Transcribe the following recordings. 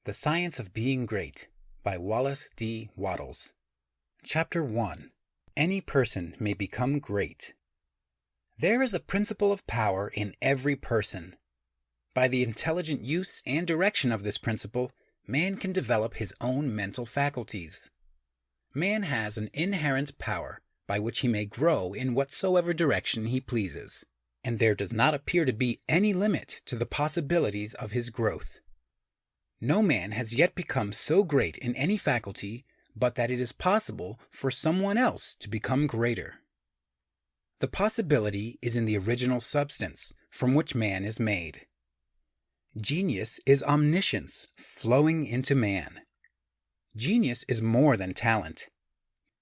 The Science of Being Great by Wallace D. Wattles. Chapter 1. Any Person May Become Great. There is a principle of power in every person. By the intelligent use and direction of this principle, man can develop his own mental faculties. Man has an inherent power by which he may grow in whatsoever direction he pleases, and there does not appear to be any limit to the possibilities of his growth. No man has yet become so great in any faculty but that it is possible for someone else to become greater. The possibility is in the original substance from which man is made. Genius is omniscience flowing into man. Genius is more than talent.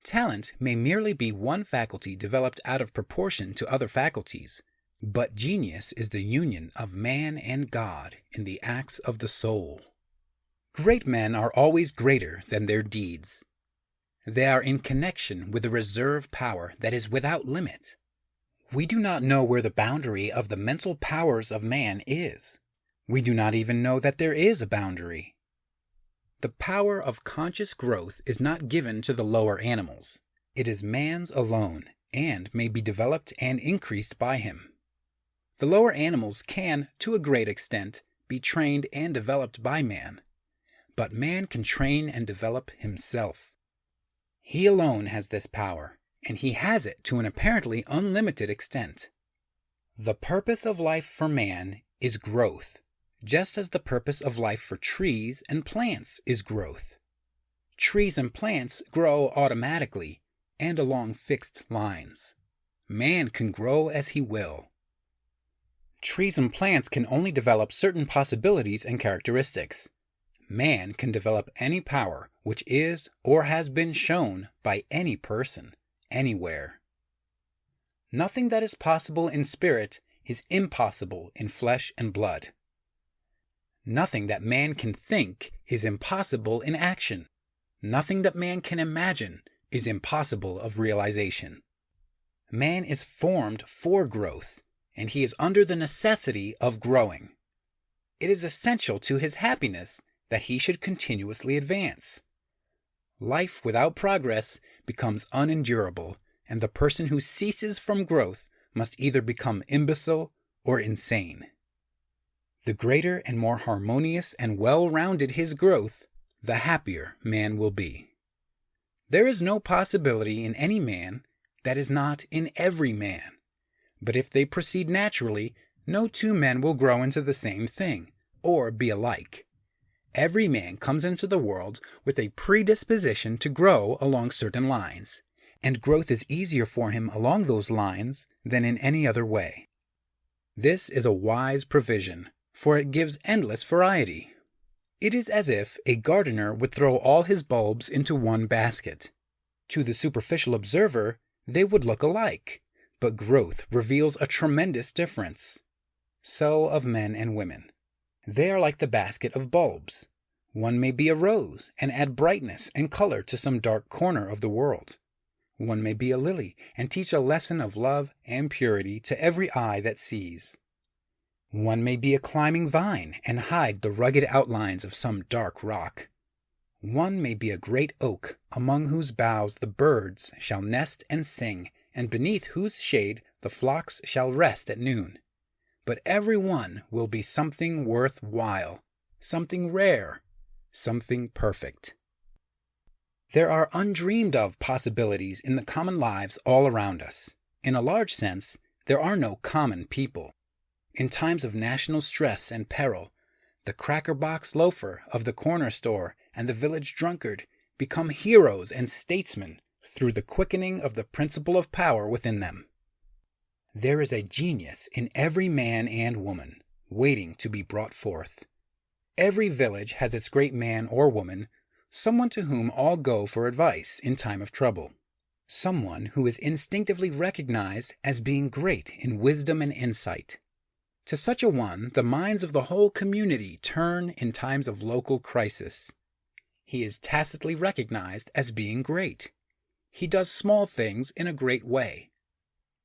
Talent may merely be one faculty developed out of proportion to other faculties, but genius is the union of man and God in the acts of the soul. Great men are always greater than their deeds. They are in connection with a reserve power that is without limit. We do not know where the boundary of the mental powers of man is. We do not even know that there is a boundary. The power of conscious growth is not given to the lower animals. It is man's alone, and may be developed and increased by him. The lower animals can, to a great extent, be trained and developed by man. But man can train and develop himself. He alone has this power, and he has it to an apparently unlimited extent. The purpose of life for man is growth, just as the purpose of life for trees and plants is growth. Trees and plants grow automatically and along fixed lines. Man can grow as he will. Trees and plants can only develop certain possibilities and characteristics. Man can develop any power which is or has been shown by any person, anywhere. Nothing that is possible in spirit is impossible in flesh and blood. Nothing that man can think is impossible in action. Nothing that man can imagine is impossible of realization. Man is formed for growth, and he is under the necessity of growing. It is essential to his happiness that he should continuously advance. Life without progress becomes unendurable, and the person who ceases from growth must either become imbecile or insane. The greater and more harmonious and well-rounded his growth, the happier man will be. There is no possibility in any man that is not in every man, but if they proceed naturally, no two men will grow into the same thing, or be alike. Every man comes into the world with a predisposition to grow along certain lines, and growth is easier for him along those lines than in any other way. This is a wise provision, for it gives endless variety. It is as if a gardener would throw all his bulbs into one basket. To the superficial observer, they would look alike, but growth reveals a tremendous difference. So of men and women. They are like the basket of bulbs. One may be a rose and add brightness and color to some dark corner of the world. One may be a lily and teach a lesson of love and purity to every eye that sees. One may be a climbing vine and hide the rugged outlines of some dark rock. One may be a great oak among whose boughs the birds shall nest and sing, and beneath whose shade the flocks shall rest at noon. But every one will be something worth while, something rare, something perfect. There are undreamed of possibilities in the common lives all around us. In a large sense, there are no common people. In times of national stress and peril, the cracker-box loafer of the corner store and the village drunkard become heroes and statesmen through the quickening of the principle of power within them. There is a genius in every man and woman, waiting to be brought forth. Every village has its great man or woman, someone to whom all go for advice in time of trouble, someone who is instinctively recognized as being great in wisdom and insight. To such a one, the minds of the whole community turn in times of local crisis. He is tacitly recognized as being great. He does small things in a great way.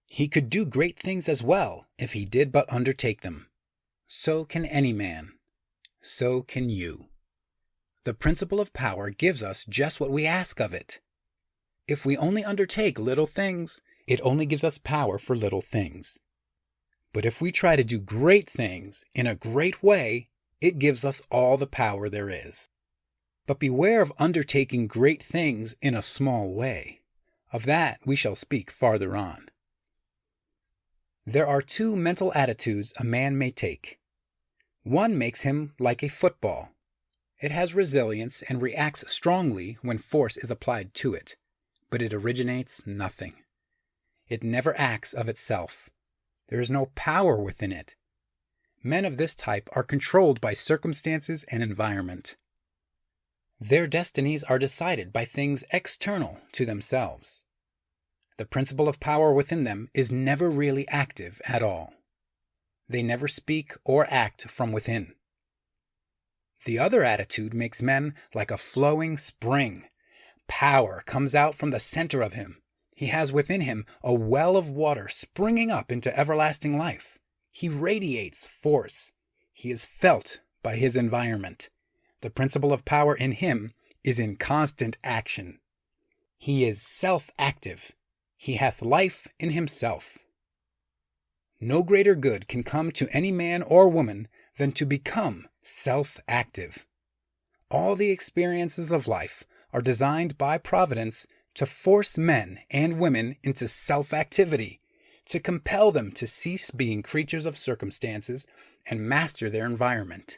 He could do great things as well if he did but undertake them. So can any man. So can you. The principle of power gives us just what we ask of it. If we only undertake little things, it only gives us power for little things. But if we try to do great things in a great way, it gives us all the power there is. But beware of undertaking great things in a small way. Of that we shall speak farther on. There are two mental attitudes a man may take. One makes him like a football. It has resilience and reacts strongly when force is applied to it, but it originates nothing. It never acts of itself. There is no power within it. Men of this type are controlled by circumstances and environment. Their destinies are decided by things external to themselves. The principle of power within them is never really active at all. They never speak or act from within. The other attitude makes men like a flowing spring. Power comes out from the center of him. He has within him a well of water springing up into everlasting life. He radiates force. He is felt by his environment. The principle of power in him is in constant action. He is self-active. He hath life in himself. No greater good can come to any man or woman than to become self-active. All the experiences of life are designed by Providence to force men and women into self-activity, to compel them to cease being creatures of circumstances and master their environment.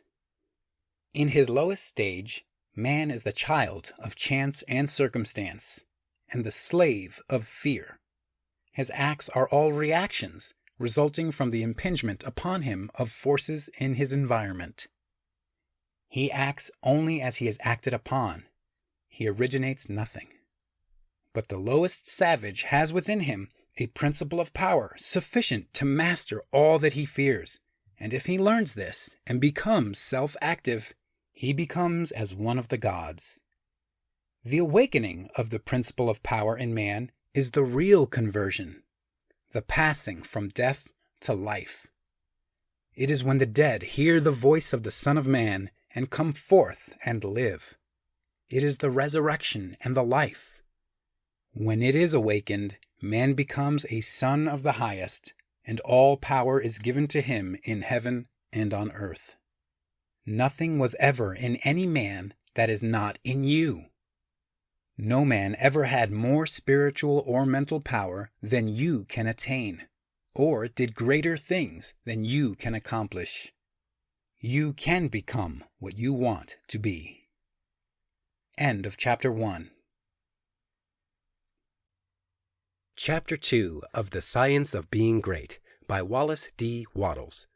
In his lowest stage, man is the child of chance and circumstance, and the slave of fear. His acts are all reactions, resulting from the impingement upon him of forces in his environment. He acts only as he is acted upon. He originates nothing. But the lowest savage has within him a principle of power sufficient to master all that he fears, and if he learns this and becomes self-active, he becomes as one of the gods. The awakening of the principle of power in man is the real conversion, the passing from death to life. It is when the dead hear the voice of the Son of Man and come forth and live. It is the resurrection and the life. When it is awakened, man becomes a son of the highest, and all power is given to him in heaven and on earth. Nothing was ever in any man that is not in you. No man ever had more spiritual or mental power than you can attain, or did greater things than you can accomplish. You can become what you want to be. End of Chapter 1. Chapter 2 of The Science of Being Great by Wallace D. Wattles.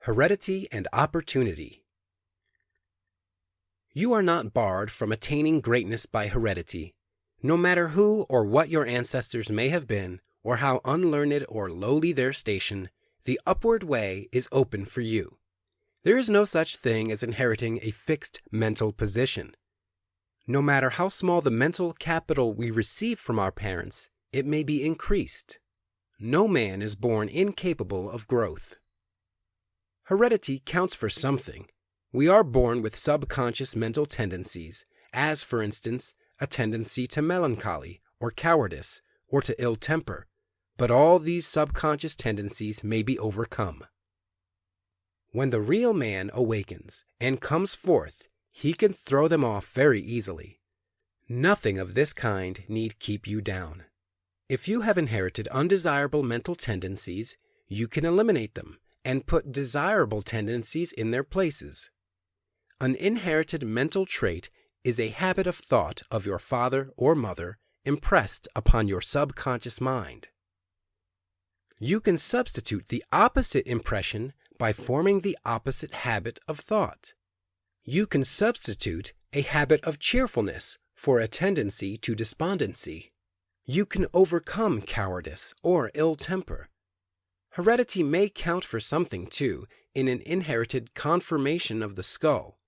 Heredity and Opportunity. You are not barred from attaining greatness by heredity. No matter who or what your ancestors may have been, or how unlearned or lowly their station, the upward way is open for you. There is no such thing as inheriting a fixed mental position. No matter how small the mental capital we receive from our parents, it may be increased. No man is born incapable of growth. Heredity counts for something. We are born with subconscious mental tendencies, as, for instance, a tendency to melancholy, or cowardice, or to ill temper, but all these subconscious tendencies may be overcome. When the real man awakens and comes forth, he can throw them off very easily. Nothing of this kind need keep you down. If you have inherited undesirable mental tendencies, you can eliminate them and put desirable tendencies in their places. An inherited mental trait is a habit of thought of your father or mother impressed upon your subconscious mind. You can substitute the opposite impression by forming the opposite habit of thought. You can substitute a habit of cheerfulness for a tendency to despondency. You can overcome cowardice or ill temper. Heredity may count for something, too, in an inherited conformation of the skull.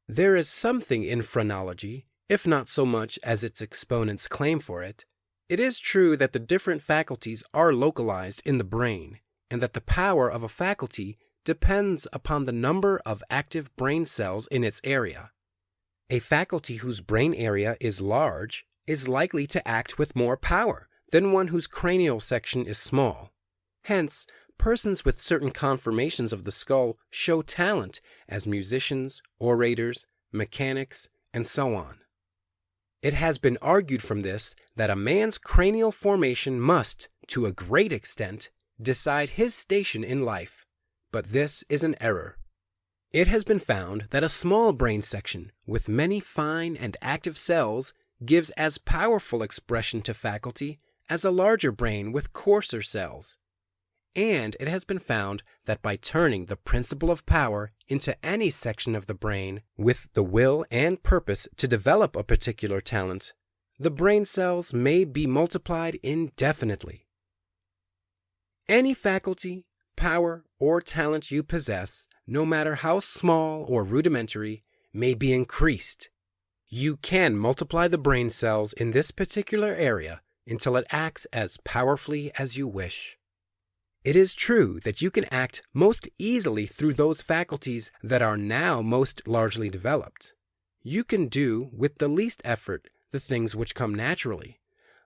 There is something in phrenology, if not so much as its exponents claim for it. It is true that the different faculties are localized in the brain, and that the power of a faculty depends upon the number of active brain cells in its area. A faculty whose brain area is large is likely to act with more power than one whose cranial section is small. Hence, persons with certain conformations of the skull show talent as musicians, orators, mechanics, and so on. It has been argued from this that a man's cranial formation must, to a great extent, decide his station in life, but this is an error. It has been found that a small brain section with many fine and active cells gives as powerful expression to faculty as a larger brain with coarser cells. And it has been found that by turning the principle of power into any section of the brain with the will and purpose to develop a particular talent, the brain cells may be multiplied indefinitely. Any faculty, power, or talent you possess, no matter how small or rudimentary, may be increased. You can multiply the brain cells in this particular area until it acts as powerfully as you wish. It is true that you can act most easily through those faculties that are now most largely developed. You can do with the least effort the things which come naturally.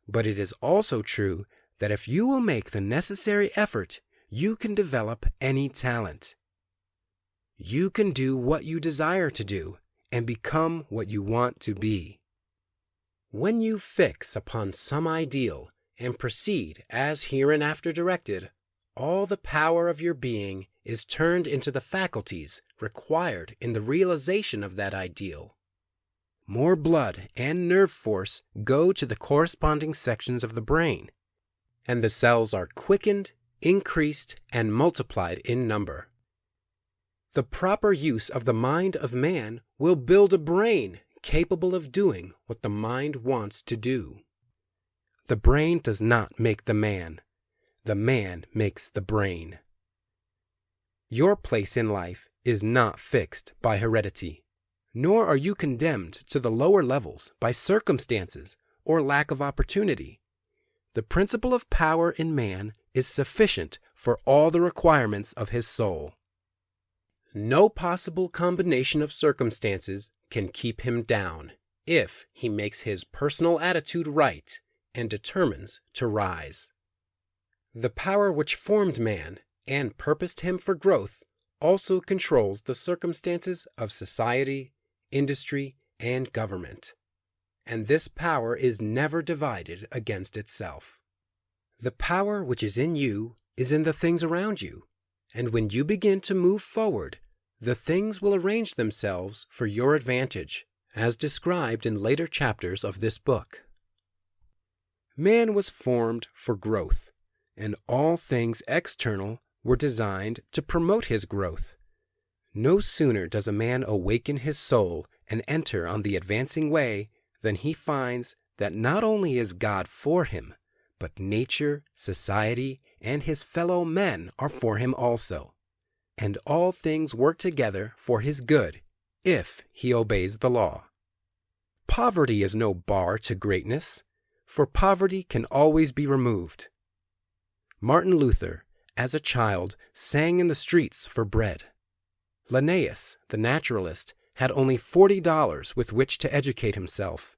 But it is also true that if you will make the necessary effort, you can develop any talent. You can do what you desire to do and become what you want to be. When you fix upon some ideal and proceed as hereinafter directed, all the power of your being is turned into the faculties required in the realization of that ideal. More blood and nerve force go to the corresponding sections of the brain, and the cells are quickened, increased, and multiplied in number. The proper use of the mind of man will build a brain capable of doing what the mind wants to do. The brain does not make the man. The man makes the brain. Your place in life is not fixed by heredity, nor are you condemned to the lower levels by circumstances or lack of opportunity. The principle of power in man is sufficient for all the requirements of his soul. No possible combination of circumstances can keep him down if he makes his personal attitude right and determines to rise. The power which formed man and purposed him for growth also controls the circumstances of society, industry, and government, and this power is never divided against itself. The power which is in you is in the things around you, and when you begin to move forward, the things will arrange themselves for your advantage, as described in later chapters of this book. Man was formed for growth, and all things external were designed to promote his growth. No sooner does a man awaken his soul and enter on the advancing way than he finds that not only is God for him, but nature, society, and his fellow men are for him also, and all things work together for his good if he obeys the law. Poverty is no bar to greatness, for poverty can always be removed. Martin Luther, as a child, sang in the streets for bread. Linnaeus, the naturalist, had only $40 with which to educate himself.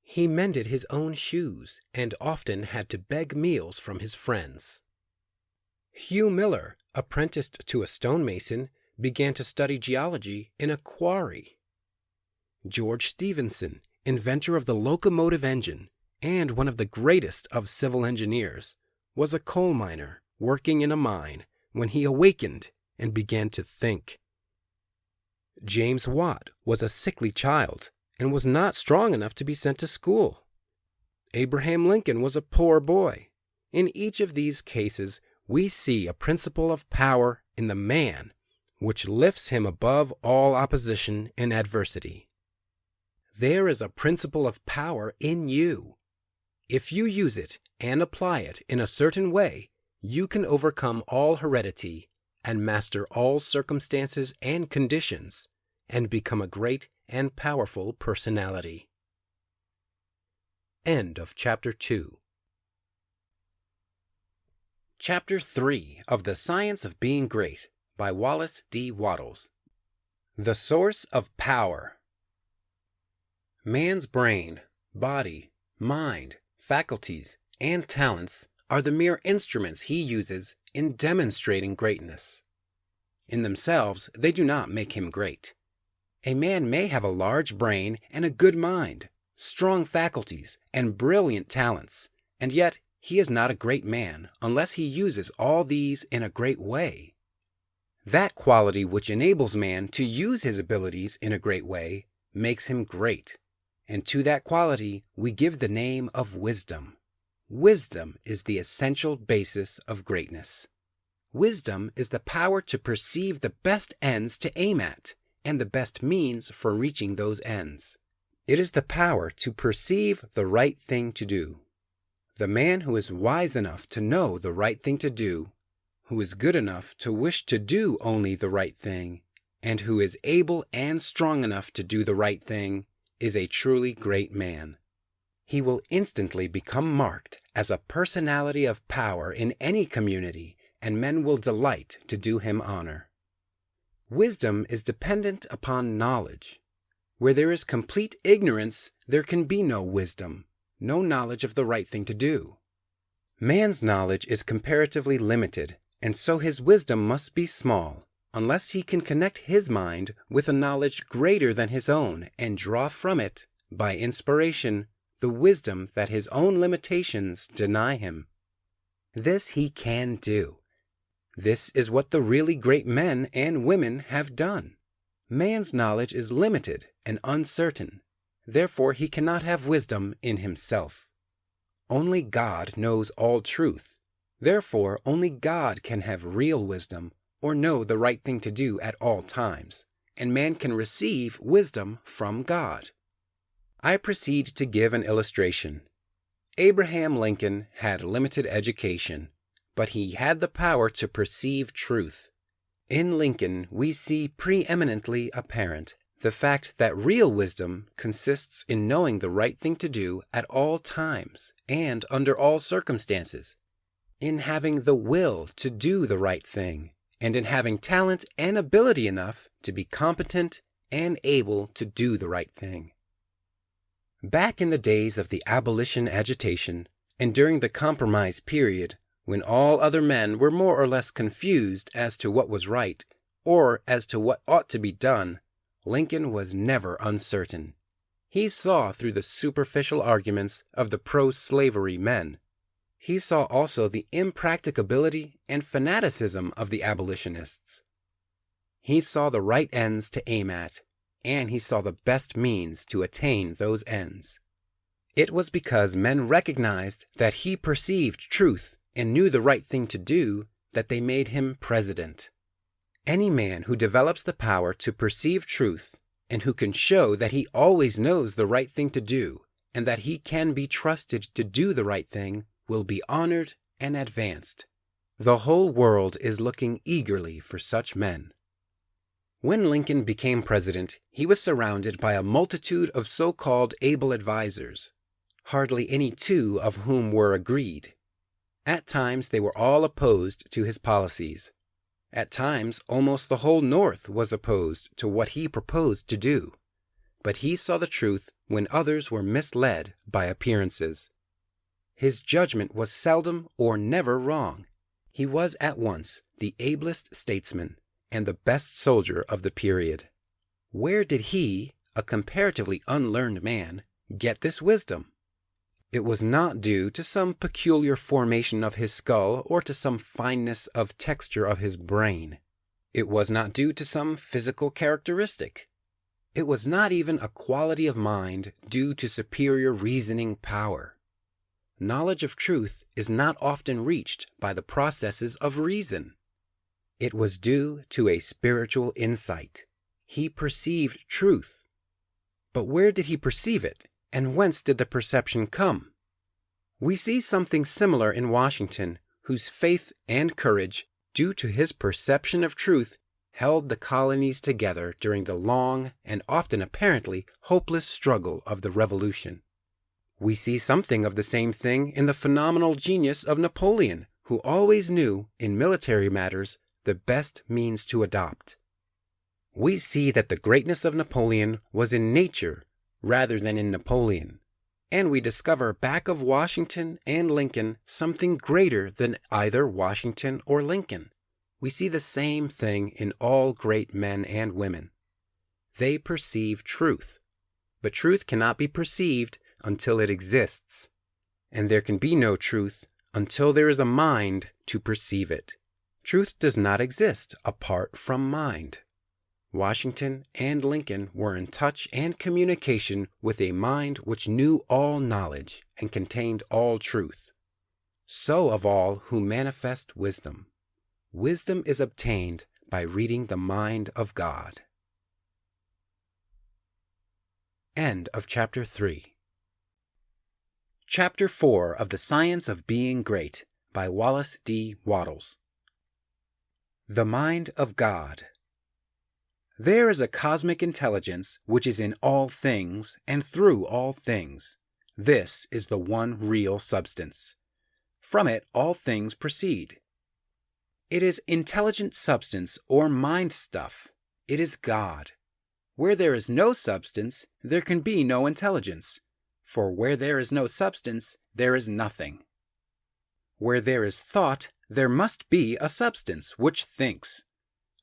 He mended his own shoes and often had to beg meals from his friends. Hugh Miller, apprenticed to a stonemason, began to study geology in a quarry. George Stephenson, inventor of the locomotive engine and one of the greatest of civil engineers, was a coal miner working in a mine when he awakened and began to think. James Watt was a sickly child and was not strong enough to be sent to school. Abraham Lincoln was a poor boy. In each of these cases, we see a principle of power in the man which lifts him above all opposition and adversity. There is a principle of power in you. If you use it and apply it in a certain way, you can overcome all heredity and master all circumstances and conditions and become a great and powerful personality. End of Chapter 2. Chapter 3 of The Science of Being Great by Wallace D. Wattles. The source of power. Man's brain, body, mind, faculties, and talents are the mere instruments he uses in demonstrating greatness. In themselves, they do not make him great. A man may have a large brain and a good mind, strong faculties, and brilliant talents, and yet he is not a great man unless he uses all these in a great way. That quality which enables man to use his abilities in a great way makes him great, and to that quality we give the name of wisdom. Wisdom is the essential basis of greatness. Wisdom is the power to perceive the best ends to aim at and the best means for reaching those ends. It is the power to perceive the right thing to do. The man who is wise enough to know the right thing to do, who is good enough to wish to do only the right thing, and who is able and strong enough to do the right thing, is a truly great man. He will instantly become marked as a personality of power in any community, and men will delight to do him honor. Wisdom is dependent upon knowledge. Where there is complete ignorance, there can be no wisdom, no knowledge of the right thing to do. Man's knowledge is comparatively limited, and so his wisdom must be small, unless he can connect his mind with a knowledge greater than his own and draw from it, by inspiration, the wisdom that his own limitations deny him. This he can do. This is what the really great men and women have done. Man's knowledge is limited and uncertain. Therefore he cannot have wisdom in himself. Only God knows all truth. Therefore only God can have real wisdom, or know the right thing to do at all times, and man can receive wisdom from God. I proceed to give an illustration. Abraham Lincoln had limited education, but he had the power to perceive truth. In Lincoln, we see preeminently apparent the fact that real wisdom consists in knowing the right thing to do at all times and under all circumstances, in having the will to do the right thing, and in having talent and ability enough to be competent and able to do the right thing. Back in the days of the abolition agitation, and during the compromise period, when all other men were more or less confused as to what was right, or as to what ought to be done, Lincoln was never uncertain. He saw through the superficial arguments of the pro-slavery men. He saw also the impracticability and fanaticism of the abolitionists. He saw the right ends to aim at, and he saw the best means to attain those ends. It was because men recognized that he perceived truth and knew the right thing to do that they made him president. Any man who develops the power to perceive truth and who can show that he always knows the right thing to do and that he can be trusted to do the right thing will be honored and advanced. The whole world is looking eagerly for such men. When Lincoln became president, he was surrounded by a multitude of so-called able advisers, hardly any two of whom were agreed. At times they were all opposed to his policies. At times almost the whole North was opposed to what he proposed to do. But he saw the truth when others were misled by appearances. His judgment was seldom or never wrong. He was at once the ablest statesman and the best soldier of the period. Where did he, a comparatively unlearned man, get this wisdom? It was not due to some peculiar formation of his skull or to some fineness of texture of his brain. It was not due to some physical characteristic. It was not even a quality of mind due to superior reasoning power. Knowledge of truth is not often reached by the processes of reason. It was due to a spiritual insight. He perceived truth. But where did he perceive it? And whence did the perception come? We see something similar in Washington, whose faith and courage, due to his perception of truth, held the colonies together during the long and often apparently hopeless struggle of the Revolution. We see something of the same thing in the phenomenal genius of Napoleon, who always knew, in military matters, the best means to adopt. We see that the greatness of Napoleon was in nature rather than in Napoleon, and we discover back of Washington and Lincoln something greater than either Washington or Lincoln. We see the same thing in all great men and women. They perceive truth, but truth cannot be perceived until it exists, and there can be no truth until there is a mind to perceive it. Truth does not exist apart from mind. Washington and Lincoln were in touch and communication with a mind which knew all knowledge and contained all truth. So of all who manifest wisdom. Wisdom is obtained by reading the mind of God. End of Chapter 3. Chapter 4 of The Science of Being Great by Wallace D. Wattles. The Mind of God. There is a cosmic intelligence which is in all things and through all things. This is the one real substance. From it all things proceed. It is intelligent substance or mind stuff. It is God. Where there is no substance, there can be no intelligence. For where there is no substance, there is nothing. Where there is thought, there must be a substance which thinks.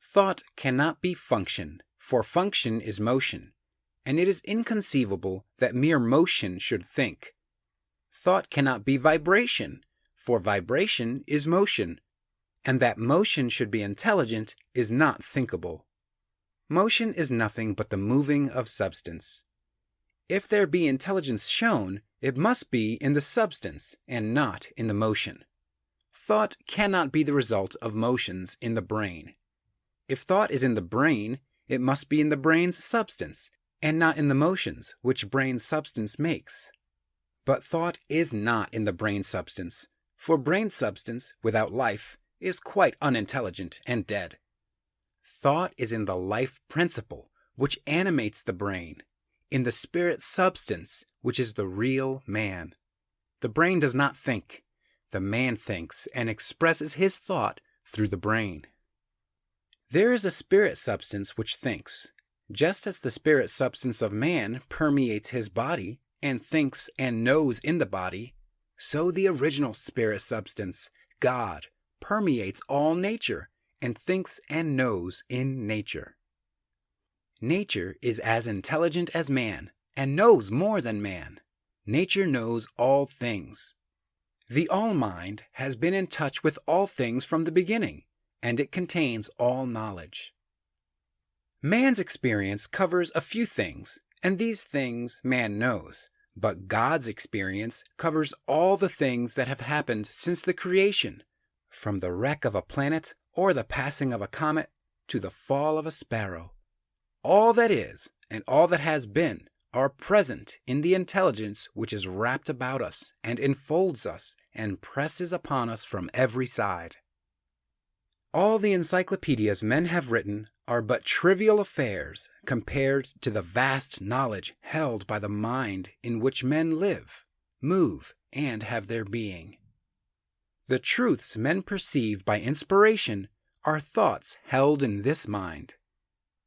Thought cannot be function, for function is motion, and it is inconceivable that mere motion should think. Thought cannot be vibration, for vibration is motion, and that motion should be intelligent is not thinkable. Motion is nothing but the moving of substance. If there be intelligence shown, it must be in the substance and not in the motion. Thought cannot be the result of motions in the brain. If thought is in the brain, it must be in the brain's substance, and not in the motions which brain substance makes. But thought is not in the brain substance, for brain substance without life is quite unintelligent and dead. Thought is in the life principle which animates the brain, in the spirit substance which is the real man. The brain does not think. The man thinks and expresses his thought through the brain. There is a spirit substance which thinks. Just as the spirit substance of man permeates his body and thinks and knows in the body, so the original spirit substance, God, permeates all nature and thinks and knows in nature. Nature is as intelligent as man and knows more than man. Nature knows all things. The All-Mind has been in touch with all things from the beginning, and it contains all knowledge. Man's experience covers a few things, and these things man knows, but God's experience covers all the things that have happened since the creation, from the wreck of a planet or the passing of a comet to the fall of a sparrow. All that is and all that has been are present in the intelligence which is wrapped about us and enfolds us and presses upon us from every side. All the encyclopedias men have written are but trivial affairs compared to the vast knowledge held by the mind in which men live, move, and have their being. The truths men perceive by inspiration are thoughts held in this mind.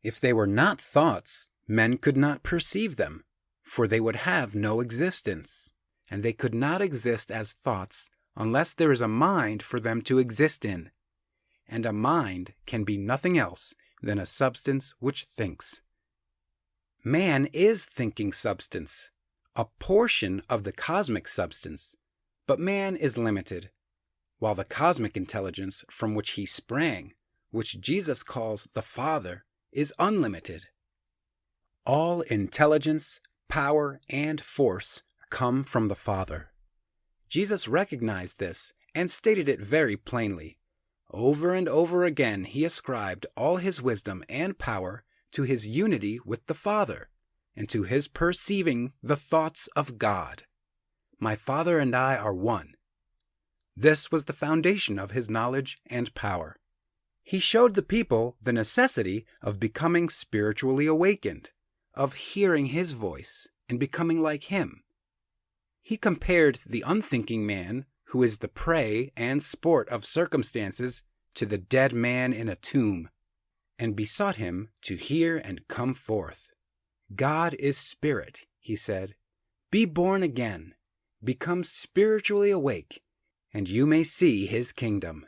If they were not thoughts, men could not perceive them, for they would have no existence, and they could not exist as thoughts unless there is a mind for them to exist in, and a mind can be nothing else than a substance which thinks. Man is thinking substance, a portion of the cosmic substance, but man is limited, while the cosmic intelligence from which he sprang, which Jesus calls the Father, is unlimited. All intelligence, power, and force come from the Father. Jesus recognized this and stated it very plainly. Over and over again he ascribed all his wisdom and power to his unity with the Father, and to his perceiving the thoughts of God. My Father and I are one. This was the foundation of his knowledge and power. He showed the people the necessity of becoming spiritually awakened, of hearing his voice and becoming like him. He compared the unthinking man, who is the prey and sport of circumstances, to the dead man in a tomb, and besought him to hear and come forth. God is spirit, he said. Be born again, become spiritually awake, and you may see his kingdom.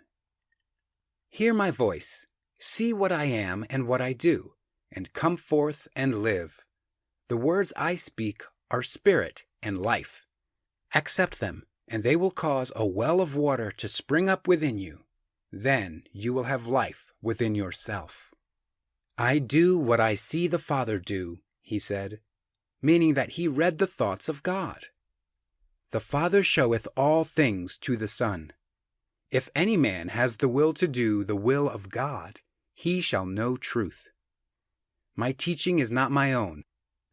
Hear my voice, see what I am and what I do, and come forth and live. The words I speak are spirit and life. Accept them, and they will cause a well of water to spring up within you. Then you will have life within yourself. I do what I see the Father do, he said, meaning that he read the thoughts of God. The Father showeth all things to the Son. If any man has the will to do the will of God, he shall know truth. My teaching is not my own,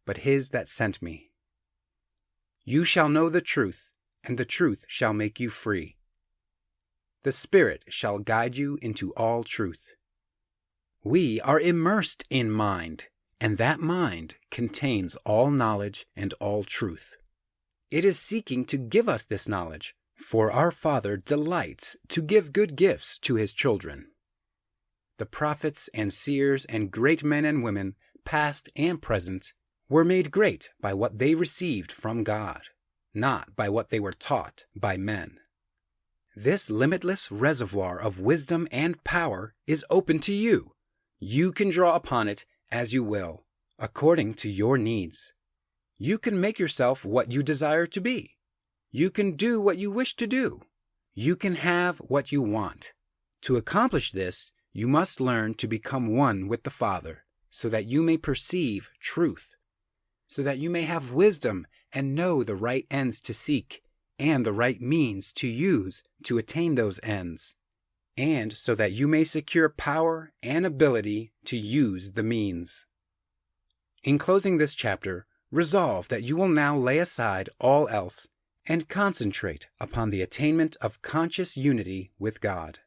but his that sent me. You shall know the truth, and the truth shall make you free. The Spirit shall guide you into all truth. We are immersed in mind, and that mind contains all knowledge and all truth. It is seeking to give us this knowledge, for our Father delights to give good gifts to his children. The prophets and seers and great men and women, past and present, were made great by what they received from God, not by what they were taught by men. This limitless reservoir of wisdom and power is open to you. You can draw upon it as you will, according to your needs. You can make yourself what you desire to be. You can do what you wish to do. You can have what you want. To accomplish this, you must learn to become one with the Father, so that you may perceive truth, so that you may have wisdom and know the right ends to seek and the right means to use to attain those ends, and so that you may secure power and ability to use the means. In closing this chapter, resolve that you will now lay aside all else and concentrate upon the attainment of conscious unity with God.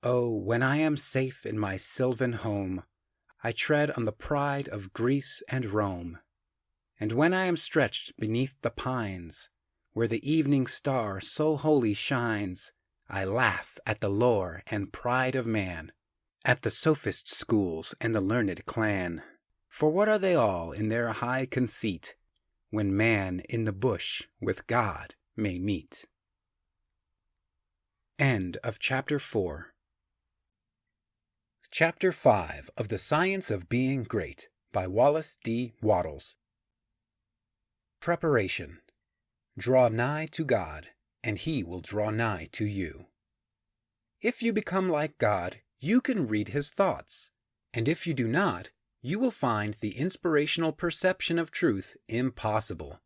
Oh, when I am safe in my sylvan home, I tread on the pride of Greece and Rome. And when I am stretched beneath the pines, where the evening star so holy shines, I laugh at the lore and pride of man, at the sophist schools and the learned clan. For what are they all in their high conceit, when man in the bush with God may meet? End of Chapter 4. Chapter 5 of The Science of Being Great by Wallace D. Wattles. Preparation. Draw nigh to God, and he will draw nigh to you. If you become like God, you can read his thoughts, and if you do not, you will find the inspirational perception of truth impossible.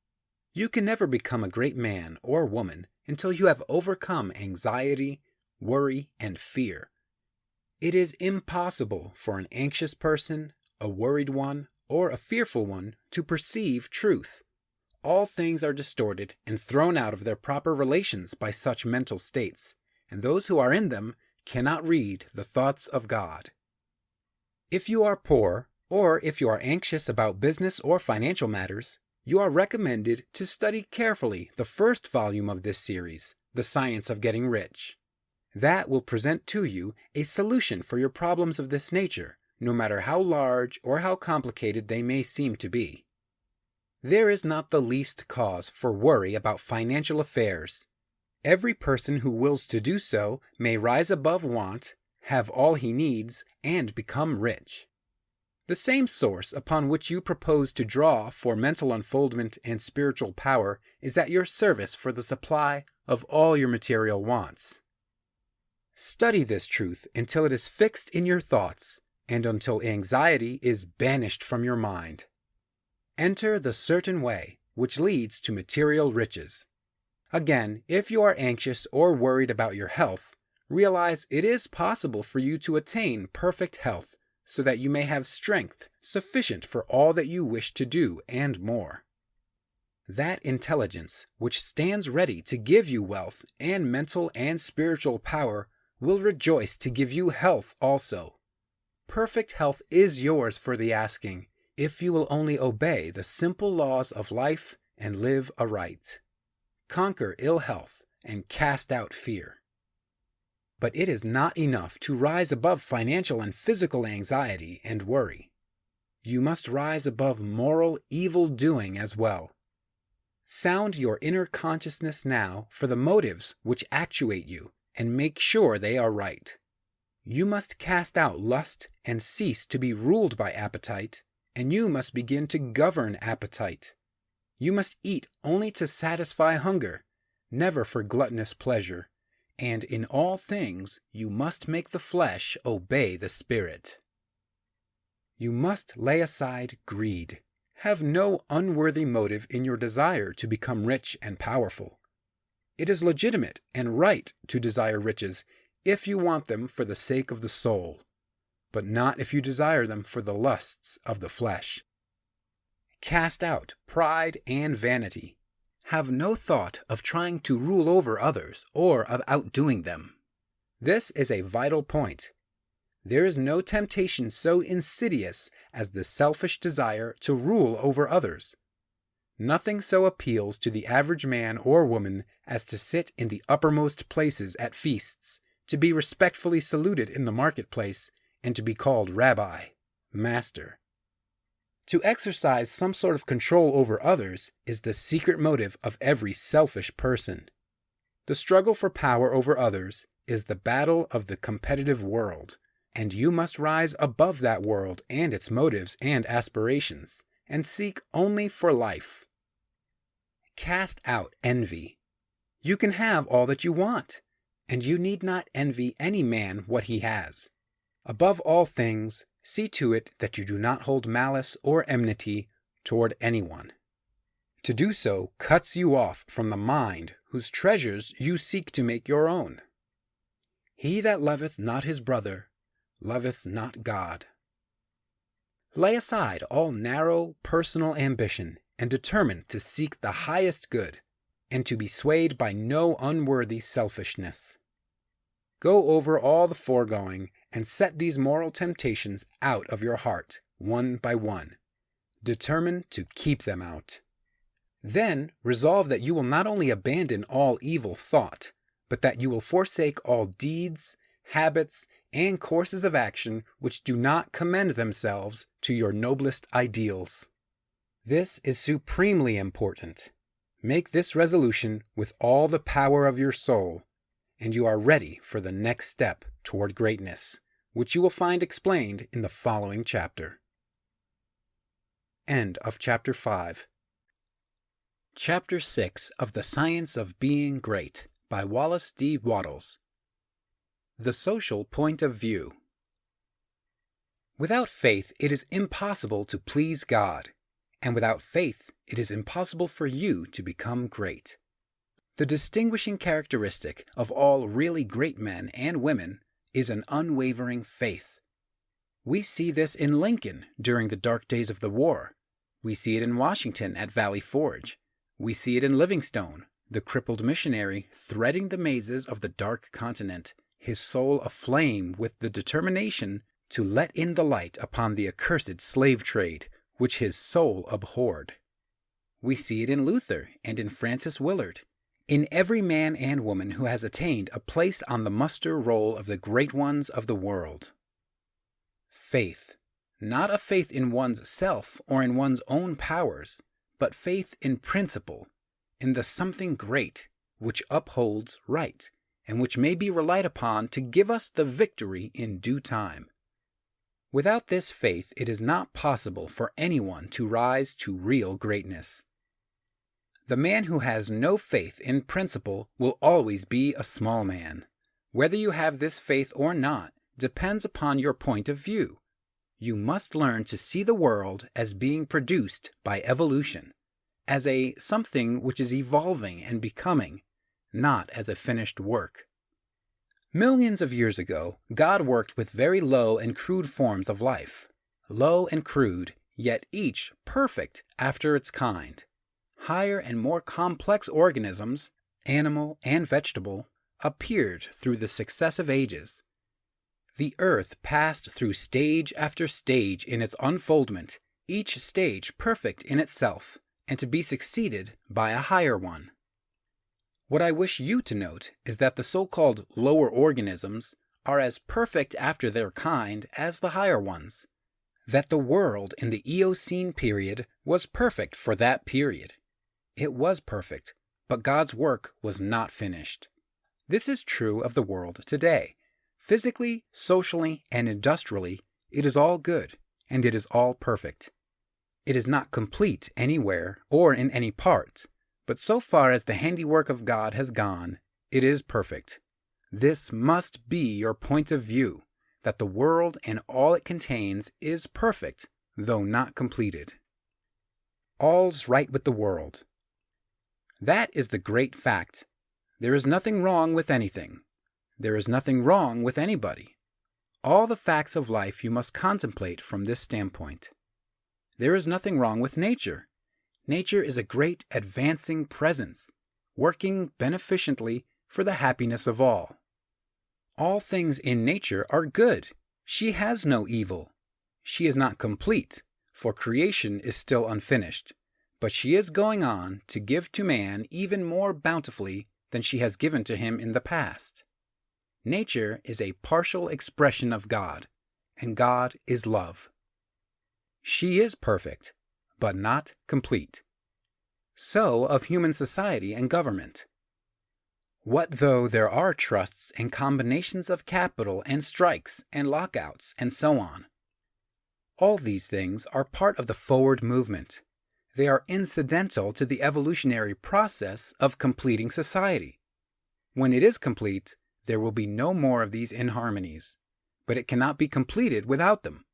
You can never become a great man or woman until you have overcome anxiety, worry, and fear. It is impossible for an anxious person, a worried one, or a fearful one to perceive truth. All things are distorted and thrown out of their proper relations by such mental states, and those who are in them cannot read the thoughts of God. If you are poor, or if you are anxious about business or financial matters, you are recommended to study carefully the first volume of this series, The Science of Getting Rich. That will present to you a solution for your problems of this nature, no matter how large or how complicated they may seem to be. There is not the least cause for worry about financial affairs. Every person who wills to do so may rise above want, have all he needs, and become rich. The same source upon which you propose to draw for mental unfoldment and spiritual power is at your service for the supply of all your material wants. Study this truth until it is fixed in your thoughts, and until anxiety is banished from your mind. Enter the certain way which leads to material riches. Again, if you are anxious or worried about your health, realize it is possible for you to attain perfect health so that you may have strength sufficient for all that you wish to do and more. That intelligence which stands ready to give you wealth and mental and spiritual power will rejoice to give you health also. Perfect health is yours for the asking, if you will only obey the simple laws of life and live aright. Conquer ill health and cast out fear. But it is not enough to rise above financial and physical anxiety and worry. You must rise above moral evil-doing as well. Sound your inner consciousness now for the motives which actuate you and make sure they are right. You must cast out lust and cease to be ruled by appetite, and you must begin to govern appetite. You must eat only to satisfy hunger, never for gluttonous pleasure, and in all things you must make the flesh obey the spirit. You must lay aside greed. Have no unworthy motive in your desire to become rich and powerful. It is legitimate and right to desire riches if you want them for the sake of the soul, but not if you desire them for the lusts of the flesh. Cast out pride and vanity. Have no thought of trying to rule over others or of outdoing them. This is a vital point. There is no temptation so insidious as the selfish desire to rule over others. Nothing so appeals to the average man or woman as to sit in the uppermost places at feasts, to be respectfully saluted in the marketplace, and to be called rabbi, master. To exercise some sort of control over others is the secret motive of every selfish person. The struggle for power over others is the battle of the competitive world, and you must rise above that world and its motives and aspirations, and seek only for life. Cast out envy. You can have all that you want, and you need not envy any man what he has. Above all things, see to it that you do not hold malice or enmity toward anyone. To do so cuts you off from the mind whose treasures you seek to make your own. He that loveth not his brother loveth not God. Lay aside all narrow personal ambition and determine to seek the highest good and to be swayed by no unworthy selfishness. Go over all the foregoing and set these moral temptations out of your heart, one by one. Determine to keep them out. Then resolve that you will not only abandon all evil thought, but that you will forsake all deeds, habits, and courses of action which do not commend themselves to your noblest ideals. This is supremely important. Make this resolution with all the power of your soul, and you are ready for the next step toward greatness, which you will find explained in the following chapter. End of Chapter 5. Chapter 6 of The Science of Being Great by Wallace D. Wattles. The Social Point of View. Without faith, it is impossible to please God, and without faith, it is impossible for you to become great. The distinguishing characteristic of all really great men and women is an unwavering faith. We see this in Lincoln during the dark days of the war. We see it in Washington at Valley Forge. We see it in Livingstone, the crippled missionary threading the mazes of the dark continent, his soul aflame with the determination to let in the light upon the accursed slave trade, which his soul abhorred. We see it in Luther and in Francis Willard, in every man and woman who has attained a place on the muster roll of the great ones of the world. Faith, not a faith in one's self or in one's own powers, but faith in principle, in the something great which upholds right, and which may be relied upon to give us the victory in due time. Without this faith, it is not possible for anyone to rise to real greatness. The man who has no faith in principle will always be a small man. Whether you have this faith or not depends upon your point of view. You must learn to see the world as being produced by evolution, as a something which is evolving and becoming, not as a finished work. Millions of years ago, God worked with very low and crude forms of life. Low and crude, yet each perfect after its kind. Higher and more complex organisms, animal and vegetable, appeared through the successive ages. The earth passed through stage after stage in its unfoldment, each stage perfect in itself, and to be succeeded by a higher one. What I wish you to note is that the so-called lower organisms are as perfect after their kind as the higher ones. That the world in the Eocene period was perfect for that period. It was perfect, but God's work was not finished. This is true of the world today. Physically, socially, and industrially, it is all good, and it is all perfect. It is not complete anywhere or in any part, but so far as the handiwork of God has gone, it is perfect. This must be your point of view, that the world and all it contains is perfect, though not completed. All's right with the world. That is the great fact. There is nothing wrong with anything. There is nothing wrong with anybody. All the facts of life you must contemplate from this standpoint. There is nothing wrong with nature. Nature is a great advancing presence, working beneficently for the happiness of all. All things in nature are good. She has no evil. She is not complete, for creation is still unfinished, but she is going on to give to man even more bountifully than she has given to him in the past. Nature is a partial expression of God, and God is love. She is perfect, but not complete. So of human society and government. What though there are trusts and combinations of capital and strikes and lockouts and so on? All these things are part of the forward movement. They are incidental to the evolutionary process of completing society. When it is complete, there will be no more of these inharmonies, but it cannot be completed without them.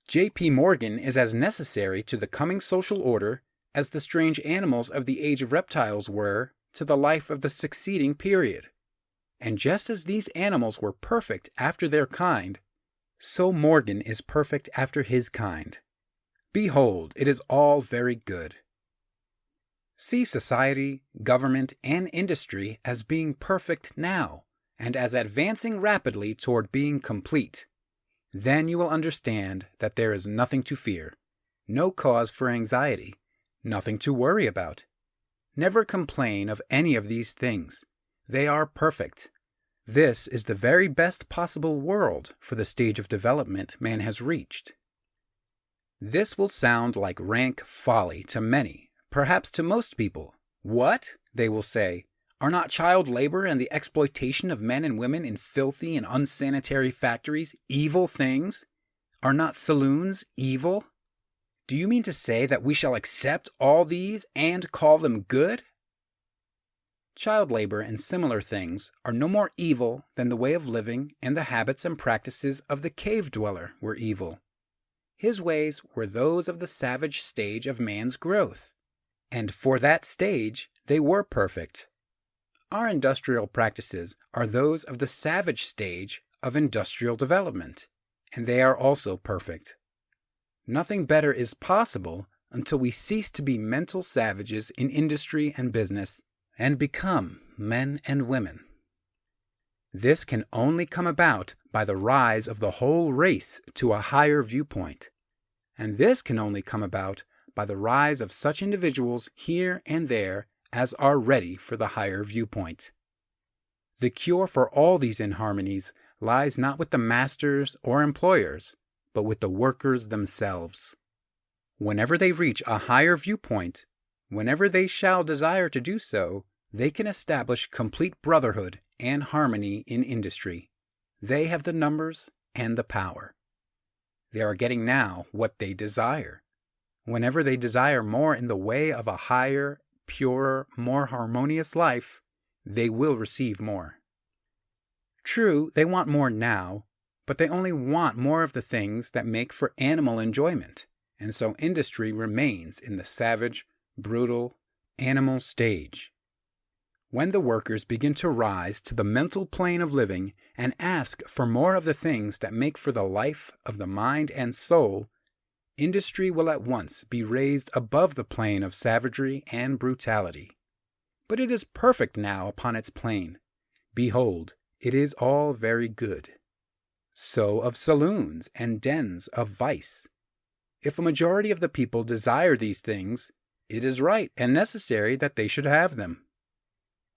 J.P. Morgan is as necessary to the coming social order as the strange animals of the age of reptiles were to the life of the succeeding period. And just as these animals were perfect after their kind, so Morgan is perfect after his kind. Behold, it is all very good. See society, government, and industry as being perfect now, and as advancing rapidly toward being complete. Then you will understand that there is nothing to fear, no cause for anxiety, nothing to worry about. Never complain of any of these things. They are perfect. This is the very best possible world for the stage of development man has reached. This will sound like rank folly to many, perhaps to most people. What, they will say, are not child labor and the exploitation of men and women in filthy and unsanitary factories evil things? Are not saloons evil? Do you mean to say that we shall accept all these and call them good? Child labor and similar things are no more evil than the way of living and the habits and practices of the cave dweller were evil. His ways were those of the savage stage of man's growth, and for that stage they were perfect. Our industrial practices are those of the savage stage of industrial development, and they are also perfect. Nothing better is possible until we cease to be mental savages in industry and business and become men and women. This can only come about by the rise of the whole race to a higher viewpoint, and this can only come about by the rise of such individuals here and there as are ready for the higher viewpoint. The cure for all these inharmonies lies not with the masters or employers, but with the workers themselves. Whenever they reach a higher viewpoint, whenever they shall desire to do so, they can establish complete brotherhood and harmony in industry. They have the numbers and the power. They are getting now what they desire. Whenever they desire more in the way of a higher, purer, more harmonious life, they will receive more. True, they want more now, but they only want more of the things that make for animal enjoyment, and so industry remains in the savage, brutal, animal stage. When the workers begin to rise to the mental plane of living and ask for more of the things that make for the life of the mind and soul, industry will at once be raised above the plane of savagery and brutality. But it is perfect now upon its plane. Behold, it is all very good. So of saloons and dens of vice. If a majority of the people desire these things, it is right and necessary that they should have them.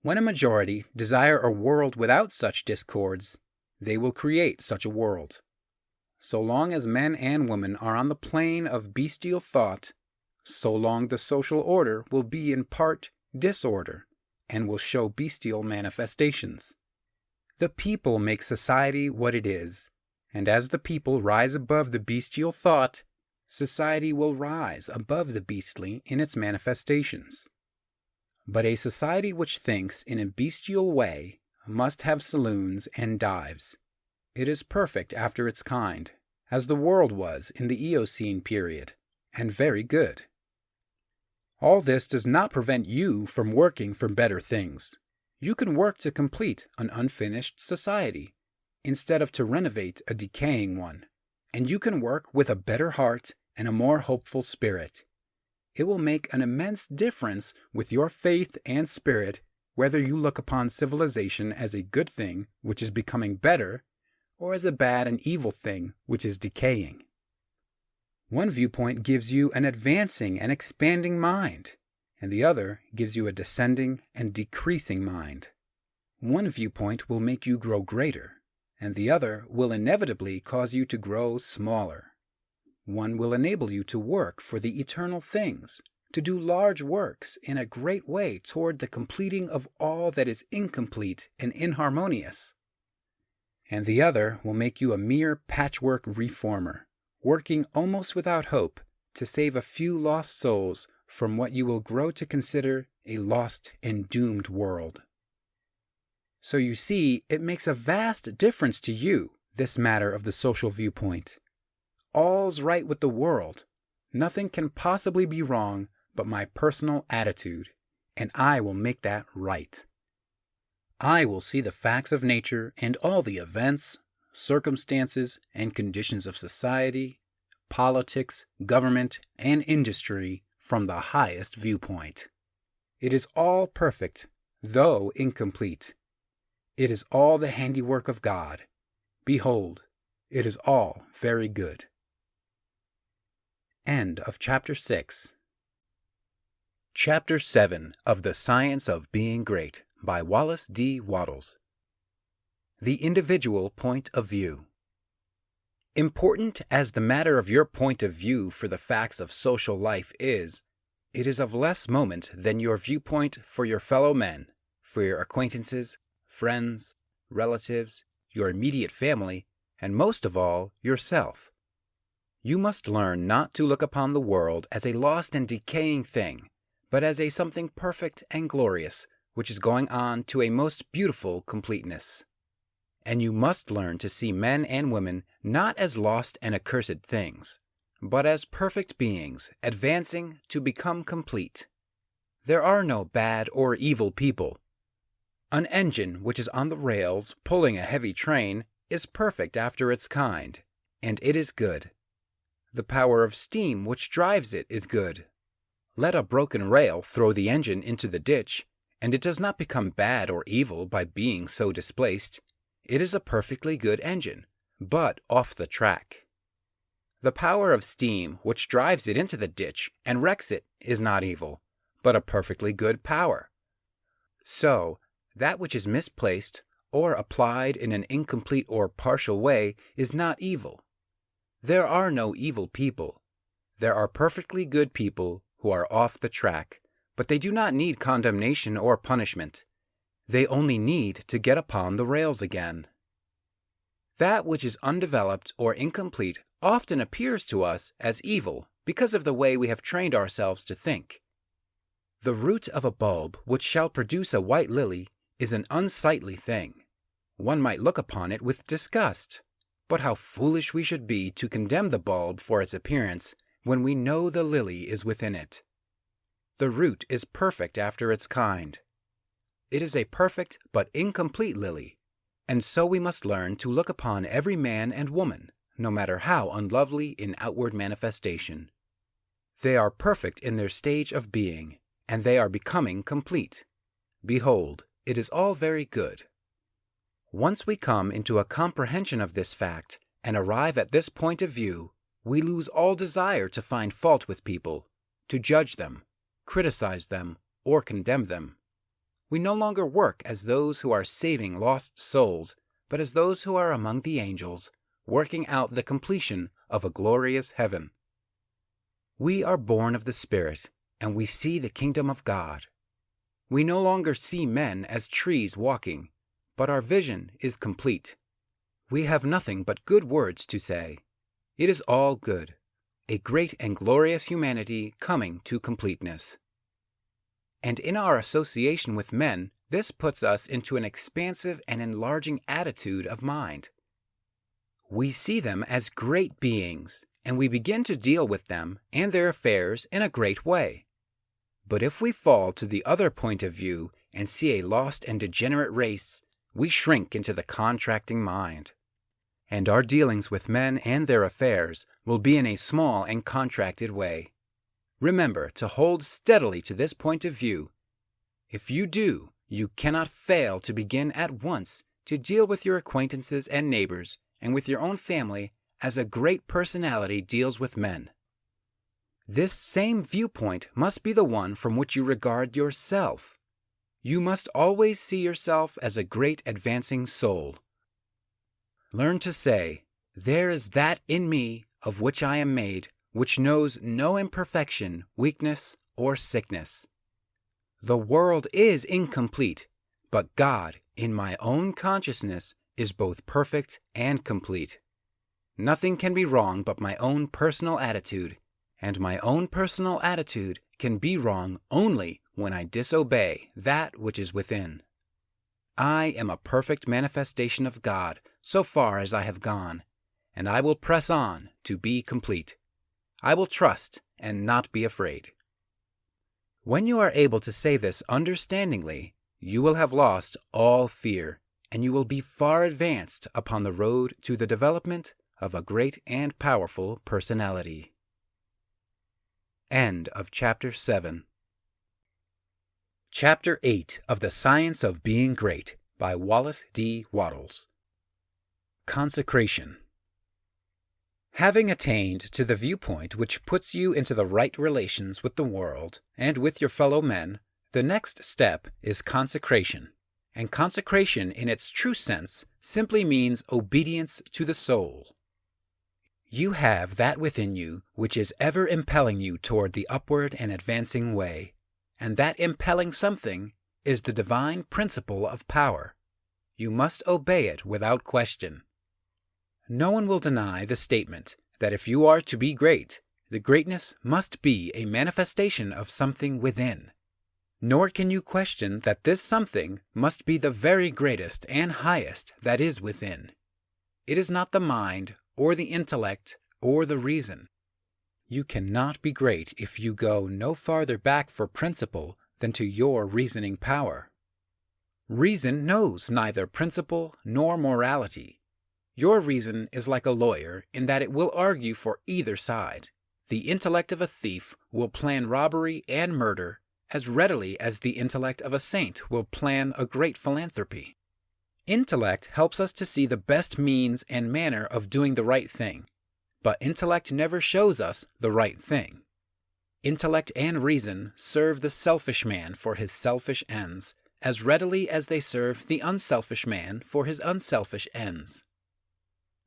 When a majority desire a world without such discords, they will create such a world. So long as men and women are on the plane of bestial thought, so long the social order will be in part disorder and will show bestial manifestations. The people make society what it is, and as the people rise above the bestial thought, society will rise above the beastly in its manifestations. But a society which thinks in a bestial way must have saloons and dives. It is perfect after its kind, as the world was in the Eocene period, and very good. All this does not prevent you from working for better things. You can work to complete an unfinished society, instead of to renovate a decaying one, and you can work with a better heart and a more hopeful spirit. It will make an immense difference with your faith and spirit whether you look upon civilization as a good thing which is becoming better, or as a bad and evil thing which is decaying. One viewpoint gives you an advancing and expanding mind, and the other gives you a descending and decreasing mind. One viewpoint will make you grow greater, and the other will inevitably cause you to grow smaller. One will enable you to work for the eternal things, to do large works in a great way toward the completing of all that is incomplete and inharmonious. And the other will make you a mere patchwork reformer, working almost without hope to save a few lost souls from what you will grow to consider a lost and doomed world. So you see, it makes a vast difference to you, this matter of the social viewpoint. All's right with the world. Nothing can possibly be wrong but my personal attitude, and I will make that right. I will see the facts of nature and all the events, circumstances, and conditions of society, politics, government, and industry from the highest viewpoint. It is all perfect, though incomplete. It is all the handiwork of God. Behold, it is all very good. End of Chapter 6. Chapter 7 of The Science of Being Great by Wallace D. Wattles. The Individual Point of View. Important as the matter of your point of view for the facts of social life is, it is of less moment than your viewpoint for your fellow men, for your acquaintances, friends, relatives, your immediate family, and most of all, yourself. You must learn not to look upon the world as a lost and decaying thing, but as a something perfect and glorious, which is going on to a most beautiful completeness. And you must learn to see men and women not as lost and accursed things, but as perfect beings advancing to become complete. There are no bad or evil people. An engine which is on the rails pulling a heavy train is perfect after its kind, and it is good. The power of steam which drives it is good. Let a broken rail throw the engine into the ditch, and it does not become bad or evil by being so displaced. It is a perfectly good engine, but off the track. The power of steam which drives it into the ditch and wrecks it is not evil, but a perfectly good power. So, that which is misplaced or applied in an incomplete or partial way is not evil. There are no evil people. There are perfectly good people who are off the track, but they do not need condemnation or punishment. They only need to get upon the rails again. That which is undeveloped or incomplete often appears to us as evil because of the way we have trained ourselves to think. The root of a bulb which shall produce a white lily is an unsightly thing. One might look upon it with disgust. But how foolish we should be to condemn the bulb for its appearance when we know the lily is within it. The root is perfect after its kind. It is a perfect but incomplete lily, and so we must learn to look upon every man and woman, no matter how unlovely in outward manifestation. They are perfect in their stage of being, and they are becoming complete. Behold, it is all very good. Once we come into a comprehension of this fact and arrive at this point of view, we lose all desire to find fault with people, to judge them, criticize them, or condemn them. We no longer work as those who are saving lost souls, but as those who are among the angels, working out the completion of a glorious heaven. We are born of the Spirit, and we see the kingdom of God. We no longer see men as trees walking, but our vision is complete. We have nothing but good words to say. It is all good, a great and glorious humanity coming to completeness. And in our association with men, this puts us into an expansive and enlarging attitude of mind. We see them as great beings, and we begin to deal with them and their affairs in a great way. But if we fall to the other point of view and see a lost and degenerate race, we shrink into the contracting mind. And our dealings with men and their affairs will be in a small and contracted way. Remember to hold steadily to this point of view. If you do, you cannot fail to begin at once to deal with your acquaintances and neighbors and with your own family as a great personality deals with men. This same viewpoint must be the one from which you regard yourself. You must always see yourself as a great advancing soul. Learn to say, "There is that in me of which I am made, which knows no imperfection, weakness, or sickness. The world is incomplete, but God, in my own consciousness, is both perfect and complete. Nothing can be wrong but my own personal attitude, and my own personal attitude can be wrong only when I disobey that which is within. I am a perfect manifestation of God so far as I have gone, and I will press on to be complete. I will trust and not be afraid." When you are able to say this understandingly, you will have lost all fear, and you will be far advanced upon the road to the development of a great and powerful personality. End of Chapter 7. Chapter 8 of The Science of Being Great by Wallace D. Wattles. Consecration. Having attained to the viewpoint which puts you into the right relations with the world and with your fellow men, the next step is consecration. And consecration in its true sense simply means obedience to the soul. You have that within you which is ever impelling you toward the upward and advancing way, and that impelling something is the divine principle of power. You must obey it without question. No one will deny the statement that if you are to be great, the greatness must be a manifestation of something within. Nor can you question that this something must be the very greatest and highest that is within. It is not the mind, or the intellect, or the reason. You cannot be great if you go no farther back for principle than to your reasoning power. Reason knows neither principle nor morality. Your reason is like a lawyer in that it will argue for either side. The intellect of a thief will plan robbery and murder as readily as the intellect of a saint will plan a great philanthropy. Intellect helps us to see the best means and manner of doing the right thing, but intellect never shows us the right thing. Intellect and reason serve the selfish man for his selfish ends as readily as they serve the unselfish man for his unselfish ends.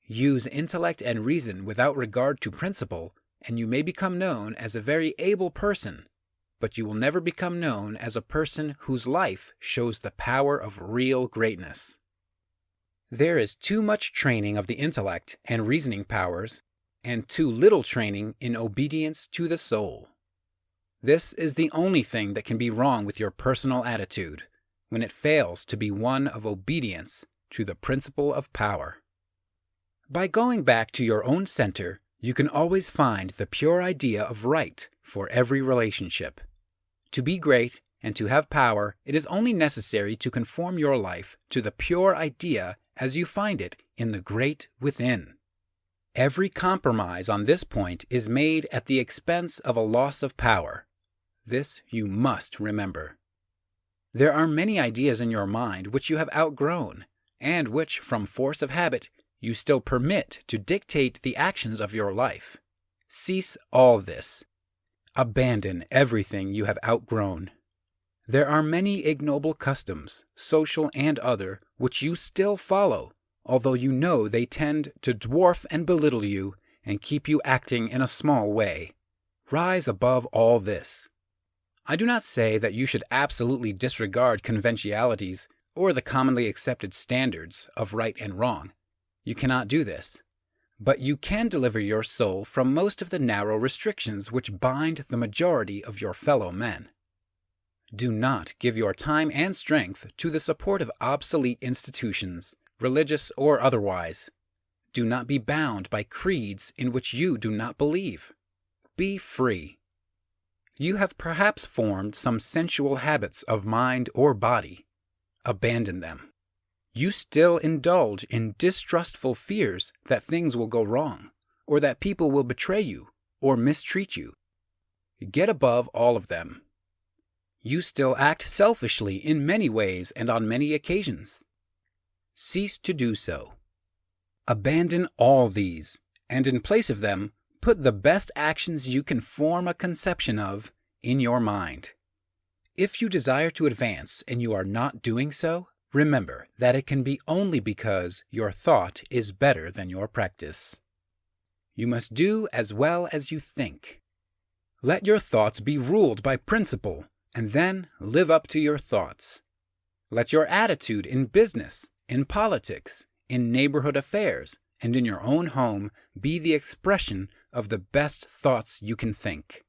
Use intellect and reason without regard to principle, and you may become known as a very able person, but you will never become known as a person whose life shows the power of real greatness. There is too much training of the intellect and reasoning powers, and too little training in obedience to the soul. This is the only thing that can be wrong with your personal attitude, when it fails to be one of obedience to the principle of power. By going back to your own center, you can always find the pure idea of right for every relationship. To be great and to have power, it is only necessary to conform your life to the pure idea as you find it in the great within. Every compromise on this point is made at the expense of a loss of power. This you must remember. There are many ideas in your mind which you have outgrown, and which, from force of habit, you still permit to dictate the actions of your life. Cease all this. Abandon everything you have outgrown. There are many ignoble customs, social and other, which you still follow, although you know they tend to dwarf and belittle you and keep you acting in a small way. Rise above all this. I do not say that you should absolutely disregard conventionalities or the commonly accepted standards of right and wrong. You cannot do this. But you can deliver your soul from most of the narrow restrictions which bind the majority of your fellow men. Do not give your time and strength to the support of obsolete institutions, religious or otherwise. Do not be bound by creeds in which you do not believe. Be free. You have perhaps formed some sensual habits of mind or body. Abandon them. You still indulge in distrustful fears that things will go wrong, or that people will betray you or mistreat you. Get above all of them. You still act selfishly in many ways and on many occasions. Cease to do so. Abandon all these, and in place of them, put the best actions you can form a conception of in your mind. If you desire to advance and you are not doing so, remember that it can be only because your thought is better than your practice. You must do as well as you think. Let your thoughts be ruled by principle, and then live up to your thoughts. Let your attitude in business, in politics, in neighborhood affairs, and in your own home be the expression of the best thoughts you can think.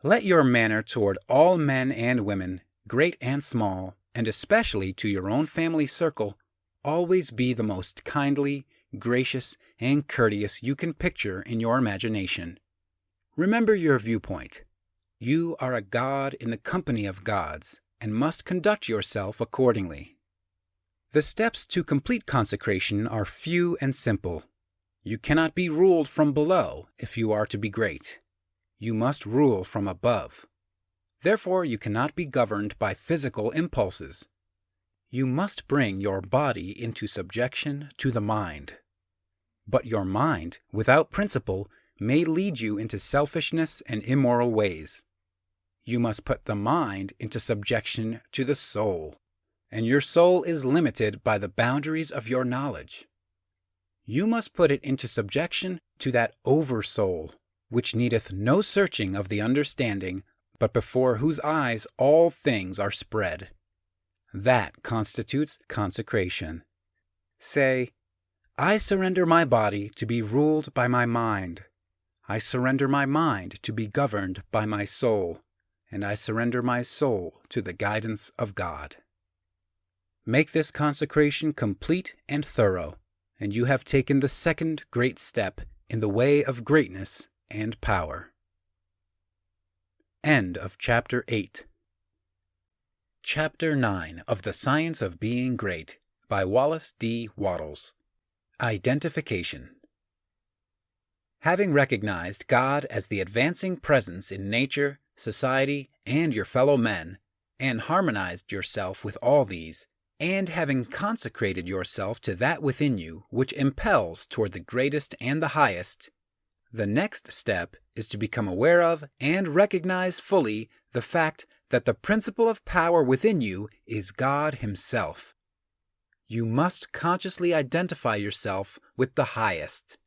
Let your manner toward all men and women, great and small, and especially to your own family circle, always be the most kindly, gracious, and courteous you can picture in your imagination. Remember your viewpoint. You are a god in the company of gods, and must conduct yourself accordingly. The steps to complete consecration are few and simple. You cannot be ruled from below if you are to be great. You must rule from above. Therefore, you cannot be governed by physical impulses. You must bring your body into subjection to the mind. But your mind, without principle, may lead you into selfishness and immoral ways. You must put the mind into subjection to the soul, and your soul is limited by the boundaries of your knowledge. You must put it into subjection to that over-soul, which needeth no searching of the understanding, but before whose eyes all things are spread. That constitutes consecration. Say, I surrender my body to be ruled by my mind. I surrender my mind to be governed by my soul, and I surrender my soul to the guidance of God. Make this consecration complete and thorough, and you have taken the second great step in the way of greatness and power. End of Chapter 8. Chapter 9 of The Science of Being Great by Wallace D. Wattles. Identification. Having recognized God as the advancing presence in nature, society, and your fellow men, and harmonized yourself with all these, and having consecrated yourself to that within you which impels toward the greatest and the highest, the next step is to become aware of and recognize fully the fact that the principle of power within you is God Himself. You must consciously identify yourself with the highest.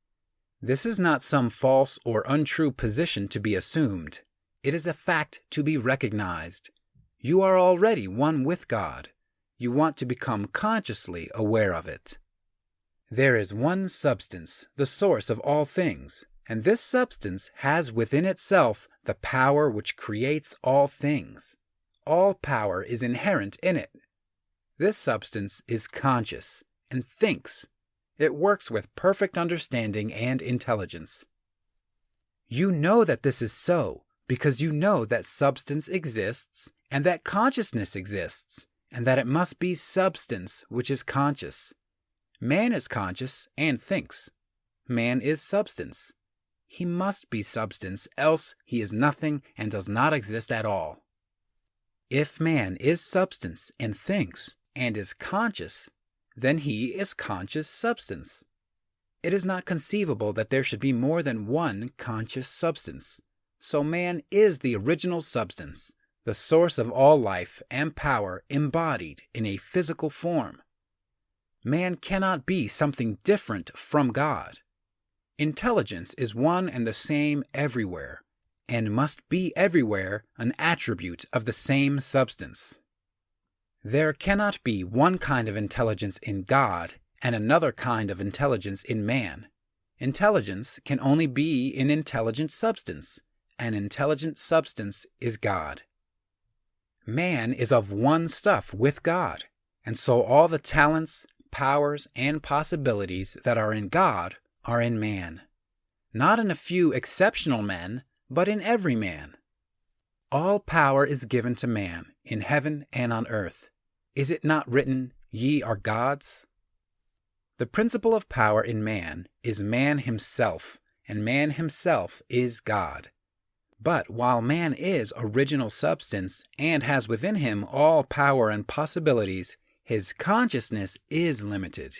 This is not some false or untrue position to be assumed. It is a fact to be recognized. You are already one with God. You want to become consciously aware of it. There is one substance, the source of all things, and this substance has within itself the power which creates all things. All power is inherent in it. This substance is conscious and thinks. It works with perfect understanding and intelligence. You know that this is so because you know that substance exists and that consciousness exists, and that it must be substance which is conscious. Man is conscious and thinks. Man is substance. He must be substance, else he is nothing and does not exist at all. If man is substance and thinks and is conscious, then he is conscious substance. It is not conceivable that there should be more than one conscious substance. So man is the original substance, the source of all life and power embodied in a physical form. Man cannot be something different from God. Intelligence is one and the same everywhere, and must be everywhere an attribute of the same substance. There cannot be one kind of intelligence in God and another kind of intelligence in man. Intelligence can only be in intelligent substance, and intelligent substance is God. Man is of one stuff with God, and so all the talents, powers, and possibilities that are in God are in man. Not in a few exceptional men, but in every man. All power is given to man, in heaven and on earth. Is it not written, "Ye are gods"? The principle of power in man is man himself, and man himself is God. But while man is original substance and has within him all power and possibilities, his consciousness is limited.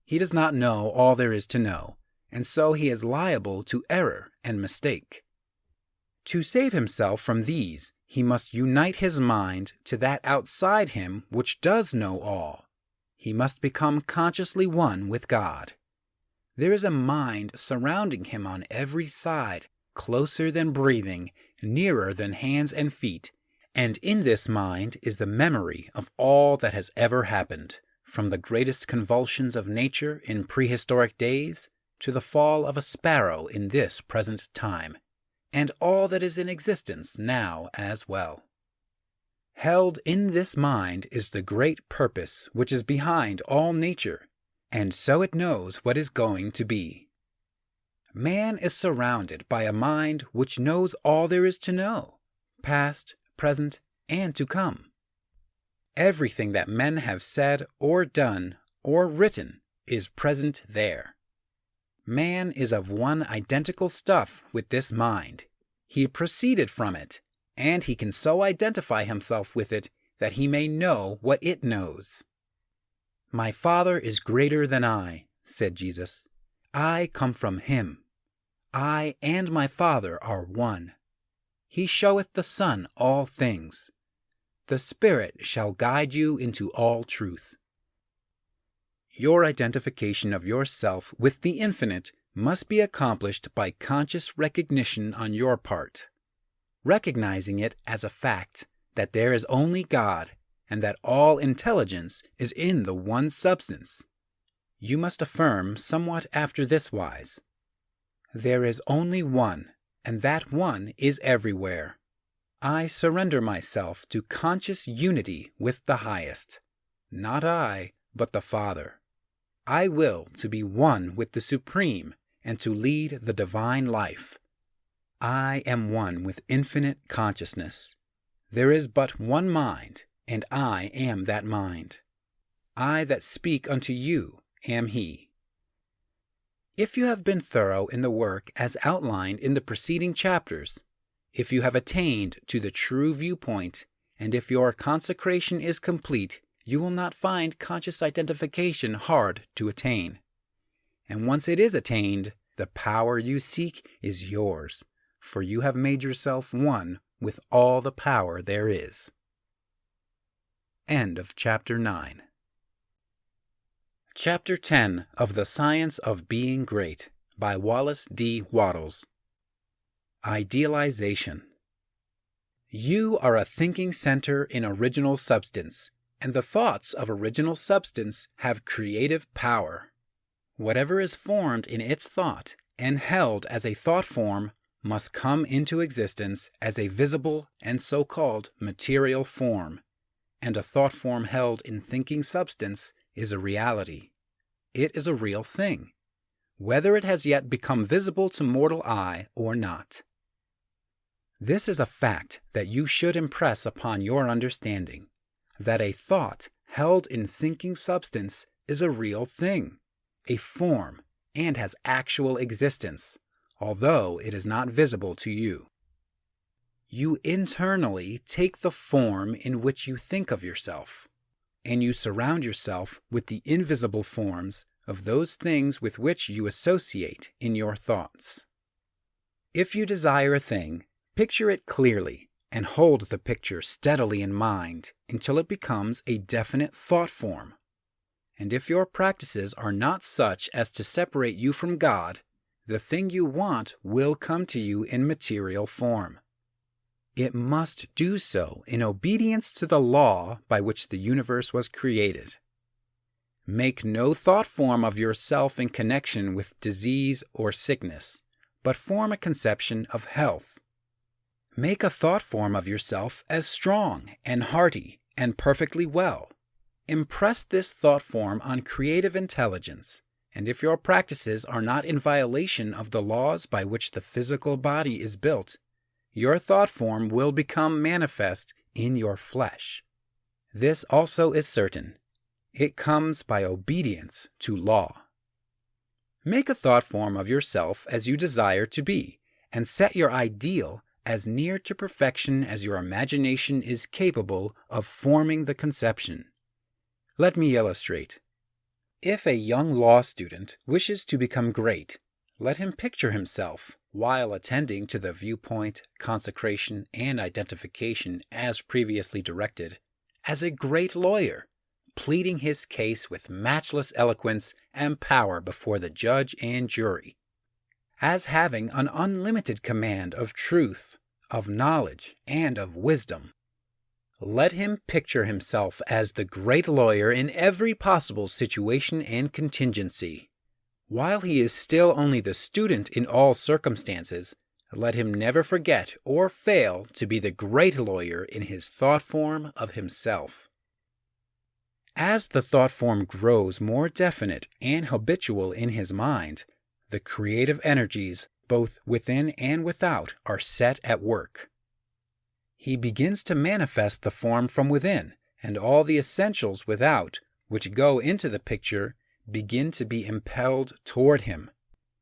He does not know all there is to know, and so he is liable to error and mistake. To save himself from these, he must unite his mind to that outside him which does know all. He must become consciously one with God. There is a mind surrounding him on every side, closer than breathing, nearer than hands and feet, and in this mind is the memory of all that has ever happened, from the greatest convulsions of nature in prehistoric days to the fall of a sparrow in this present time, and all that is in existence now as well. Held in this mind is the great purpose which is behind all nature, and so it knows what is going to be. Man is surrounded by a mind which knows all there is to know, past, present, and to come. Everything that men have said or done or written is present there. Man is of one identical stuff with this mind. He proceeded from it, and he can so identify himself with it that he may know what it knows. "My Father is greater than I," said Jesus. "I come from him. I and my Father are one. He showeth the Son all things. The Spirit shall guide you into all truth." Your identification of yourself with the infinite must be accomplished by conscious recognition on your part, recognizing it as a fact that there is only God and that all intelligence is in the one substance. You must affirm somewhat after this wise: there is only one, and that one is everywhere. I surrender myself to conscious unity with the highest. Not I, but the Father. I will to be one with the Supreme and to lead the divine life. I am one with infinite consciousness. There is but one mind, and I am that mind. I that speak unto you am he. If you have been thorough in the work as outlined in the preceding chapters, if you have attained to the true viewpoint, and if your consecration is complete, you will not find conscious identification hard to attain. And once it is attained, the power you seek is yours, for you have made yourself one with all the power there is. End of Chapter 9. Chapter 10 of The Science of Being Great by Wallace D. Wattles. Idealization. You are a thinking center in original substance, and the thoughts of original substance have creative power. Whatever is formed in its thought and held as a thought form must come into existence as a visible and so-called material form, and a thought form held in thinking substance is a reality. It is a real thing, whether it has yet become visible to mortal eye or not. This is a fact that you should impress upon your understanding, that a thought held in thinking substance is a real thing, a form, and has actual existence, although it is not visible to you. You internally take the form in which you think of yourself, and you surround yourself with the invisible forms of those things with which you associate in your thoughts. If you desire a thing, picture it clearly and hold the picture steadily in mind until it becomes a definite thought form. And if your practices are not such as to separate you from God, the thing you want will come to you in material form. It must do so in obedience to the law by which the universe was created. Make no thought form of yourself in connection with disease or sickness, but form a conception of health. Make a thought form of yourself as strong and hearty and perfectly well. Impress this thought form on creative intelligence, and if your practices are not in violation of the laws by which the physical body is built, your thought form will become manifest in your flesh. This also is certain. It comes by obedience to law. Make a thought form of yourself as you desire to be, and set your ideal as near to perfection as your imagination is capable of forming the conception. Let me illustrate. If a young law student wishes to become great, let him picture himself, while attending to the viewpoint, consecration, and identification as previously directed, as a great lawyer, pleading his case with matchless eloquence and power before the judge and jury, as having an unlimited command of truth, of knowledge, and of wisdom. Let him picture himself as the great lawyer in every possible situation and contingency. While he is still only the student in all circumstances, let him never forget or fail to be the great lawyer in his thought form of himself. As the thought form grows more definite and habitual in his mind, the creative energies, both within and without, are set at work. He begins to manifest the form from within, and all the essentials without, which go into the picture, begin to be impelled toward him.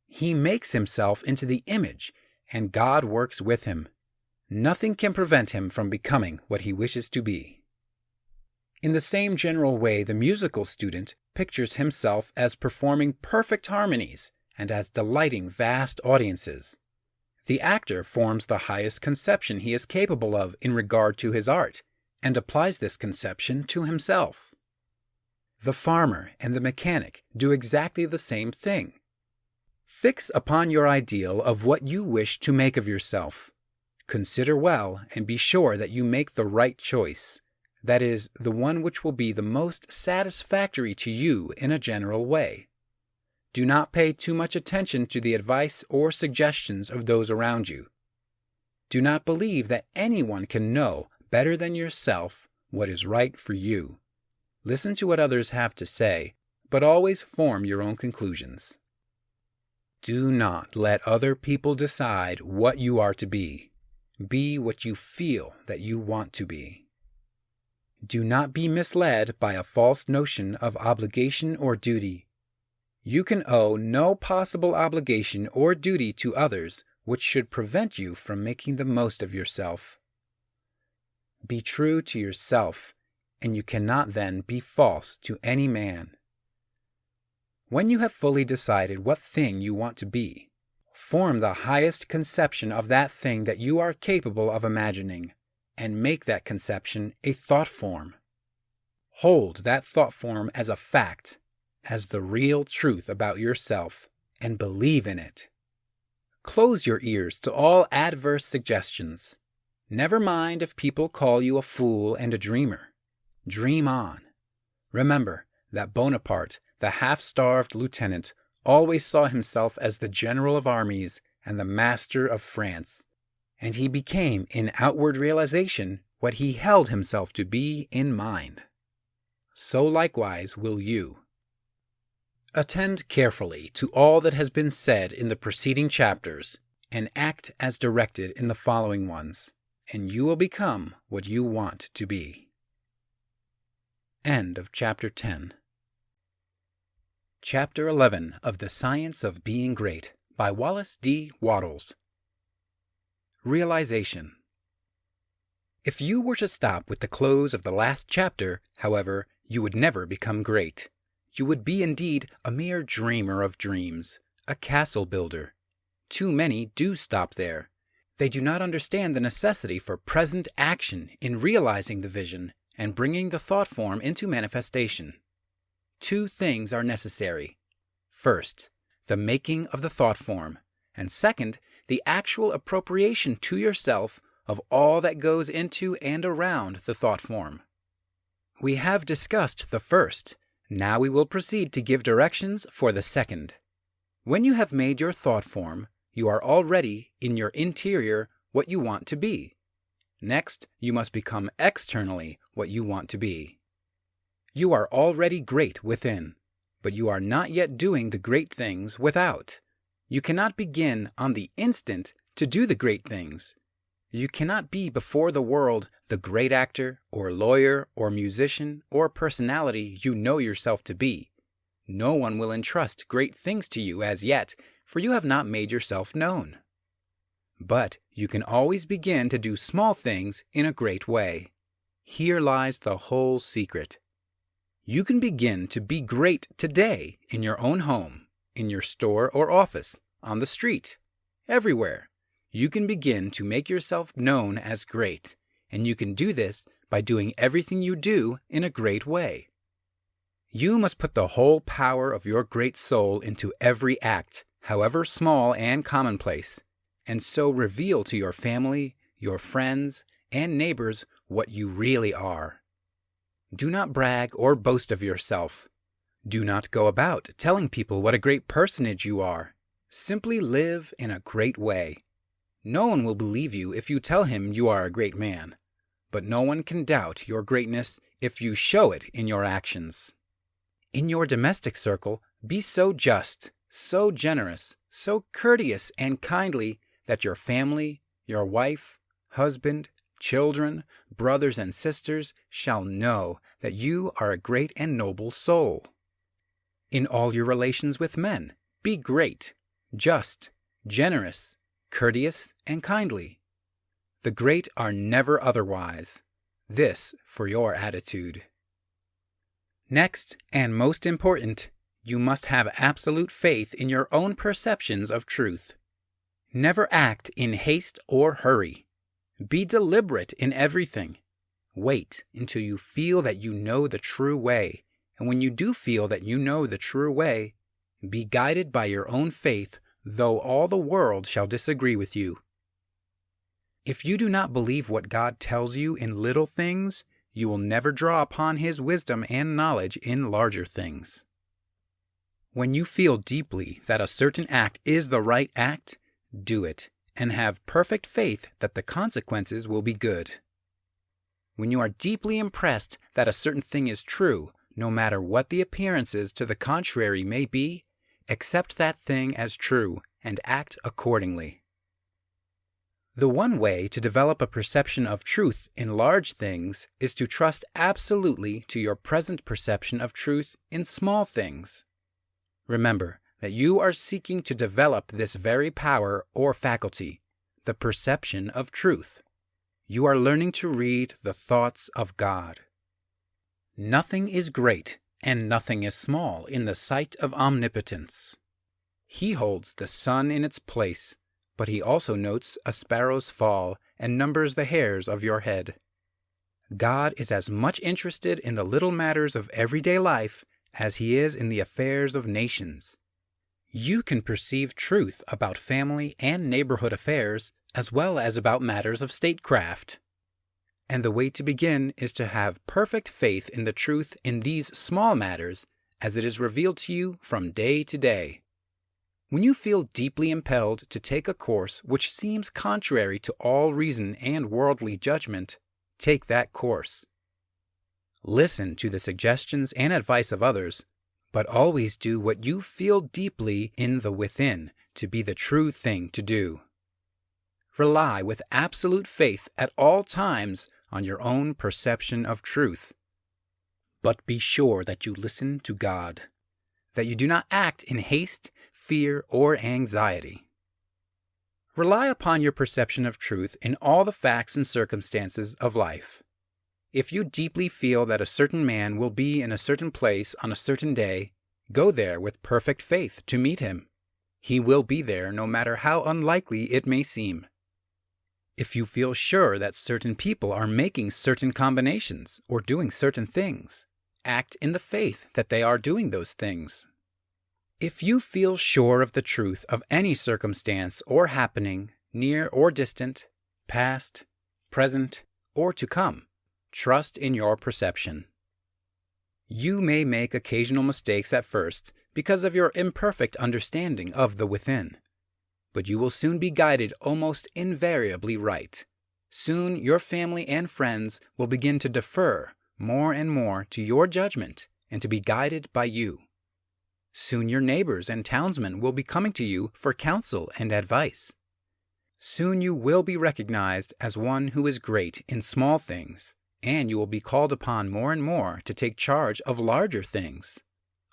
He makes himself into the image, and God works with him. Nothing can prevent him from becoming what he wishes to be. In the same general way, the musical student pictures himself as performing perfect harmonies and as delighting vast audiences. The actor forms the highest conception he is capable of in regard to his art, and applies this conception to himself. The farmer and the mechanic do exactly the same thing. Fix upon your ideal of what you wish to make of yourself. Consider well and be sure that you make the right choice, that is, the one which will be the most satisfactory to you in a general way. Do not pay too much attention to the advice or suggestions of those around you. Do not believe that anyone can know better than yourself what is right for you. Listen to what others have to say, but always form your own conclusions. Do not let other people decide what you are to be. Be what you feel that you want to be. Do not be misled by a false notion of obligation or duty. You can owe no possible obligation or duty to others which should prevent you from making the most of yourself. Be true to yourself, and you cannot then be false to any man. When you have fully decided what thing you want to be, form the highest conception of that thing that you are capable of imagining, and make that conception a thought form. Hold that thought form as a fact, as the real truth about yourself, and believe in it. Close your ears to all adverse suggestions. Never mind if people call you a fool and a dreamer. Dream on. Remember that Bonaparte, the half-starved lieutenant, always saw himself as the general of armies and the master of France, and he became in outward realization what he held himself to be in mind. So likewise will you. Attend carefully to all that has been said in the preceding chapters, and act as directed in the following ones, and you will become what you want to be. End of Chapter 10. Chapter 11 of The Science of Being Great by Wallace D. Wattles. Realization. If you were to stop with the close of the last chapter, however, you would never become great. You would be indeed a mere dreamer of dreams, a castle builder. Too many do stop there. They do not understand the necessity for present action in realizing the vision and bringing the thought form into manifestation. Two things are necessary. First, the making of the thought form, and second, the actual appropriation to yourself of all that goes into and around the thought form. We have discussed the first. Now we will proceed to give directions for the second. When you have made your thought form, you are already in your interior what you want to be. Next, you must become externally what you want to be. You are already great within, but you are not yet doing the great things without. You cannot begin on the instant to do the great things. You cannot be before the world the great actor or lawyer or musician or personality you know yourself to be. No one will entrust great things to you as yet, for you have not made yourself known. But you can always begin to do small things in a great way. Here lies the whole secret. You can begin to be great today in your own home, in your store or office, on the street, everywhere. You can begin to make yourself known as great, and you can do this by doing everything you do in a great way. You must put the whole power of your great soul into every act, however small and commonplace, and so reveal to your family, your friends, and neighbors what you really are. Do not brag or boast of yourself. Do not go about telling people what a great personage you are. Simply live in a great way. No one will believe you if you tell him you are a great man, but no one can doubt your greatness if you show it in your actions. In your domestic circle, be so just, so generous, so courteous and kindly that your family, your wife, husband, children, brothers and sisters shall know that you are a great and noble soul. In all your relations with men, be great, just, generous, courteous, and kindly. The great are never otherwise. This for your attitude. Next, and most important, you must have absolute faith in your own perceptions of truth. Never act in haste or hurry. Be deliberate in everything. Wait until you feel that you know the true way, and when you do feel that you know the true way, be guided by your own faith, though all the world shall disagree with you. If you do not believe what God tells you in little things, you will never draw upon His wisdom and knowledge in larger things. When you feel deeply that a certain act is the right act, do it, and have perfect faith that the consequences will be good. When you are deeply impressed that a certain thing is true, no matter what the appearances to the contrary may be, accept that thing as true and act accordingly. The one way to develop a perception of truth in large things is to trust absolutely to your present perception of truth in small things. Remember that you are seeking to develop this very power or faculty, the perception of truth. You are learning to read the thoughts of God. Nothing is great and nothing is small in the sight of omnipotence. He holds the sun in its place, but He also notes a sparrow's fall and numbers the hairs of your head. God is as much interested in the little matters of everyday life as He is in the affairs of nations. You can perceive truth about family and neighborhood affairs as well as about matters of statecraft. And the way to begin is to have perfect faith in the truth in these small matters as it is revealed to you from day to day. When you feel deeply impelled to take a course which seems contrary to all reason and worldly judgment, take that course. Listen to the suggestions and advice of others, but always do what you feel deeply in the within to be the true thing to do. Rely with absolute faith at all times on your own perception of truth. But be sure that you listen to God, that you do not act in haste, fear, or anxiety. Rely upon your perception of truth in all the facts and circumstances of life. If you deeply feel that a certain man will be in a certain place on a certain day, go there with perfect faith to meet him. He will be there no matter how unlikely it may seem. If you feel sure that certain people are making certain combinations or doing certain things, act in the faith that they are doing those things. If you feel sure of the truth of any circumstance or happening, near or distant, past, present, or to come, trust in your perception. You may make occasional mistakes at first because of your imperfect understanding of the within, but you will soon be guided almost invariably right. Soon your family and friends will begin to defer more and more to your judgment and to be guided by you. Soon your neighbors and townsmen will be coming to you for counsel and advice. Soon you will be recognized as one who is great in small things, and you will be called upon more and more to take charge of larger things.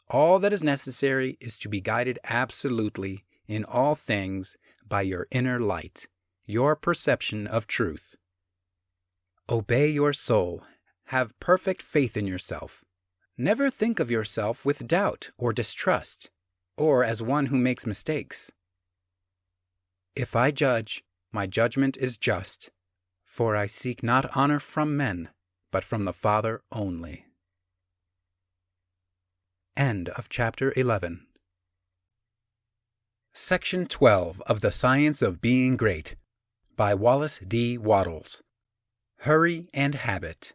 All that is necessary is to be guided absolutely in all things by your inner light, your perception of truth. Obey your soul. Have perfect faith in yourself. Never think of yourself with doubt or distrust, or as one who makes mistakes. If I judge, my judgment is just, for I seek not honor from men, but from the Father only. End of chapter 11. Section 12 of The Science of Being Great by Wallace D. Wattles. Hurry and Habit.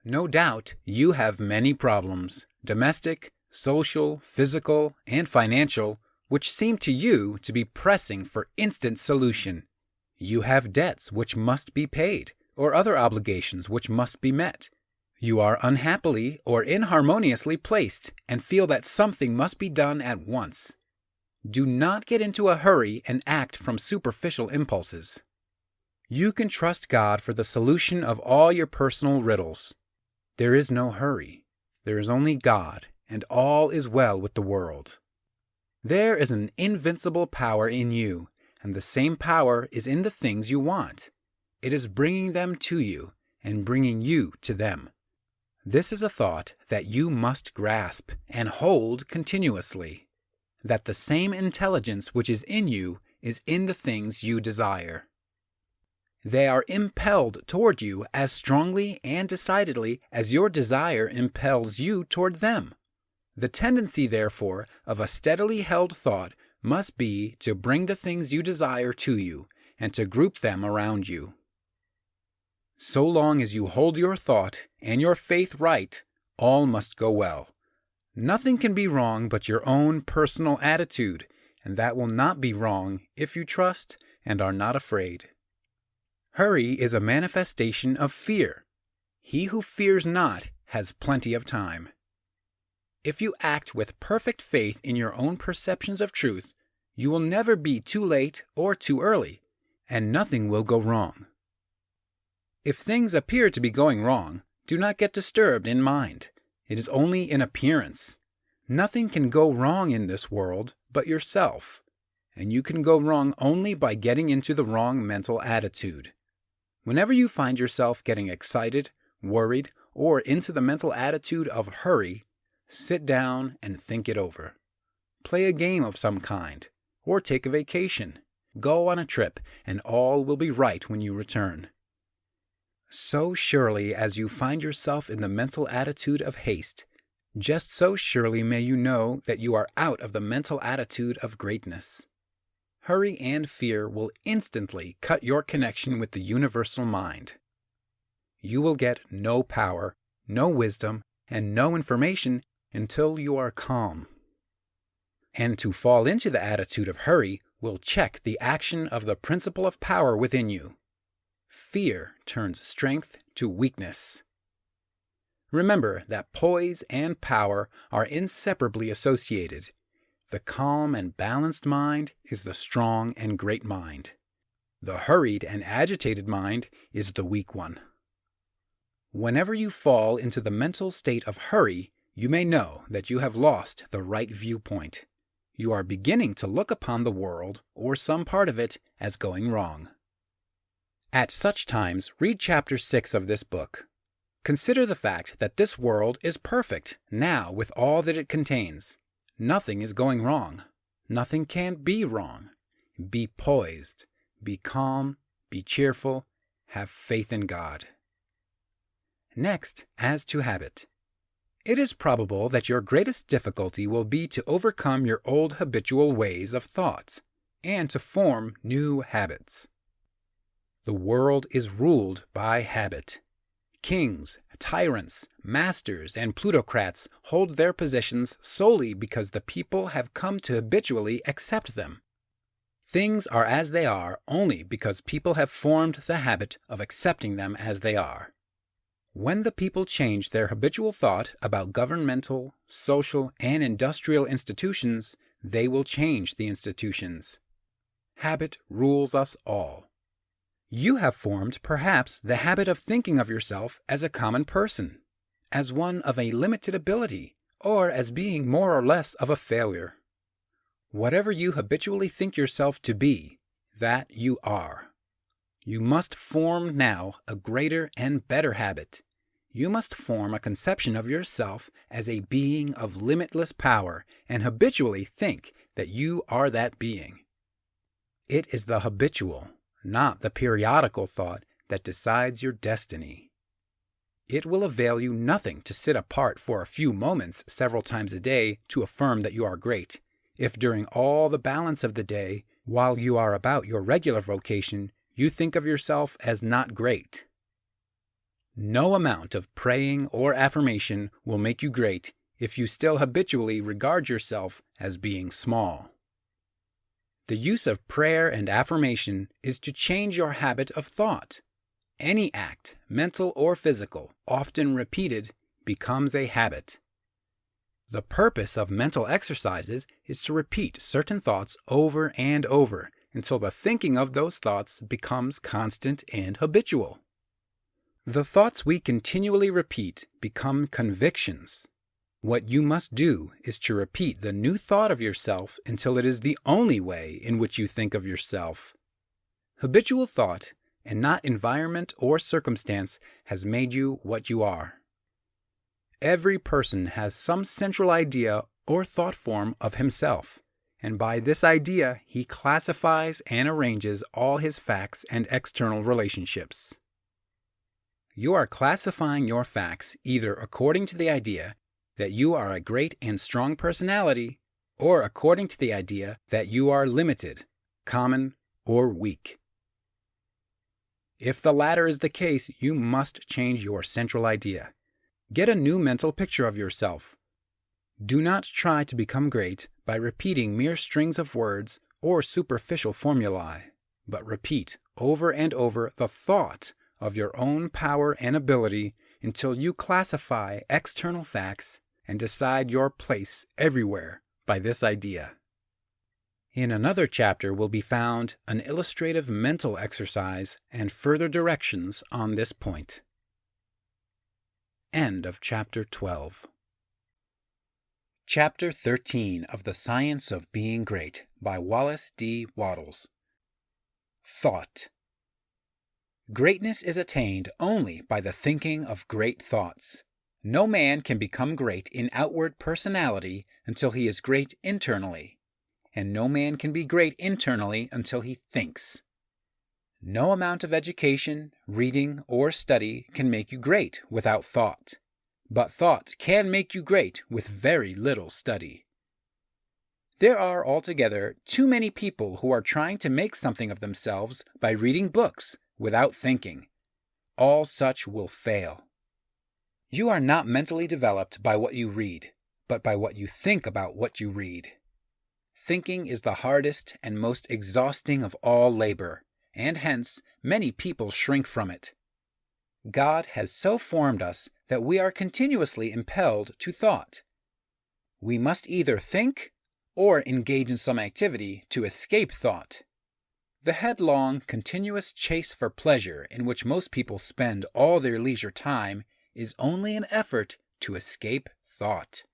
No doubt you have many problems, domestic, social, physical, and financial, which seem to you to be pressing for instant solution. You have debts which must be paid, or other obligations which must be met. You are unhappily or inharmoniously placed and feel that something must be done at once. Do not get into a hurry and act from superficial impulses. You can trust God for the solution of all your personal riddles. There is no hurry. There is only God, and all is well with the world. There is an invincible power in you, and the same power is in the things you want. It is bringing them to you, and bringing you to them. This is a thought that you must grasp and hold continuously, that the same intelligence which is in you is in the things you desire. They are impelled toward you as strongly and decidedly as your desire impels you toward them. The tendency, therefore, of a steadily held thought must be to bring the things you desire to you and to group them around you. So long as you hold your thought and your faith right, all must go well. Nothing can be wrong but your own personal attitude, and that will not be wrong if you trust and are not afraid. Hurry is a manifestation of fear. He who fears not has plenty of time. If you act with perfect faith in your own perceptions of truth, you will never be too late or too early, and nothing will go wrong. If things appear to be going wrong, do not get disturbed in mind. It is only in appearance. Nothing can go wrong in this world but yourself, and you can go wrong only by getting into the wrong mental attitude. Whenever you find yourself getting excited, worried, or into the mental attitude of hurry, sit down and think it over. Play a game of some kind, or take a vacation. Go on a trip, and all will be right when you return. So surely as you find yourself in the mental attitude of haste, just so surely may you know that you are out of the mental attitude of greatness. Hurry and fear will instantly cut your connection with the universal mind. You will get no power, no wisdom, and no information until you are calm. And to fall into the attitude of hurry will check the action of the principle of power within you. Fear turns strength to weakness. Remember that poise and power are inseparably associated. The calm and balanced mind is the strong and great mind. The hurried and agitated mind is the weak one. Whenever you fall into the mental state of hurry, you may know that you have lost the right viewpoint. You are beginning to look upon the world, or some part of it, as going wrong. At such times, read chapter 6 of this book. Consider the fact that this world is perfect now with all that it contains. Nothing is going wrong. Nothing can be wrong. Be poised. be calm, be cheerful, have faith in God. Next, as to habit. It is probable that your greatest difficulty will be to overcome your old habitual ways of thought and to form new habits. The world is ruled by habit. Kings, tyrants, masters, and plutocrats hold their positions solely because the people have come to habitually accept them. Things are as they are only because people have formed the habit of accepting them as they are. When the people change their habitual thought about governmental, social, and industrial institutions, they will change the institutions. Habit rules us all. You have formed, perhaps, the habit of thinking of yourself as a common person, as one of a limited ability, or as being more or less of a failure. Whatever you habitually think yourself to be, that you are. You must form now a greater and better habit. You must form a conception of yourself as a being of limitless power and habitually think that you are that being. It is the habitual, not the periodical thought that decides your destiny. It will avail you nothing to sit apart for a few moments several times a day to affirm that you are great, if during all the balance of the day, while you are about your regular vocation, you think of yourself as not great. No amount of praying or affirmation will make you great if you still habitually regard yourself as being small. The use of prayer and affirmation is to change your habit of thought. Any act, mental or physical, often repeated, becomes a habit. The purpose of mental exercises is to repeat certain thoughts over and over until the thinking of those thoughts becomes constant and habitual. The thoughts we continually repeat become convictions. What you must do is to repeat the new thought of yourself until it is the only way in which you think of yourself. Habitual thought, and not environment or circumstance, has made you what you are. Every person has some central idea or thought form of himself, and by this idea he classifies and arranges all his facts and external relationships. You are classifying your facts either according to the idea that you are a great and strong personality, or according to the idea that you are limited, common, or weak. If the latter is the case, you must change your central idea. Get a new mental picture of yourself. Do not try to become great by repeating mere strings of words or superficial formulae, but repeat over and over the thought of your own power and ability until you classify external facts and decide your place everywhere by this idea. In another chapter will be found an illustrative mental exercise and further directions on this point. End of Chapter 12. Chapter 13 of The Science of Being Great by Wallace D. Wattles. Thought. Greatness is attained only by the thinking of great thoughts. No man can become great in outward personality until he is great internally, and no man can be great internally until he thinks. No amount of education, reading, or study can make you great without thought, but thought can make you great with very little study. There are altogether too many people who are trying to make something of themselves by reading books without thinking. All such will fail. You are not mentally developed by what you read, but by what you think about what you read. Thinking is the hardest and most exhausting of all labor, and hence many people shrink from it. God has so formed us that we are continuously impelled to thought. We must either think or engage in some activity to escape thought. The headlong, continuous chase for pleasure in which most people spend all their leisure time is only an effort to escape thought.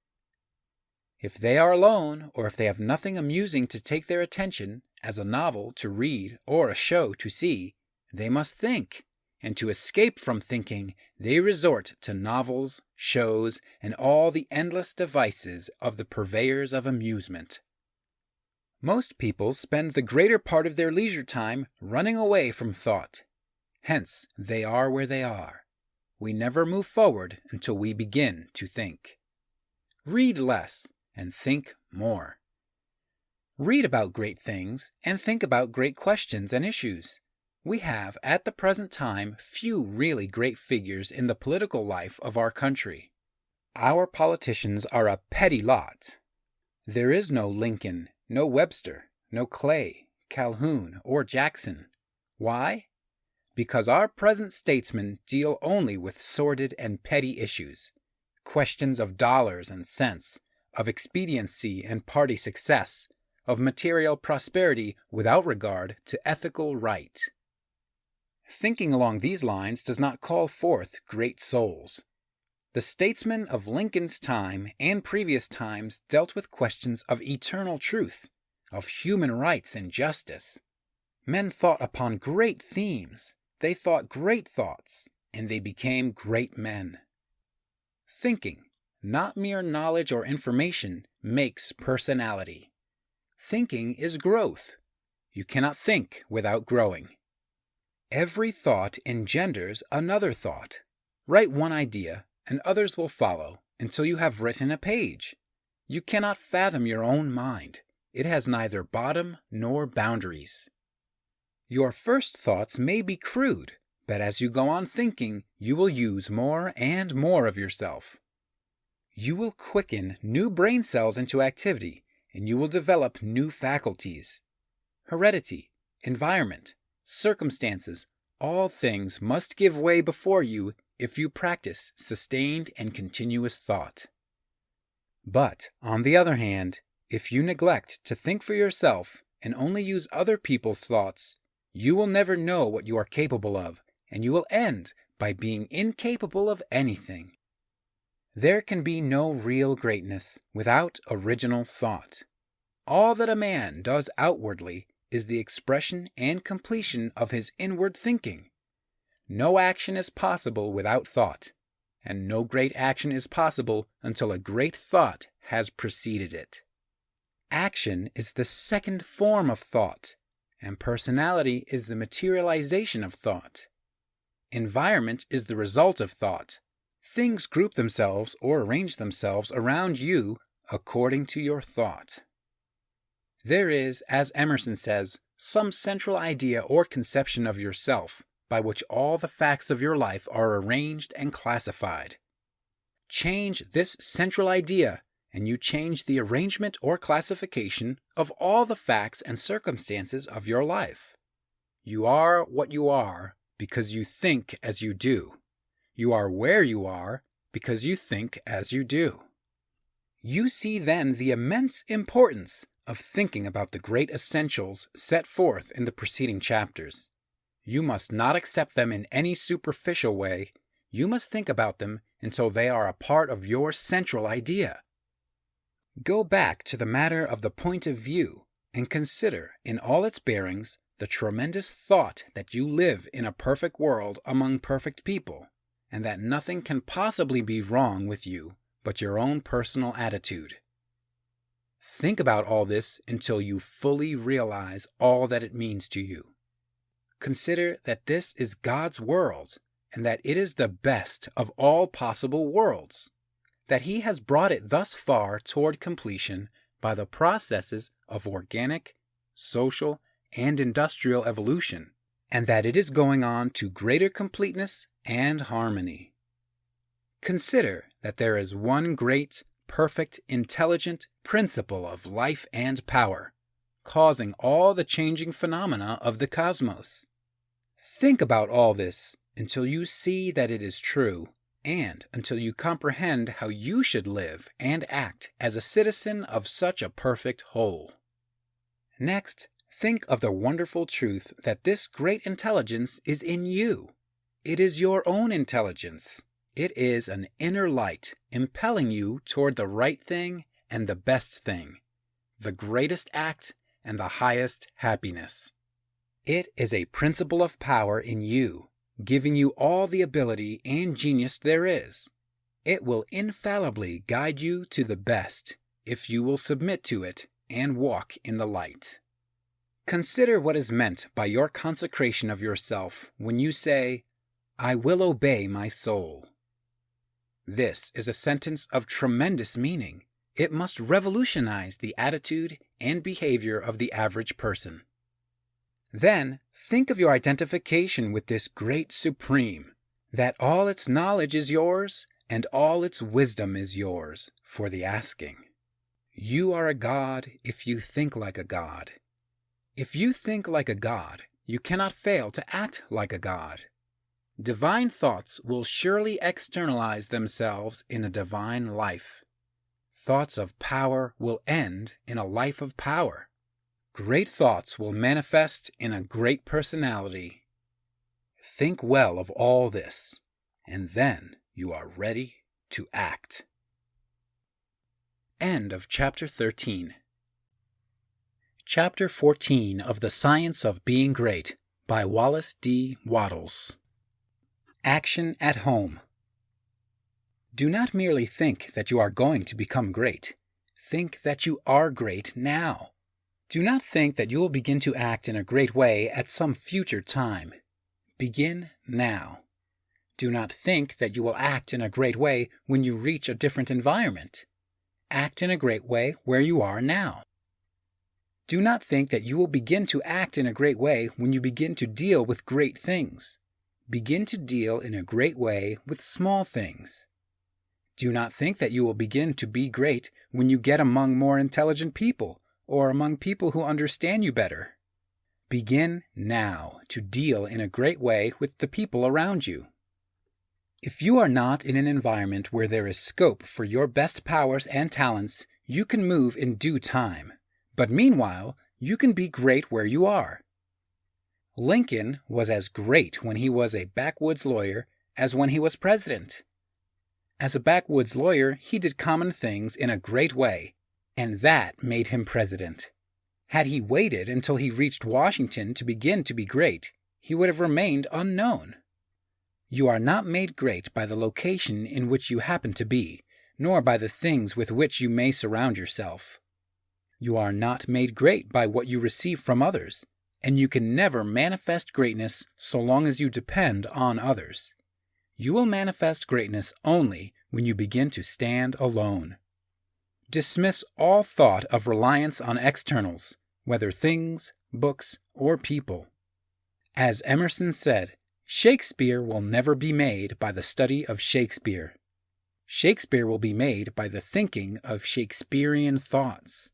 If they are alone, or if they have nothing amusing to take their attention, as a novel to read or a show to see, they must think, and to escape from thinking, they resort to novels, shows, and all the endless devices of the purveyors of amusement. Most people spend the greater part of their leisure time running away from thought. Hence, they are where they are. We never move forward until we begin to think. Read less and think more. Read about great things and think about great questions and issues. We have, at the present time, few really great figures in the political life of our country. Our politicians are a petty lot. There is no Lincoln, no Webster, no Clay, Calhoun, or Jackson. Why? Because our present statesmen deal only with sordid and petty issues, questions of dollars and cents, of expediency and party success, of material prosperity without regard to ethical right. Thinking along these lines does not call forth great souls. The statesmen of Lincoln's time and previous times dealt with questions of eternal truth, of human rights and justice. Men thought upon great themes. They thought great thoughts, and they became great men. Thinking, not mere knowledge or information, makes personality. Thinking is growth. You cannot think without growing. Every thought engenders another thought. Write one idea, and others will follow until you have written a page. You cannot fathom your own mind. It has neither bottom nor boundaries. Your first thoughts may be crude, but as you go on thinking, you will use more and more of yourself. You will quicken new brain cells into activity, and you will develop new faculties. Heredity, environment, circumstances, all things must give way before you if you practice sustained and continuous thought. But, on the other hand, if you neglect to think for yourself and only use other people's thoughts, you will never know what you are capable of, and you will end by being incapable of anything. There can be no real greatness without original thought. All that a man does outwardly is the expression and completion of his inward thinking. No action is possible without thought, and no great action is possible until a great thought has preceded it. Action is the second form of thought, and personality is the materialization of thought. Environment is the result of thought. Things group themselves or arrange themselves around you according to your thought. There is, as Emerson says, some central idea or conception of yourself by which all the facts of your life are arranged and classified. Change this central idea, and you change the arrangement or classification of all the facts and circumstances of your life. You are what you are because you think as you do. You are where you are because you think as you do. You see then the immense importance of thinking about the great essentials set forth in the preceding chapters. You must not accept them in any superficial way. You must think about them until they are a part of your central idea. Go back to the matter of the point of view and consider in all its bearings the tremendous thought that you live in a perfect world among perfect people, and that nothing can possibly be wrong with you but your own personal attitude. Think about all this until you fully realize all that it means to you. Consider that this is God's world, and that it is the best of all possible worlds, that He has brought it thus far toward completion by the processes of organic, social, and industrial evolution, and that it is going on to greater completeness and harmony. Consider that there is one great, perfect, intelligent principle of life and power, causing all the changing phenomena of the cosmos. Think about all this until you see that it is true, and until you comprehend how you should live and act as a citizen of such a perfect whole. Next, think of the wonderful truth that this great intelligence is in you. It is your own intelligence. It is an inner light impelling you toward the right thing and the best thing, the greatest act and the highest happiness. It is a principle of power in you, giving you all the ability and genius there is. It will infallibly guide you to the best if you will submit to it and walk in the light. Consider what is meant by your consecration of yourself when you say, "I will obey my soul." This is a sentence of tremendous meaning. It must revolutionize the attitude and behavior of the average person. Then, think of your identification with this great Supreme, that all its knowledge is yours and all its wisdom is yours for the asking. You are a god if you think like a god. If you think like a god, you cannot fail to act like a god. Divine thoughts will surely externalize themselves in a divine life. Thoughts of power will end in a life of power. Great thoughts will manifest in a great personality. Think well of all this, and then you are ready to act. End of Chapter 13. Chapter 14 of The Science of Being Great by Wallace D. Wattles. Action at home. Do not merely think that you are going to become great. Think that you are great now. Do not think that you will begin to act in a great way at some future time. Begin now. Do not think that you will act in a great way when you reach a different environment. Act in a great way where you are now. Do not think that you will begin to act in a great way when you begin to deal with great things. Begin to deal in a great way with small things. Do not think that you will begin to be great when you get among more intelligent people or among people who understand you better. Begin now to deal in a great way with the people around you. If you are not in an environment where there is scope for your best powers and talents, you can move in due time. But meanwhile, you can be great where you are. Lincoln was as great when he was a backwoods lawyer as when he was president. As a backwoods lawyer, he did common things in a great way, and that made him president. Had he waited until he reached Washington to begin to be great, he would have remained unknown. You are not made great by the location in which you happen to be, nor by the things with which you may surround yourself. You are not made great by what you receive from others, and you can never manifest greatness so long as you depend on others. You will manifest greatness only when you begin to stand alone. Dismiss all thought of reliance on externals, whether things, books, or people. As Emerson said, Shakespeare will never be made by the study of Shakespeare. Shakespeare will be made by the thinking of Shakespearean thoughts.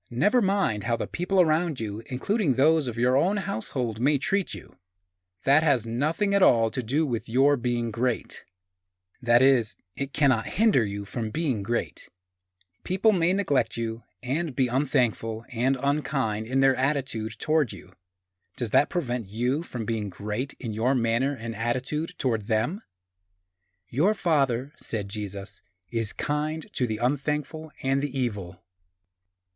Never mind how the people around you, including those of your own household, may treat you. That has nothing at all to do with your being great. That is, it cannot hinder you from being great. People may neglect you and be unthankful and unkind in their attitude toward you. Does that prevent you from being great in your manner and attitude toward them? Your Father, said Jesus, is kind to the unthankful and the evil.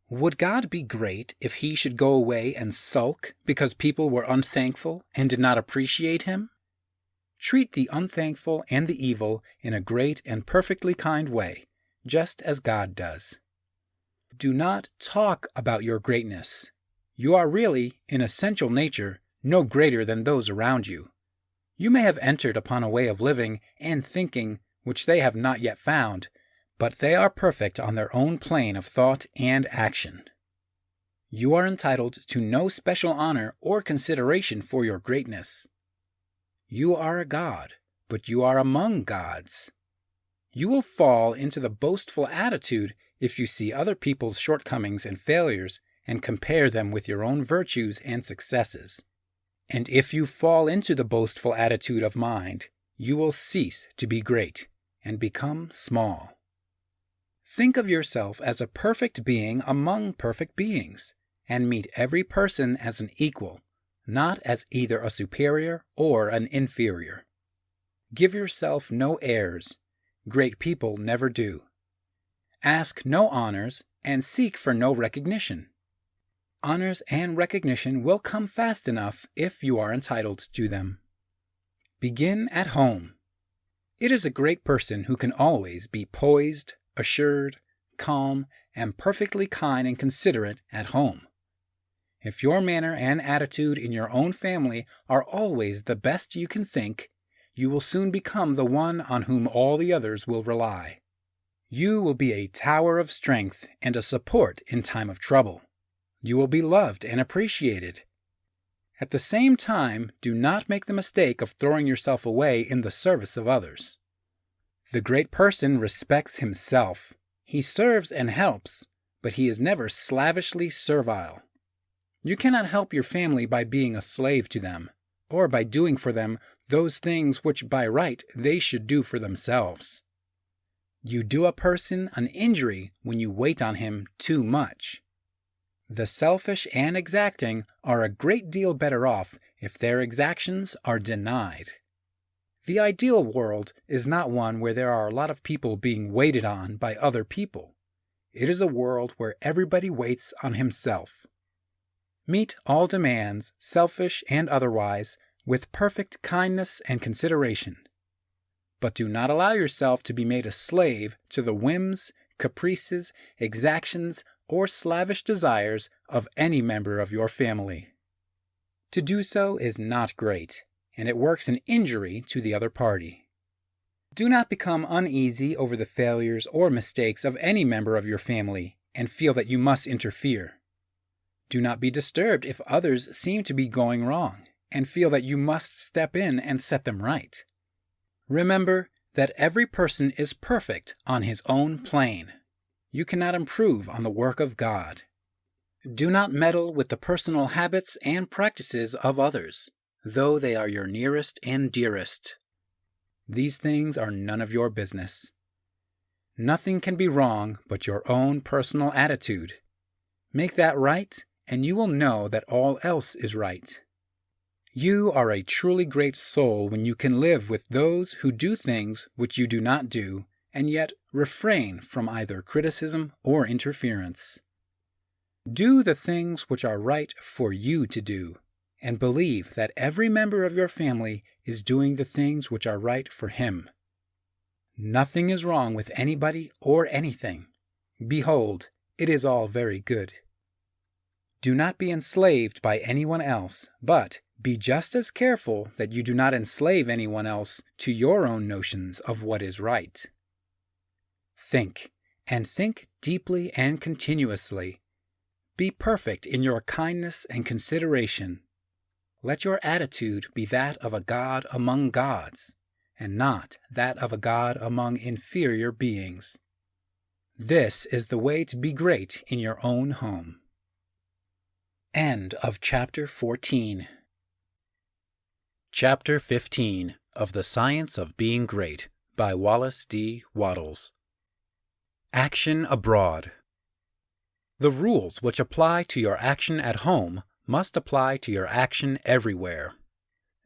Would God be great if he should go away and sulk because people were unthankful and did not appreciate him? Treat the unthankful and the evil in a great and perfectly kind way, just as God does. Do not talk about your greatness. You are really, in essential nature, no greater than those around you. You may have entered upon a way of living and thinking which they have not yet found, but they are perfect on their own plane of thought and action. You are entitled to no special honor or consideration for your greatness. You are a god, but you are among gods. You will fall into the boastful attitude if you see other people's shortcomings and failures and compare them with your own virtues and successes. And if you fall into the boastful attitude of mind, you will cease to be great and become small. Think of yourself as a perfect being among perfect beings, and meet every person as an equal, not as either a superior or an inferior. Give yourself no airs. Great people never do. Ask no honors, and seek for no recognition. Honors and recognition will come fast enough if you are entitled to them. Begin at home. It is a great person who can always be poised, assured, calm, and perfectly kind and considerate at home. If your manner and attitude in your own family are always the best you can think, you will soon become the one on whom all the others will rely. You will be a tower of strength and a support in time of trouble. You will be loved and appreciated. At the same time, do not make the mistake of throwing yourself away in the service of others. The great person respects himself. He serves and helps, but he is never slavishly servile. You cannot help your family by being a slave to them, or by doing for them those things which by right they should do for themselves. You do a person an injury when you wait on him too much. The selfish and exacting are a great deal better off if their exactions are denied. The ideal world is not one where there are a lot of people being waited on by other people. It is a world where everybody waits on himself. Meet all demands, selfish and otherwise, with perfect kindness and consideration. But do not allow yourself to be made a slave to the whims, caprices, exactions, or slavish desires of any member of your family. To do so is not great, and it works an injury to the other party. Do not become uneasy over the failures or mistakes of any member of your family and feel that you must interfere. Do not be disturbed if others seem to be going wrong and feel that you must step in and set them right. Remember that every person is perfect on his own plane. You cannot improve on the work of God. Do not meddle with the personal habits and practices of others, though they are your nearest and dearest. These things are none of your business. Nothing can be wrong but your own personal attitude. Make that right, and you will know that all else is right. You are a truly great soul when you can live with those who do things which you do not do, and yet refrain from either criticism or interference. Do the things which are right for you to do, and believe that every member of your family is doing the things which are right for him. Nothing is wrong with anybody or anything. Behold, it is all very good. Do not be enslaved by anyone else, but be just as careful that you do not enslave anyone else to your own notions of what is right. Think, and think deeply and continuously. Be perfect in your kindness and consideration. Let your attitude be that of a god among gods, and not that of a god among inferior beings. This is the way to be great in your own home. End of Chapter 14. Chapter 15 of The Science of Being Great by Wallace D. Wattles. Action Abroad. The rules which apply to your action at home must apply to your action everywhere.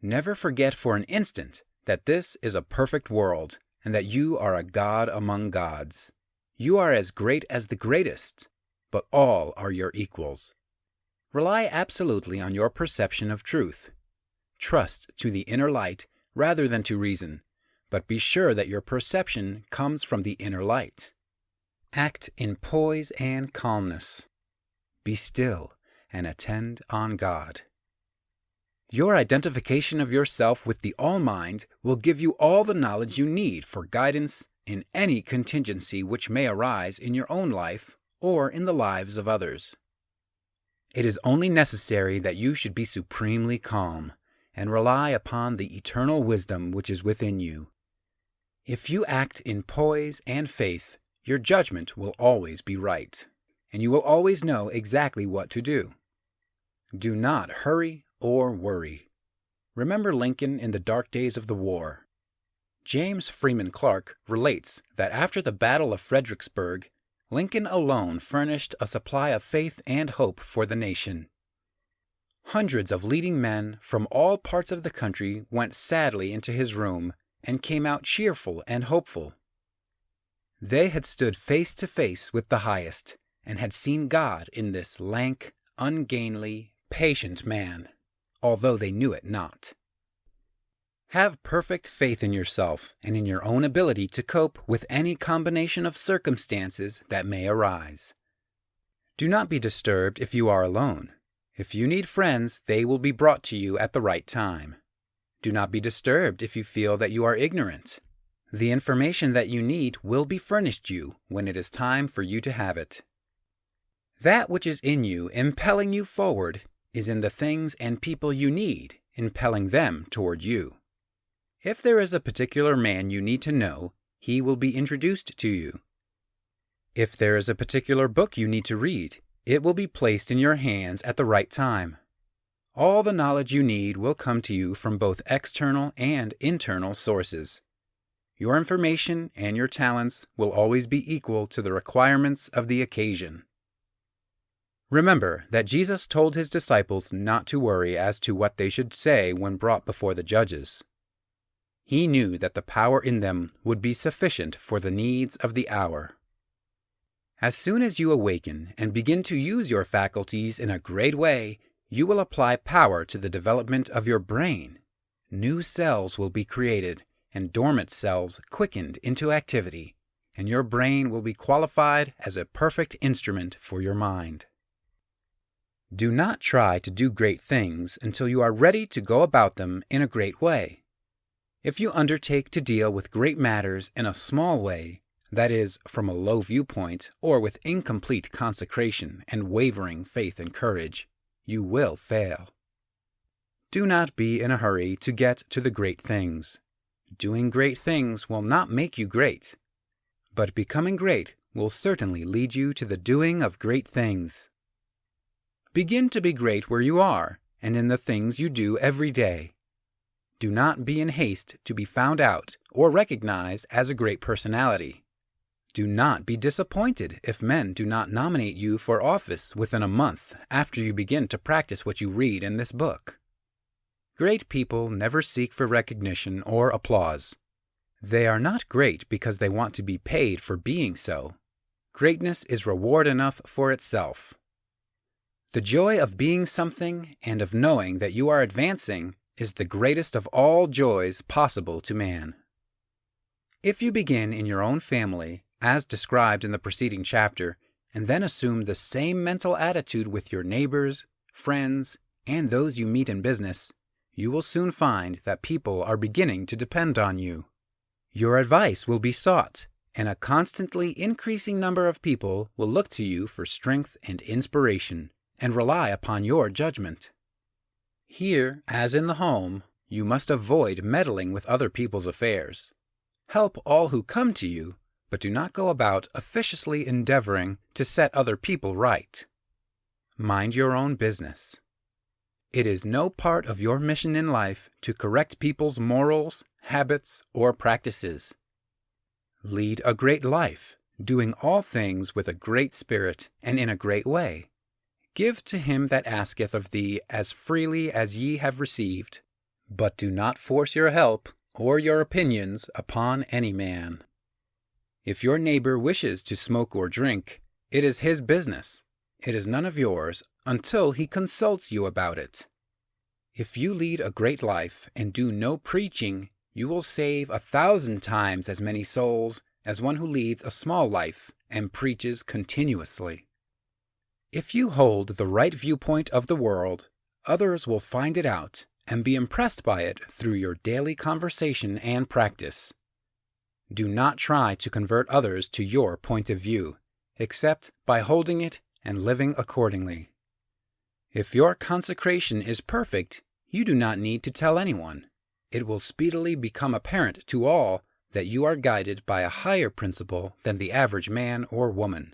Never forget for an instant that this is a perfect world, and that you are a god among gods. You are as great as the greatest, but all are your equals. Rely absolutely on your perception of truth. Trust to the inner light rather than to reason, but be sure that your perception comes from the inner light. Act in poise and calmness. Be still and attend on God. Your identification of yourself with the All-Mind will give you all the knowledge you need for guidance in any contingency which may arise in your own life or in the lives of others. It is only necessary that you should be supremely calm and rely upon the eternal wisdom which is within you. If you act in poise and faith, your judgment will always be right, and you will always know exactly what to do. Do not hurry or worry. Remember Lincoln in the dark days of the war. James Freeman Clarke relates that after the Battle of Fredericksburg, Lincoln alone furnished a supply of faith and hope for the nation. Hundreds of leading men from all parts of the country went sadly into his room and came out cheerful and hopeful. They had stood face to face with the Highest, and had seen God in this lank, ungainly, patient man, although they knew it not. Have perfect faith in yourself and in your own ability to cope with any combination of circumstances that may arise. Do not be disturbed if you are alone. If you need friends, they will be brought to you at the right time. Do not be disturbed if you feel that you are ignorant. The information that you need will be furnished you when it is time for you to have it. That which is in you impelling you forward is in the things and people you need, impelling them toward you. If there is a particular man you need to know, he will be introduced to you. If there is a particular book you need to read, it will be placed in your hands at the right time. All the knowledge you need will come to you from both external and internal sources. Your information and your talents will always be equal to the requirements of the occasion. Remember that Jesus told his disciples not to worry as to what they should say when brought before the judges. He knew that the power in them would be sufficient for the needs of the hour. As soon as you awaken and begin to use your faculties in a great way, you will apply power to the development of your brain. New cells will be created and dormant cells quickened into activity, and your brain will be qualified as a perfect instrument for your mind. Do not try to do great things until you are ready to go about them in a great way. If you undertake to deal with great matters in a small way, that is, from a low viewpoint or with incomplete consecration and wavering faith and courage, you will fail. Do not be in a hurry to get to the great things. Doing great things will not make you great, but becoming great will certainly lead you to the doing of great things. Begin to be great where you are and in the things you do every day. Do not be in haste to be found out or recognized as a great personality. Do not be disappointed if men do not nominate you for office within a month after you begin to practice what you read in this book. Great people never seek for recognition or applause. They are not great because they want to be paid for being so. Greatness is reward enough for itself. The joy of being something and of knowing that you are advancing is the greatest of all joys possible to man. If you begin in your own family, as described in the preceding chapter, and then assume the same mental attitude with your neighbors, friends, and those you meet in business, you will soon find that people are beginning to depend on you. Your advice will be sought, and a constantly increasing number of people will look to you for strength and inspiration, and rely upon your judgment. Here, as in the home, you must avoid meddling with other people's affairs. Help all who come to you, but do not go about officiously endeavoring to set other people right. Mind your own business. It is no part of your mission in life to correct people's morals, habits, or practices. Lead a great life, doing all things with a great spirit and in a great way. Give to him that asketh of thee as freely as ye have received, but do not force your help or your opinions upon any man. If your neighbor wishes to smoke or drink, it is his business. It is none of yours until he consults you about it. If you lead a great life and do no preaching, you will save 1,000 times as many souls as one who leads a small life and preaches continuously. If you hold the right viewpoint of the world, others will find it out and be impressed by it through your daily conversation and practice. Do not try to convert others to your point of view, except by holding it and living accordingly. If your consecration is perfect, you do not need to tell anyone. It will speedily become apparent to all that you are guided by a higher principle than the average man or woman.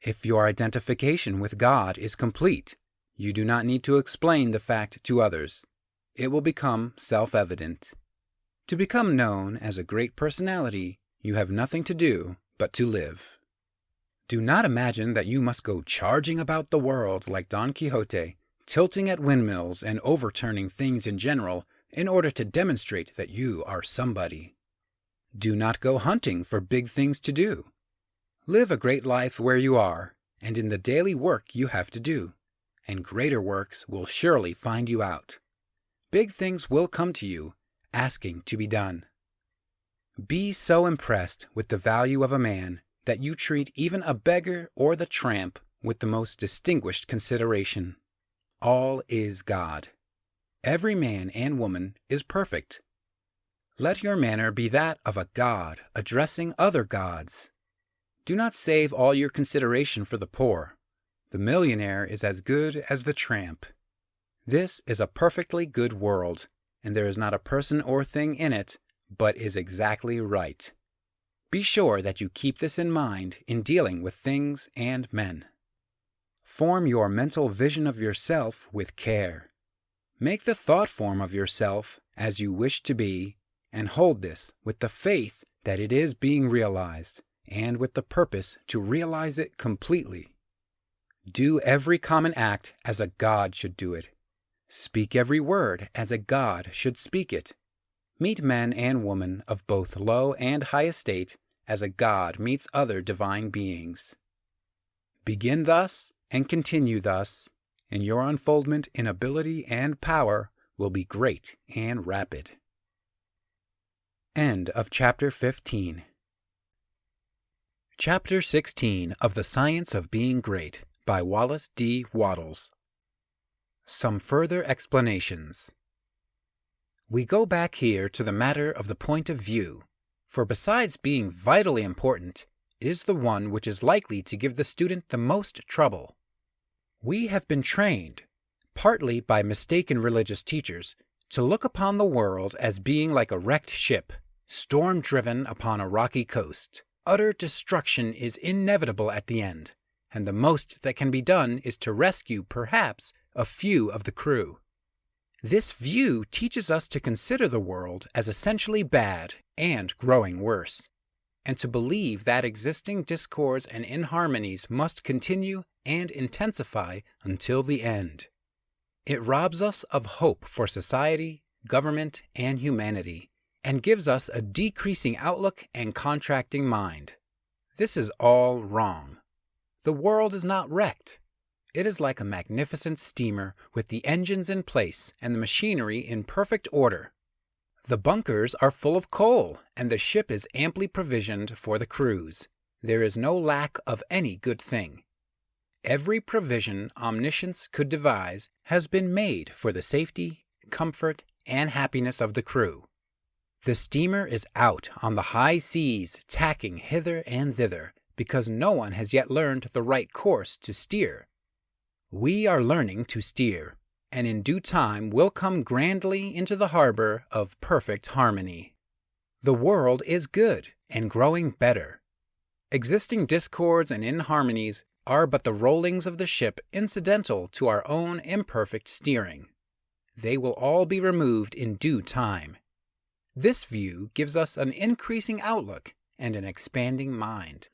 If your identification with God is complete, you do not need to explain the fact to others. It will become self-evident. To become known as a great personality, you have nothing to do but to live. Do not imagine that you must go charging about the world like Don Quixote, tilting at windmills and overturning things in general in order to demonstrate that you are somebody. Do not go hunting for big things to do. Live a great life where you are, and in the daily work you have to do, and greater works will surely find you out. Big things will come to you, asking to be done. Be so impressed with the value of a man that you treat even a beggar or the tramp with the most distinguished consideration. All is God. Every man and woman is perfect. Let your manner be that of a god addressing other gods. Do not save all your consideration for the poor. The millionaire is as good as the tramp. This is a perfectly good world, and there is not a person or thing in it but is exactly right. Be sure that you keep this in mind in dealing with things and men. Form your mental vision of yourself with care. Make the thought form of yourself as you wish to be, and hold this with the faith that it is being realized, and with the purpose to realize it completely. Do every common act as a god should do it. Speak every word as a god should speak it. Meet men and women of both low and high estate as a god meets other divine beings. Begin thus and continue thus, and your unfoldment in ability and power will be great and rapid. End of Chapter 15. Chapter 16 of The Science of Being Great by Wallace D. Wattles. Some further explanations. We go back here to the matter of the point of view, for besides being vitally important, it is the one which is likely to give the student the most trouble. We have been trained, partly by mistaken religious teachers, to look upon the world as being like a wrecked ship, storm-driven upon a rocky coast. Utter destruction is inevitable at the end, and the most that can be done is to rescue, perhaps, a few of the crew. This view teaches us to consider the world as essentially bad and growing worse, and to believe that existing discords and inharmonies must continue and intensify until the end. It robs us of hope for society, government, and humanity, and gives us a decreasing outlook and contracting mind. This is all wrong. The world is not wrecked. It is like a magnificent steamer with the engines in place and the machinery in perfect order. The bunkers are full of coal, and the ship is amply provisioned for the cruise. There is no lack of any good thing. Every provision omniscience could devise has been made for the safety, comfort, and happiness of the crew. The steamer is out on the high seas, tacking hither and thither, because no one has yet learned the right course to steer. We are learning to steer, and in due time will come grandly into the harbor of perfect harmony. The world is good and growing better. Existing discords and inharmonies are but the rollings of the ship incidental to our own imperfect steering. They will all be removed in due time. This view gives us an increasing outlook and an expanding mind.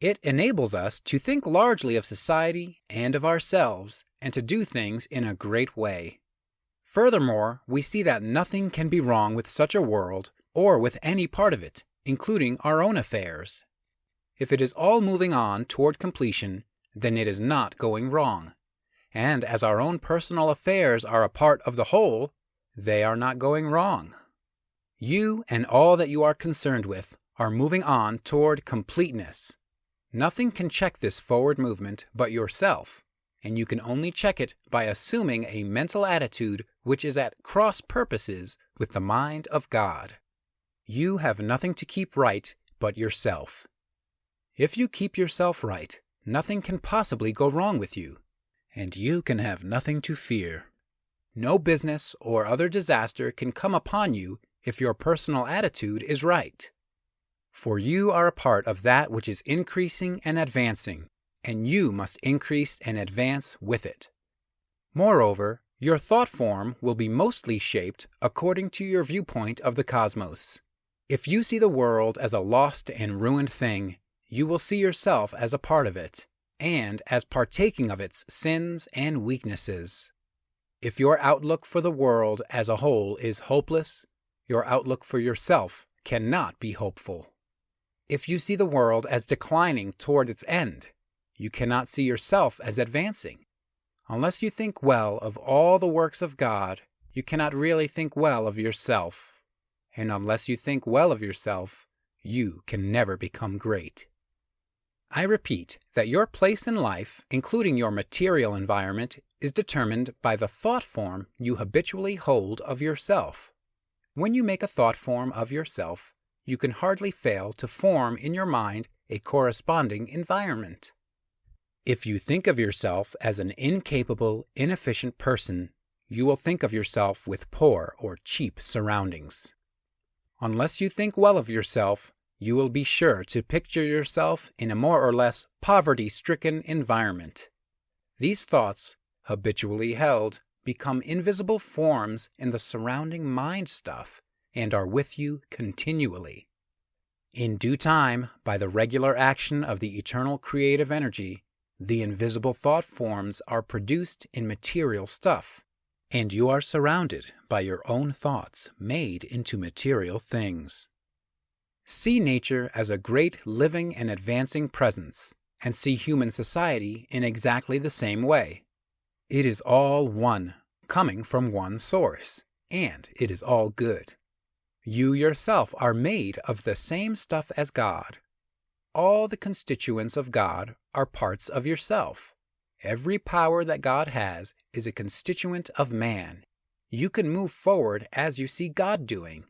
It enables us to think largely of society and of ourselves, and to do things in a great way. Furthermore, we see that nothing can be wrong with such a world, or with any part of it, including our own affairs. If it is all moving on toward completion, then it is not going wrong. And as our own personal affairs are a part of the whole, they are not going wrong. You and all that you are concerned with are moving on toward completeness. Nothing can check this forward movement but yourself, and you can only check it by assuming a mental attitude which is at cross purposes with the mind of God. You have nothing to keep right but yourself. If you keep yourself right, nothing can possibly go wrong with you, and you can have nothing to fear. No business or other disaster can come upon you if your personal attitude is right. For you are a part of that which is increasing and advancing, and you must increase and advance with it. Moreover, your thought form will be mostly shaped according to your viewpoint of the cosmos. If you see the world as a lost and ruined thing, you will see yourself as a part of it, and as partaking of its sins and weaknesses. If your outlook for the world as a whole is hopeless, your outlook for yourself cannot be hopeful. If you see the world as declining toward its end, you cannot see yourself as advancing. Unless you think well of all the works of God, you cannot really think well of yourself. And unless you think well of yourself, you can never become great. I repeat that your place in life, including your material environment, is determined by the thought form you habitually hold of yourself. When you make a thought form of yourself, you can hardly fail to form in your mind a corresponding environment. If you think of yourself as an incapable, inefficient person, you will think of yourself with poor or cheap surroundings. Unless you think well of yourself, you will be sure to picture yourself in a more or less poverty-stricken environment. These thoughts, habitually held, become invisible forms in the surrounding mind stuff and are with you continually. In due time, by the regular action of the eternal creative energy, the invisible thought forms are produced in material stuff, and you are surrounded by your own thoughts made into material things. See nature as a great living and advancing presence, and see human society in exactly the same way. It is all one, coming from one source, and it is all good. You yourself are made of the same stuff as God. All the constituents of God are parts of yourself. Every power that God has is a constituent of man. You can move forward as you see God doing.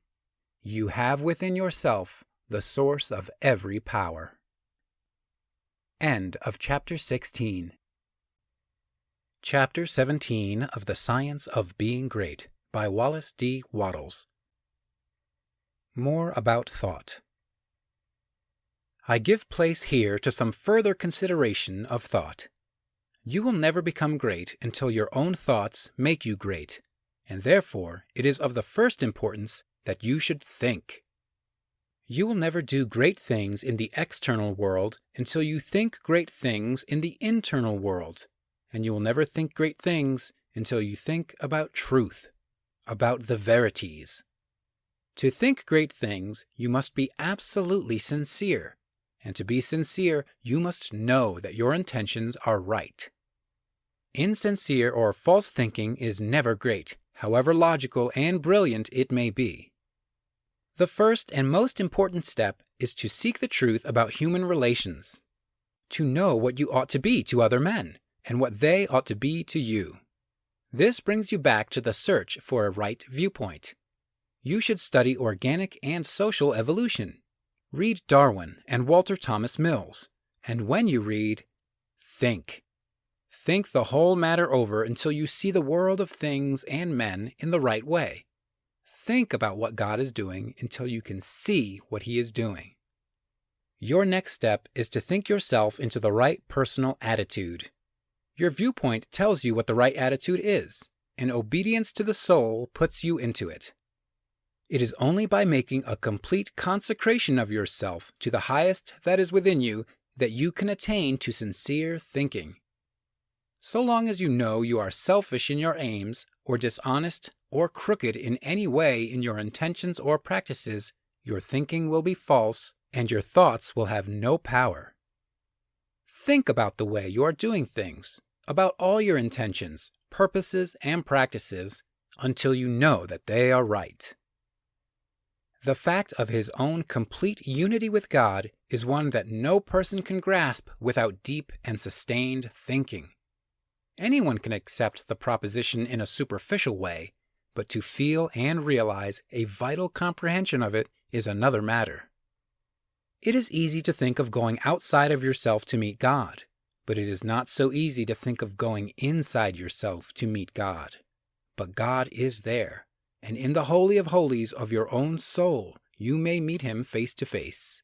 You have within yourself the source of every power. End of Chapter 16. Chapter 17 of The Science of Being Great by Wallace D. Wattles. More about thought. I give place here to some further consideration of thought. You will never become great until your own thoughts make you great, and therefore it is of the first importance that you should think. You will never do great things in the external world until you think great things in the internal world, and you will never think great things until you think about truth, about the verities. To think great things, you must be absolutely sincere, and to be sincere, you must know that your intentions are right. Insincere or false thinking is never great, however logical and brilliant it may be. The first and most important step is to seek the truth about human relations, to know what you ought to be to other men, and what they ought to be to you. This brings you back to the search for a right viewpoint. You should study organic and social evolution. Read Darwin and Walter Thomas Mills, and when you read, think. Think the whole matter over until you see the world of things and men in the right way. Think about what God is doing until you can see what He is doing. Your next step is to think yourself into the right personal attitude. Your viewpoint tells you what the right attitude is, and obedience to the soul puts you into it. It is only by making a complete consecration of yourself to the highest that is within you that you can attain to sincere thinking. So long as you know you are selfish in your aims, or dishonest, or crooked in any way in your intentions or practices, your thinking will be false, and your thoughts will have no power. Think about the way you are doing things, about all your intentions, purposes, and practices, until you know that they are right. The fact of his own complete unity with God is one that no person can grasp without deep and sustained thinking. Anyone can accept the proposition in a superficial way, but to feel and realize a vital comprehension of it is another matter. It is easy to think of going outside of yourself to meet God, but it is not so easy to think of going inside yourself to meet God. But God is there, and in the Holy of Holies of your own soul, you may meet Him face to face.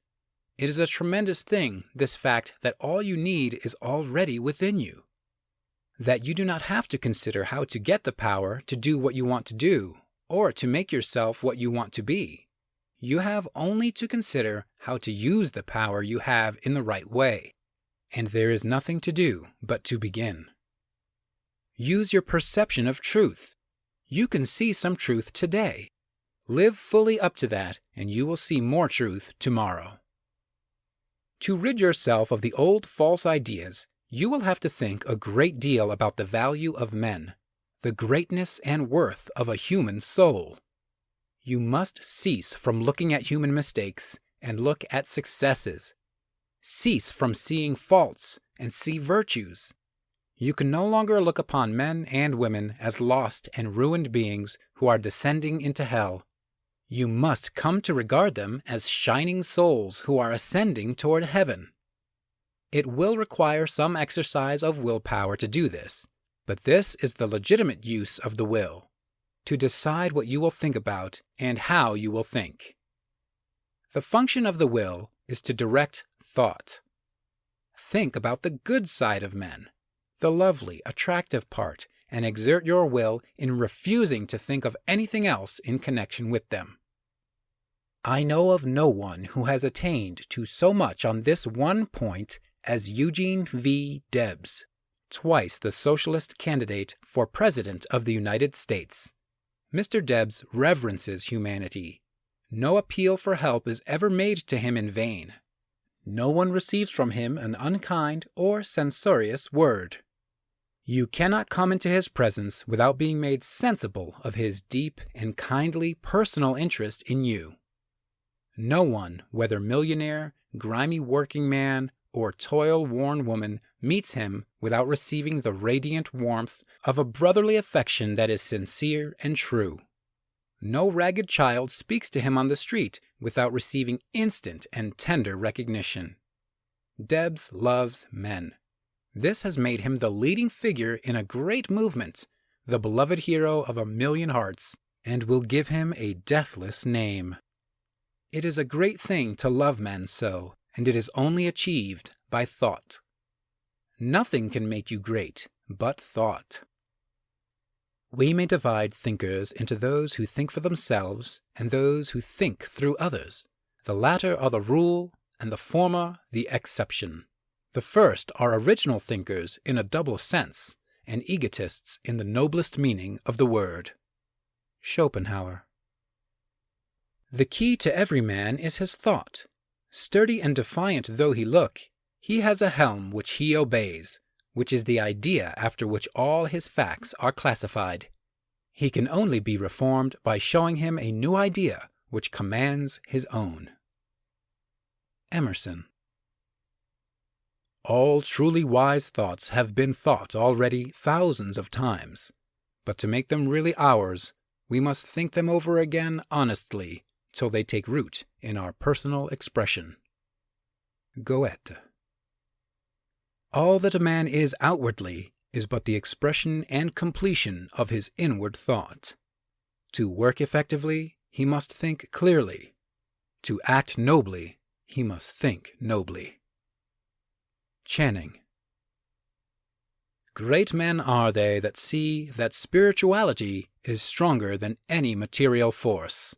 It is a tremendous thing, this fact that all you need is already within you. That you do not have to consider how to get the power to do what you want to do, or to make yourself what you want to be. You have only to consider how to use the power you have in the right way, and there is nothing to do but to begin. Use your perception of truth. You can see some truth today. Live fully up to that, and you will see more truth tomorrow. To rid yourself of the old false ideas, you will have to think a great deal about the value of men, the greatness and worth of a human soul. You must cease from looking at human mistakes and look at successes. Cease from seeing faults and see virtues. You can no longer look upon men and women as lost and ruined beings who are descending into hell. You must come to regard them as shining souls who are ascending toward heaven. It will require some exercise of willpower to do this, but this is the legitimate use of the will, to decide what you will think about and how you will think. The function of the will is to direct thought. Think about the good side of men, the lovely, attractive part, and exert your will in refusing to think of anything else in connection with them. I know of no one who has attained to so much on this one point as Eugene V. Debs, twice the socialist candidate for President of the United States. Mr. Debs reverences humanity. No appeal for help is ever made to him in vain. No one receives from him an unkind or censorious word. You cannot come into his presence without being made sensible of his deep and kindly personal interest in you. No one, whether millionaire, grimy working man, or toil-worn woman, meets him without receiving the radiant warmth of a brotherly affection that is sincere and true. No ragged child speaks to him on the street without receiving instant and tender recognition. Debs loves men. This has made him the leading figure in a great movement, the beloved hero of 1,000,000 hearts, and will give him a deathless name. It is a great thing to love men so, and it is only achieved by thought. Nothing can make you great but thought. We may divide thinkers into those who think for themselves and those who think through others. The latter are the rule, and the former the exception. The first are original thinkers in a double sense, and egotists in the noblest meaning of the word. Schopenhauer. The key to every man is his thought. Sturdy and defiant though he look, he has a helm which he obeys, which is the idea after which all his facts are classified. He can only be reformed by showing him a new idea which commands his own. Emerson. All truly wise thoughts have been thought already thousands of times, but to make them really ours, we must think them over again honestly till they take root in our personal expression. Goethe. All that a man is outwardly is but the expression and completion of his inward thought. To work effectively, he must think clearly. To act nobly, he must think nobly. Channing. Great men are they that see that spirituality is stronger than any material force,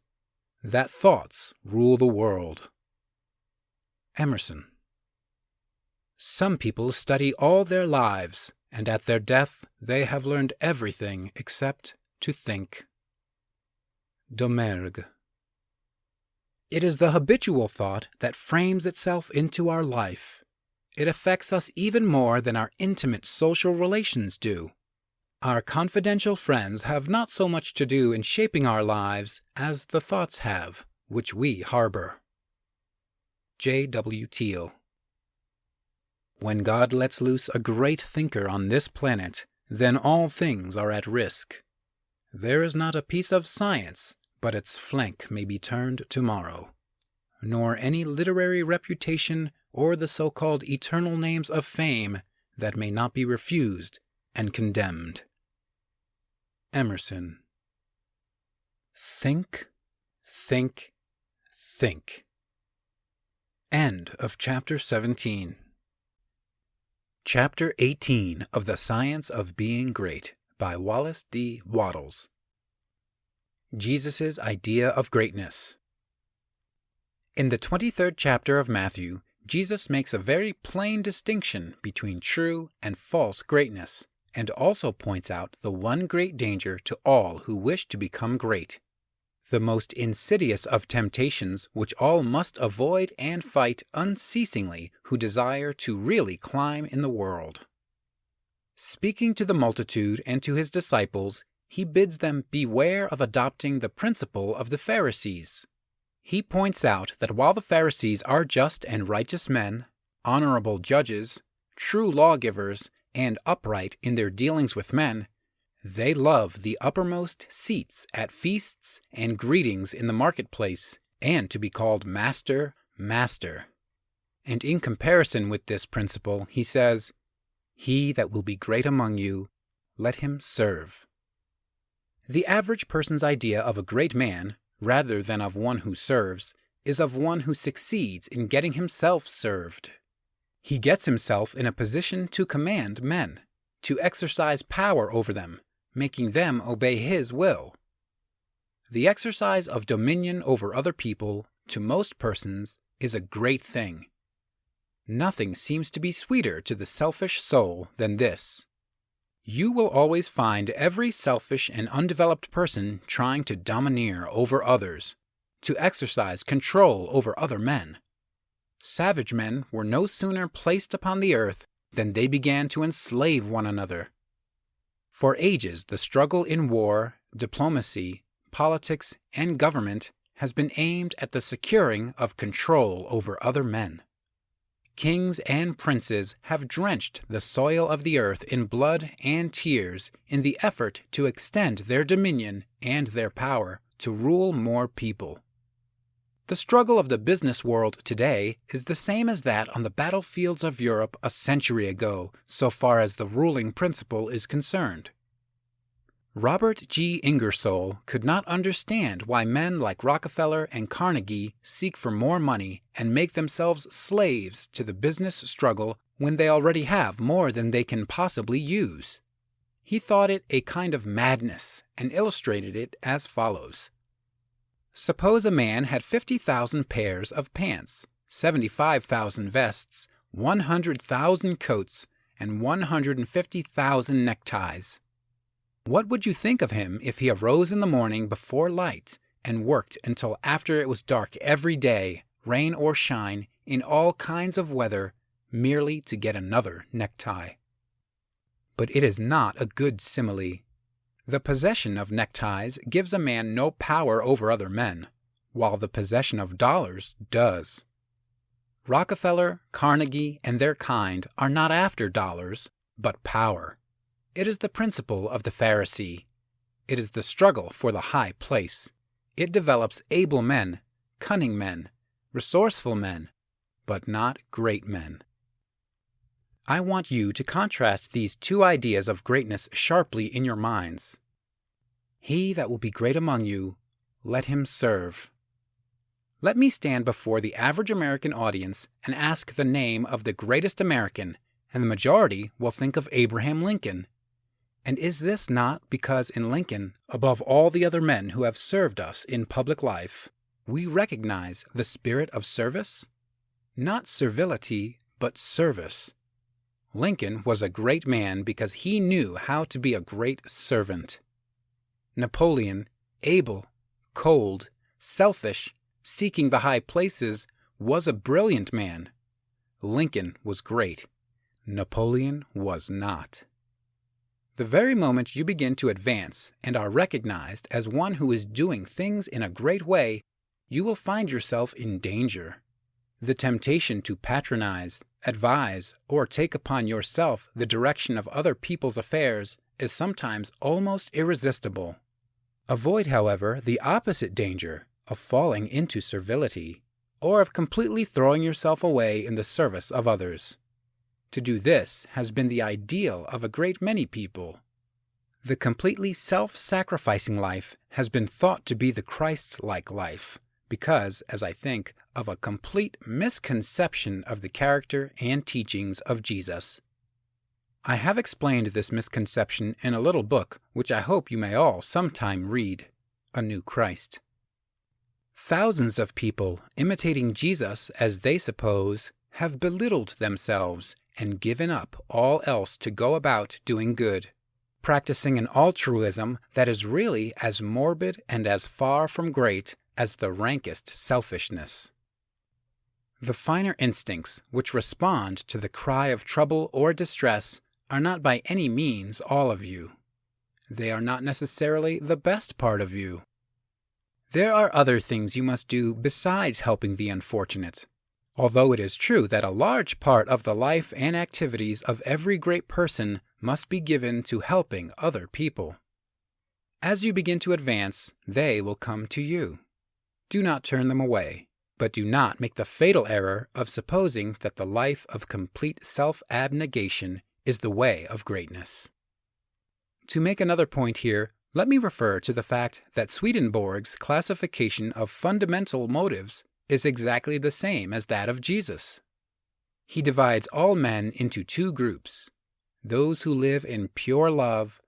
that thoughts rule the world. Emerson. Some people study all their lives, and at their death they have learned everything except to think. Domergue. It is the habitual thought that frames itself into our life. It affects us even more than our intimate social relations do. Our confidential friends have not so much to do in shaping our lives as the thoughts have, which we harbor. J. W. Teal. When God lets loose a great thinker on this planet, then all things are at risk. There is not a piece of science, but its flank may be turned tomorrow, nor any literary reputation or the so-called eternal names of fame that may not be refused and condemned. Emerson. Think, think, think. End of Chapter 17. Chapter 18 of The Science of Being Great by Wallace D. Wattles. Jesus' Idea of Greatness. In the 23rd chapter of Matthew, Jesus makes a very plain distinction between true and false greatness, and also points out the one great danger to all who wish to become great, the most insidious of temptations which all must avoid and fight unceasingly who desire to really climb in the world. Speaking to the multitude and to his disciples, he bids them beware of adopting the principle of the Pharisees. He points out that while the Pharisees are just and righteous men, honorable judges, true lawgivers, and upright in their dealings with men, they love the uppermost seats at feasts and greetings in the marketplace, and to be called Master, Master. And in comparison with this principle, he says, "He that will be great among you, let him serve." The average person's idea of a great man, rather than of one who serves, is of one who succeeds in getting himself served. He gets himself in a position to command men, to exercise power over them, making them obey his will. The exercise of dominion over other people, to most persons, is a great thing. Nothing seems to be sweeter to the selfish soul than this. You will always find every selfish and undeveloped person trying to domineer over others, to exercise control over other men. Savage men were no sooner placed upon the earth than they began to enslave one another. For ages, the struggle in war, diplomacy, politics, and government has been aimed at the securing of control over other men. Kings and princes have drenched the soil of the earth in blood and tears in the effort to extend their dominion and their power to rule more people. The struggle of the business world today is the same as that on the battlefields of Europe a century ago, so far as the ruling principle is concerned. Robert G. Ingersoll could not understand why men like Rockefeller and Carnegie seek for more money and make themselves slaves to the business struggle when they already have more than they can possibly use. He thought it a kind of madness and illustrated it as follows. Suppose a man had 50,000 pairs of pants, 75,000 vests, 100,000 coats, and 150,000 neckties. What would you think of him if he arose in the morning before light and worked until after it was dark every day, rain or shine, in all kinds of weather, merely to get another necktie? But it is not a good simile. The possession of neckties gives a man no power over other men, while the possession of dollars does. Rockefeller, Carnegie, and their kind are not after dollars, but power. It is the principle of the Pharisee. It is the struggle for the high place. It develops able men, cunning men, resourceful men, but not great men. I want you to contrast these two ideas of greatness sharply in your minds. He that will be great among you, let him serve. Let me stand before the average American audience and ask the name of the greatest American, and the majority will think of Abraham Lincoln. And is this not because in Lincoln, above all the other men who have served us in public life, we recognize the spirit of service? Not servility, but service. Lincoln was a great man because he knew how to be a great servant. Napoleon, able, cold, selfish, seeking the high places, was a brilliant man. Lincoln was great. Napoleon was not. The very moment you begin to advance and are recognized as one who is doing things in a great way, you will find yourself in danger. The temptation to patronize, advise, or take upon yourself the direction of other people's affairs is sometimes almost irresistible. Avoid, however, the opposite danger of falling into servility, or of completely throwing yourself away in the service of others. To do this has been the ideal of a great many people. The completely self-sacrificing life has been thought to be the Christ-like life, because, as I think, of a complete misconception of the character and teachings of Jesus. I have explained this misconception in a little book which I hope you may all sometime read, A New Christ. Thousands of people, imitating Jesus as they suppose, have belittled themselves and given up all else to go about doing good, practicing an altruism that is really as morbid and as far from great as the rankest selfishness. The finer instincts which respond to the cry of trouble or distress are not by any means all of you. They are not necessarily the best part of you. There are other things you must do besides helping the unfortunate, although it is true that a large part of the life and activities of every great person must be given to helping other people. As you begin to advance, they will come to you. Do not turn them away, but do not make the fatal error of supposing that the life of complete self-abnegation is the way of greatness. To make another point here, let me refer to the fact that Swedenborg's classification of fundamental motives is exactly the same as that of Jesus. He divides all men into two groups, those who live in pure love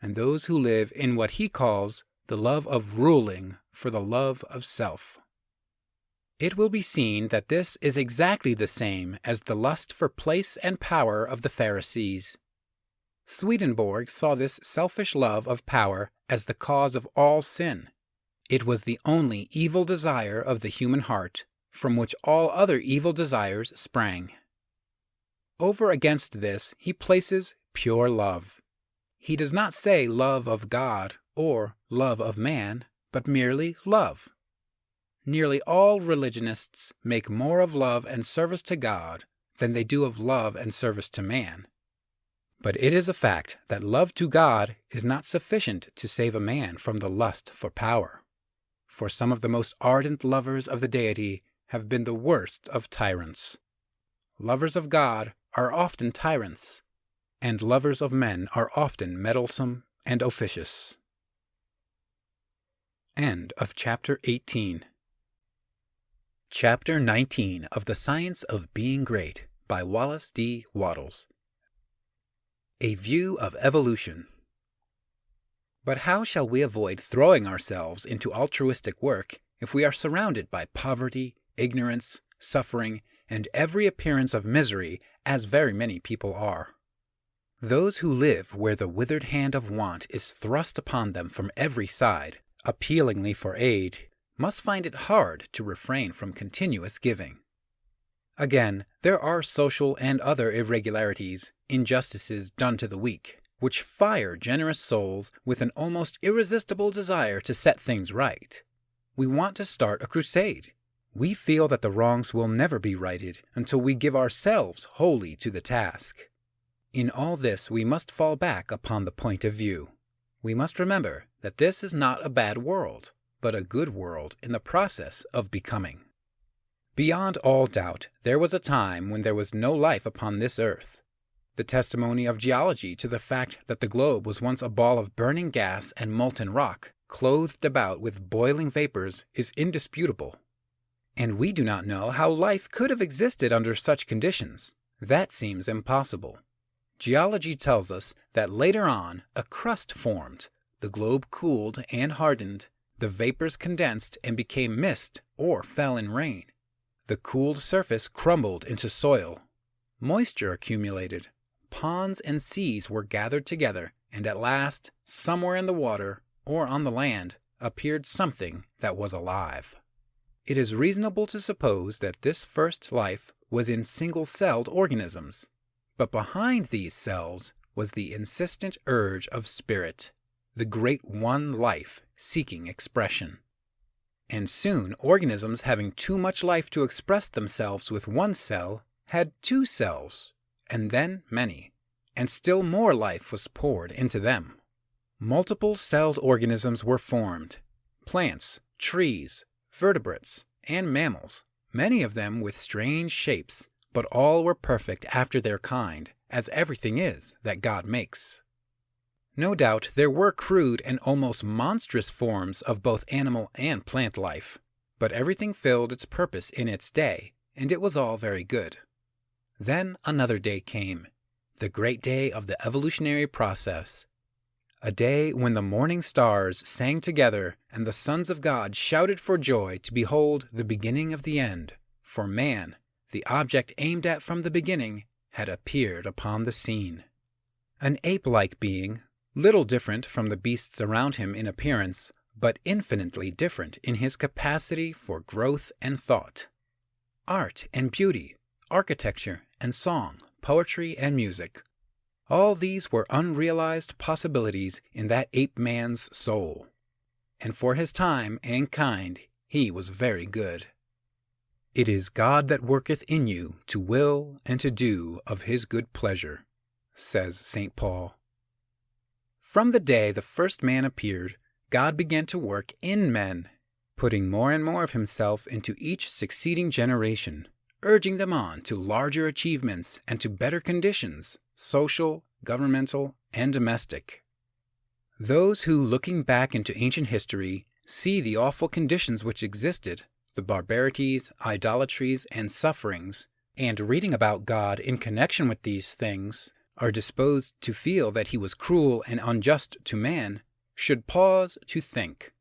and those who live in what he calls the love of ruling for the love of self. It will be seen that this is exactly the same as the lust for place and power of the Pharisees. Swedenborg saw this selfish love of power as the cause of all sin. It was the only evil desire of the human heart, from which all other evil desires sprang. Over against this he places pure love. He does not say love of God or love of man, but merely love. Nearly all religionists make more of love and service to God than they do of love and service to man. But it is a fact that love to God is not sufficient to save a man from the lust for power. For some of the most ardent lovers of the deity have been the worst of tyrants. Lovers of God are often tyrants, and lovers of men are often meddlesome and officious. End of Chapter 18. Chapter 19 of The Science of Being Great by Wallace D. Wattles. A View of Evolution. But how shall we avoid throwing ourselves into altruistic work if we are surrounded by poverty, ignorance, suffering, and every appearance of misery, as very many people are? Those who live where the withered hand of want is thrust upon them from every side, appealingly for aid, must find it hard to refrain from continuous giving. Again, there are social and other irregularities, injustices done to the weak, which fire generous souls with an almost irresistible desire to set things right. We want to start a crusade. We feel that the wrongs will never be righted until we give ourselves wholly to the task. In all this we must fall back upon the point of view. We must remember that this is not a bad world, but a good world in the process of becoming. Beyond all doubt, there was a time when there was no life upon this earth. The testimony of geology to the fact that the globe was once a ball of burning gas and molten rock, clothed about with boiling vapors, is indisputable. And we do not know how life could have existed under such conditions. That seems impossible. Geology tells us that later on a crust formed, the globe cooled and hardened, the vapors condensed and became mist or fell in rain. The cooled surface crumbled into soil. Moisture accumulated. Ponds and seas were gathered together, and at last, somewhere in the water or on the land, appeared something that was alive. It is reasonable to suppose that this first life was in single-celled organisms, but behind these cells was the insistent urge of spirit, the great one life seeking expression. And soon organisms having too much life to express themselves with one cell had two cells, and then many, and still more life was poured into them. Multiple-celled organisms were formed, plants, trees, vertebrates, and mammals, many of them with strange shapes, but all were perfect after their kind, as everything is that God makes. No doubt there were crude and almost monstrous forms of both animal and plant life, but everything filled its purpose in its day, and it was all very good. Then another day came, the great day of the evolutionary process, a day when the morning stars sang together and the sons of God shouted for joy to behold the beginning of the end, for man, the object aimed at from the beginning, had appeared upon the scene. An ape-like being, little different from the beasts around him in appearance, but infinitely different in his capacity for growth and thought. Art and beauty, architecture and song, poetry and music, All these were unrealized possibilities in that ape-man's soul. And for his time and kind, he was very good. It is God that worketh in you to will and to do of his good pleasure, says St. Paul. From the day the first man appeared, God began to work in men, putting more and more of himself into each succeeding generation, urging them on to larger achievements and to better conditions, social, governmental, and domestic. Those who, looking back into ancient history, see the awful conditions which existed, the barbarities, idolatries, and sufferings, and reading about God in connection with these things, are disposed to feel that he was cruel and unjust to man, should pause to think.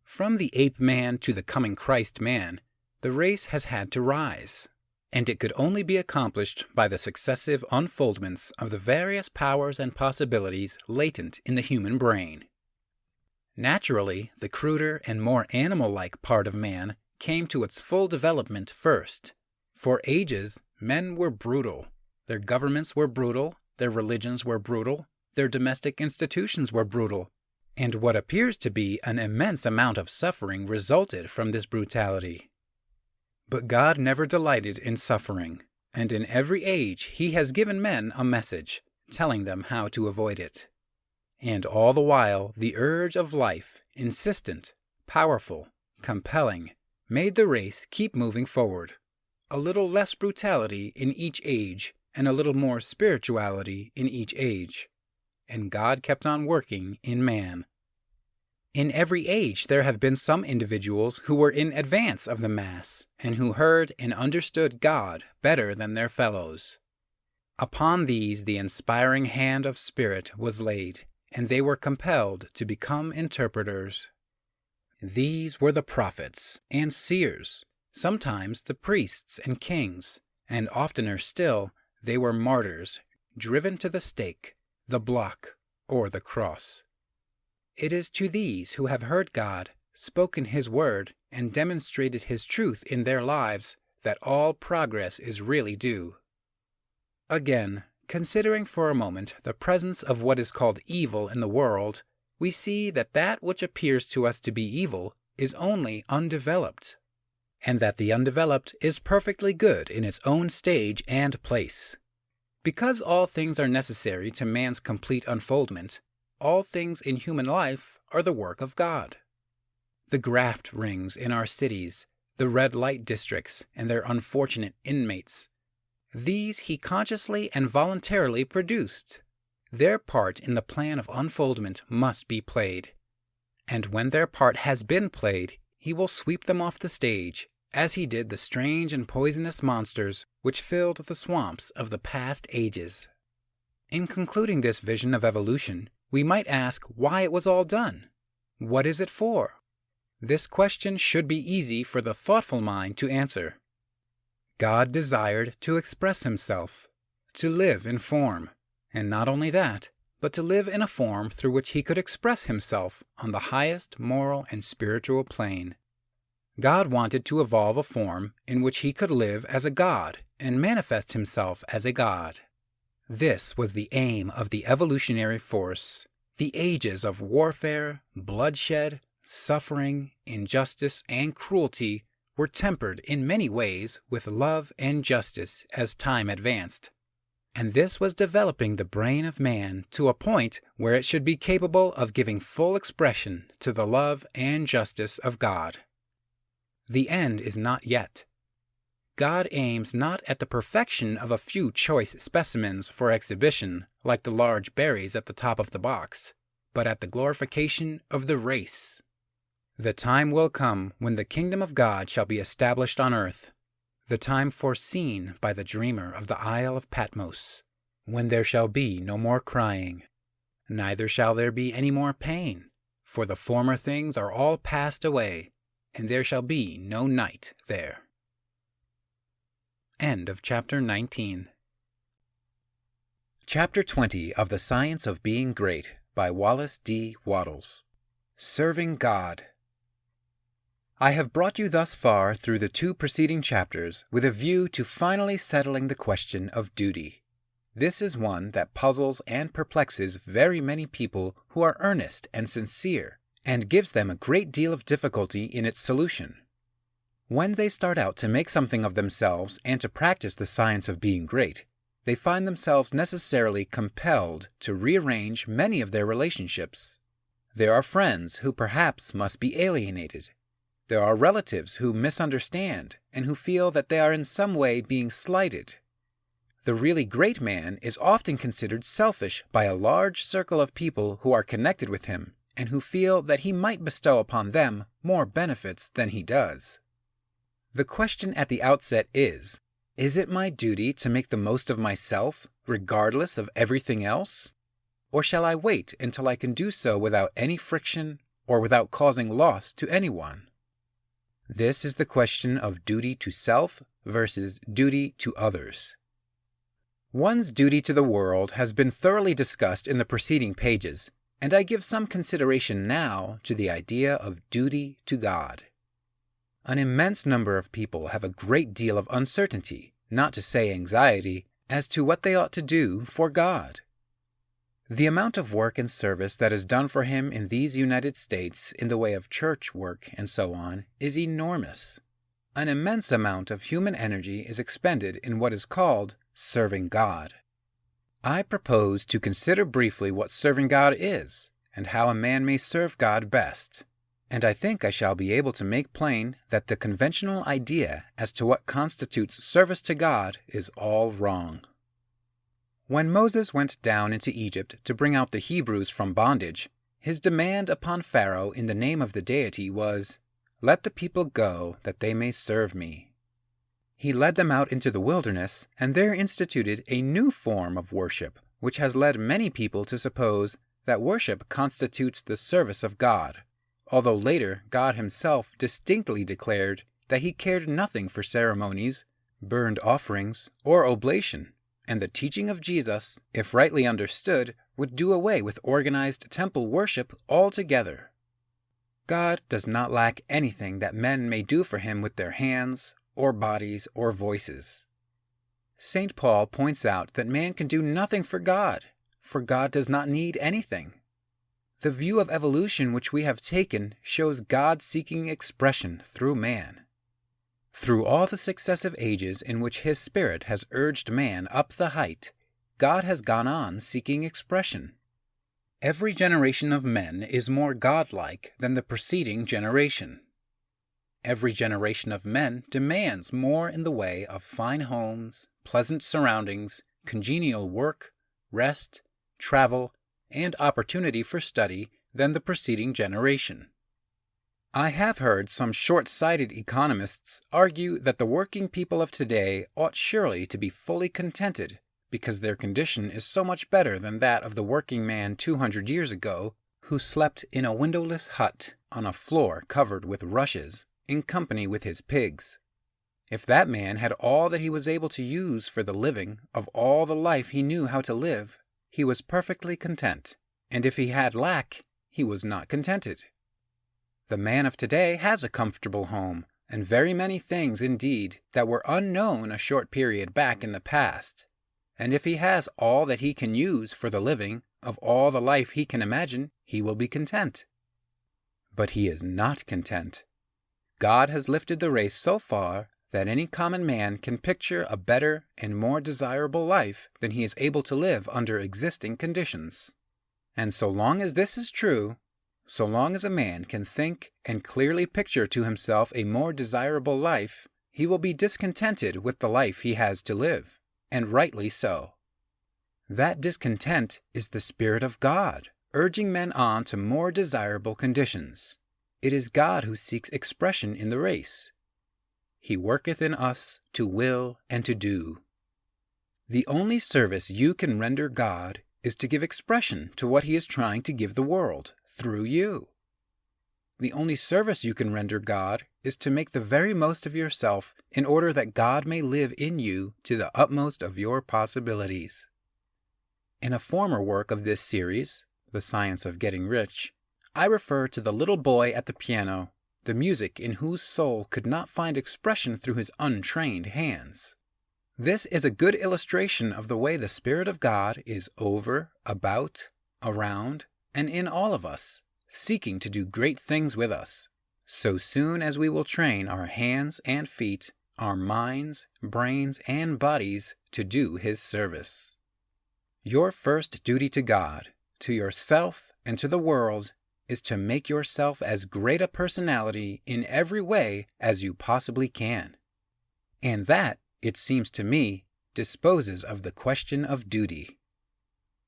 From the ape-man to the coming Christ-man, the race has had to rise, and it could only be accomplished by the successive unfoldments of the various powers and possibilities latent in the human brain. Naturally, the cruder and more animal-like part of man came to its full development first. For ages, men were brutal. Their governments were brutal, their religions were brutal, their domestic institutions were brutal, and what appears to be an immense amount of suffering resulted from this brutality. But God never delighted in suffering, and in every age he has given men a message, telling them how to avoid it. And all the while the urge of life, insistent, powerful, compelling, made the race keep moving forward. A little less brutality in each age, and a little more spirituality in each age. And God kept on working in man. In every age there have been some individuals who were in advance of the mass, and who heard and understood God better than their fellows. Upon these the inspiring hand of Spirit was laid, and they were compelled to become interpreters. These were the prophets and seers, sometimes the priests and kings, and oftener still they were martyrs, driven to the stake, the block, or the cross. It is to these who have heard God, spoken his word, and demonstrated his truth in their lives that all progress is really due. Again, considering for a moment the presence of what is called evil in the world, we see that that which appears to us to be evil is only undeveloped, and that the undeveloped is perfectly good in its own stage and place. Because all things are necessary to man's complete unfoldment, all things in human life are the work of God. The graft rings in our cities, the red light districts and their unfortunate inmates, these he consciously and voluntarily produced. Their part in the plan of unfoldment must be played. And when their part has been played, he will sweep them off the stage, as he did the strange and poisonous monsters which filled the swamps of the past ages. In concluding this vision of evolution, we might ask why it was all done. What is it for? This question should be easy for the thoughtful mind to answer. God desired to express himself, to live in form, and not only that, but to live in a form through which he could express himself on the highest moral and spiritual plane. God wanted to evolve a form in which he could live as a God and manifest himself as a God. This was the aim of the evolutionary force. The ages of warfare, bloodshed, suffering, injustice, and cruelty were tempered in many ways with love and justice as time advanced. And this was developing the brain of man to a point where it should be capable of giving full expression to the love and justice of God. The end is not yet. God aims not at the perfection of a few choice specimens for exhibition, like the large berries at the top of the box, but at the glorification of the race. The time will come when the kingdom of God shall be established on earth, the time foreseen by the dreamer of the Isle of Patmos, when there shall be no more crying, neither shall there be any more pain, for the former things are all passed away, and there shall be no night there. End of Chapter 19. Chapter 20 of The Science of Being Great by Wallace D. Wattles. Serving God. I have brought you thus far through the 2 preceding chapters with a view to finally settling the question of duty. This is one that puzzles and perplexes very many people who are earnest and sincere, and gives them a great deal of difficulty in its solution. When they start out to make something of themselves and to practice the science of being great, they find themselves necessarily compelled to rearrange many of their relationships. There are friends who perhaps must be alienated. There are relatives who misunderstand and who feel that they are in some way being slighted. The really great man is often considered selfish by a large circle of people who are connected with him and who feel that he might bestow upon them more benefits than he does. The question at the outset is it my duty to make the most of myself, regardless of everything else? Or shall I wait until I can do so without any friction or without causing loss to anyone? This is the question of duty to self versus duty to others. One's duty to the world has been thoroughly discussed in the preceding pages, and I give some consideration now to the idea of duty to God. An immense number of people have a great deal of uncertainty, not to say anxiety, as to what they ought to do for God. The amount of work and service that is done for Him in these United States in the way of church work and so on is enormous. An immense amount of human energy is expended in what is called serving God. I propose to consider briefly what serving God is, and how a man may serve God best. And I think I shall be able to make plain that the conventional idea as to what constitutes service to God is all wrong. When Moses went down into Egypt to bring out the Hebrews from bondage, his demand upon Pharaoh in the name of the deity was, "Let the people go, that they may serve me." He led them out into the wilderness, and there instituted a new form of worship, which has led many people to suppose that worship constitutes the service of God, although later God Himself distinctly declared that He cared nothing for ceremonies, burned offerings, or oblation, and the teaching of Jesus, if rightly understood, would do away with organized temple worship altogether. God does not lack anything that men may do for Him with their hands, or bodies, or voices. St. Paul points out that man can do nothing for God does not need anything. The view of evolution which we have taken shows God seeking expression through man. Through all the successive ages in which His Spirit has urged man up the height, God has gone on seeking expression. Every generation of men is more godlike than the preceding generation. Every generation of men demands more in the way of fine homes, pleasant surroundings, congenial work, rest, travel, and opportunity for study than the preceding generation. I have heard some short-sighted economists argue that the working people of today ought surely to be fully contented because their condition is so much better than that of the working man 200 years ago who slept in a windowless hut on a floor covered with rushes in company with his pigs. If that man had all that he was able to use for the living of all the life he knew how to live, he was perfectly content, and if he had lack, he was not contented. The man of today has a comfortable home, and very many things indeed that were unknown a short period back in the past. And if he has all that he can use for the living of all the life he can imagine, he will be content. But he is not content. God has lifted the race so far that any common man can picture a better and more desirable life than he is able to live under existing conditions. And so long as this is true, so long as a man can think and clearly picture to himself a more desirable life, he will be discontented with the life he has to live, and rightly so. That discontent is the Spirit of God, urging men on to more desirable conditions. It is God who seeks expression in the race. He worketh in us to will and to do. The only service you can render God is to give expression to what He is trying to give the world through you. The only service you can render God is to make the very most of yourself in order that God may live in you to the utmost of your possibilities. In a former work of this series, The Science of Getting Rich, I refer to the little boy at the piano, the music in whose soul could not find expression through his untrained hands. This is a good illustration of the way the Spirit of God is over, about, around, and in all of us, seeking to do great things with us, so soon as we will train our hands and feet, our minds, brains, and bodies to do His service. Your first duty to God, to yourself, and to the world is to make yourself as great a personality in every way as you possibly can. And that, it seems to me, disposes of the question of duty.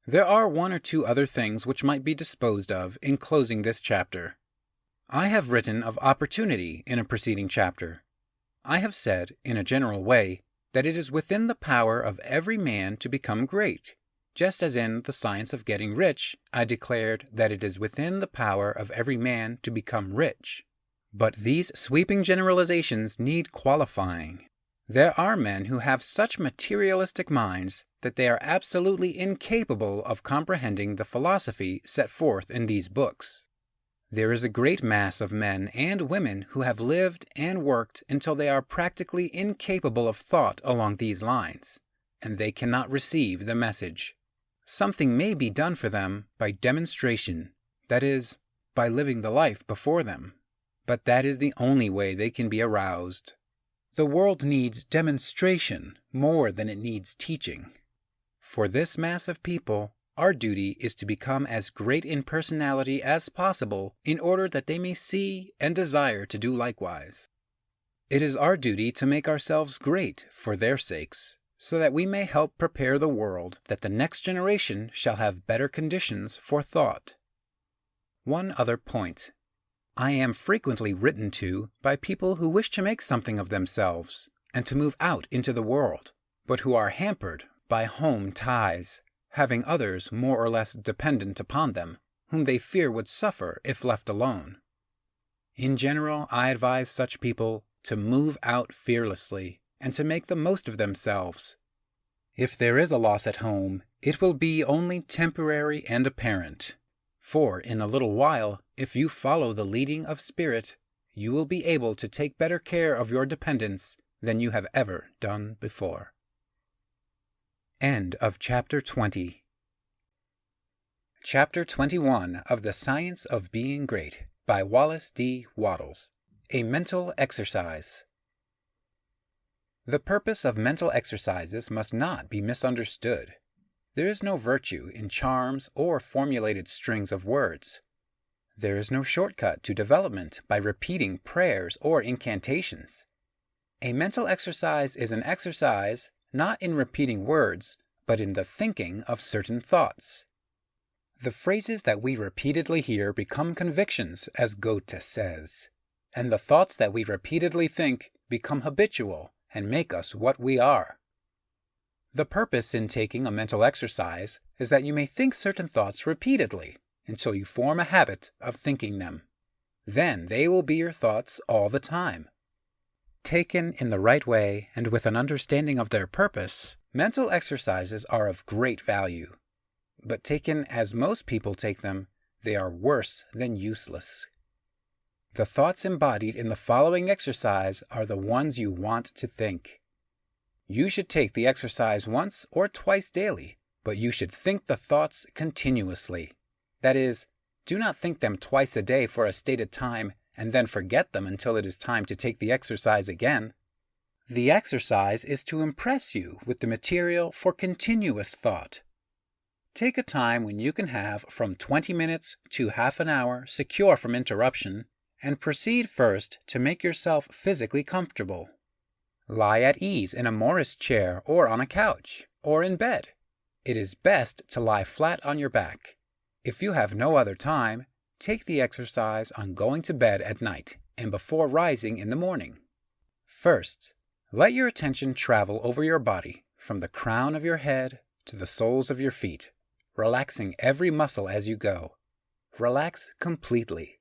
There are one or two other things which might be disposed of in closing this chapter. I have written of opportunity in a preceding chapter. I have said, in a general way, that it is within the power of every man to become great, just as in the science of getting rich, I declared that it is within the power of every man to become rich. But these sweeping generalizations need qualifying. There are men who have such materialistic minds that they are absolutely incapable of comprehending the philosophy set forth in these books. There is a great mass of men and women who have lived and worked until they are practically incapable of thought along these lines, and they cannot receive the message. Something may be done for them by demonstration, that is, by living the life before them, but that is the only way they can be aroused. The world needs demonstration more than it needs teaching. For this mass of people, our duty is to become as great in personality as possible in order that they may see and desire to do likewise. It is our duty to make ourselves great for their sakes, so that we may help prepare the world that the next generation shall have better conditions for thought. One other point. I am frequently written to by people who wish to make something of themselves and to move out into the world, but who are hampered by home ties, having others more or less dependent upon them, whom they fear would suffer if left alone. In general, I advise such people to move out fearlessly and to make the most of themselves. If there is a loss at home, it will be only temporary and apparent. For in a little while, if you follow the leading of Spirit, you will be able to take better care of your dependents than you have ever done before. End of Chapter 20. Chapter 21 of The Science of Being Great by Wallace D. Wattles. A Mental Exercise. The purpose of mental exercises must not be misunderstood. There is no virtue in charms or formulated strings of words. There is no shortcut to development by repeating prayers or incantations. A mental exercise is an exercise not in repeating words, but in the thinking of certain thoughts. The phrases that we repeatedly hear become convictions, as Goethe says, and the thoughts that we repeatedly think become habitual and make us what we are. The purpose in taking a mental exercise is that you may think certain thoughts repeatedly until you form a habit of thinking them. Then they will be your thoughts all the time. Taken in the right way and with an understanding of their purpose, mental exercises are of great value. But taken as most people take them, they are worse than useless. The thoughts embodied in the following exercise are the ones you want to think. You should take the exercise once or twice daily, but you should think the thoughts continuously. That is, do not think them twice a day for a stated time and then forget them until it is time to take the exercise again. The exercise is to impress you with the material for continuous thought. Take a time when you can have from 20 minutes to half an hour secure from interruption, and proceed first to make yourself physically comfortable. Lie at ease in a Morris chair or on a couch, or in bed. It is best to lie flat on your back. If you have no other time, take the exercise on going to bed at night and before rising in the morning. First, let your attention travel over your body from the crown of your head to the soles of your feet, relaxing every muscle as you go. Relax completely.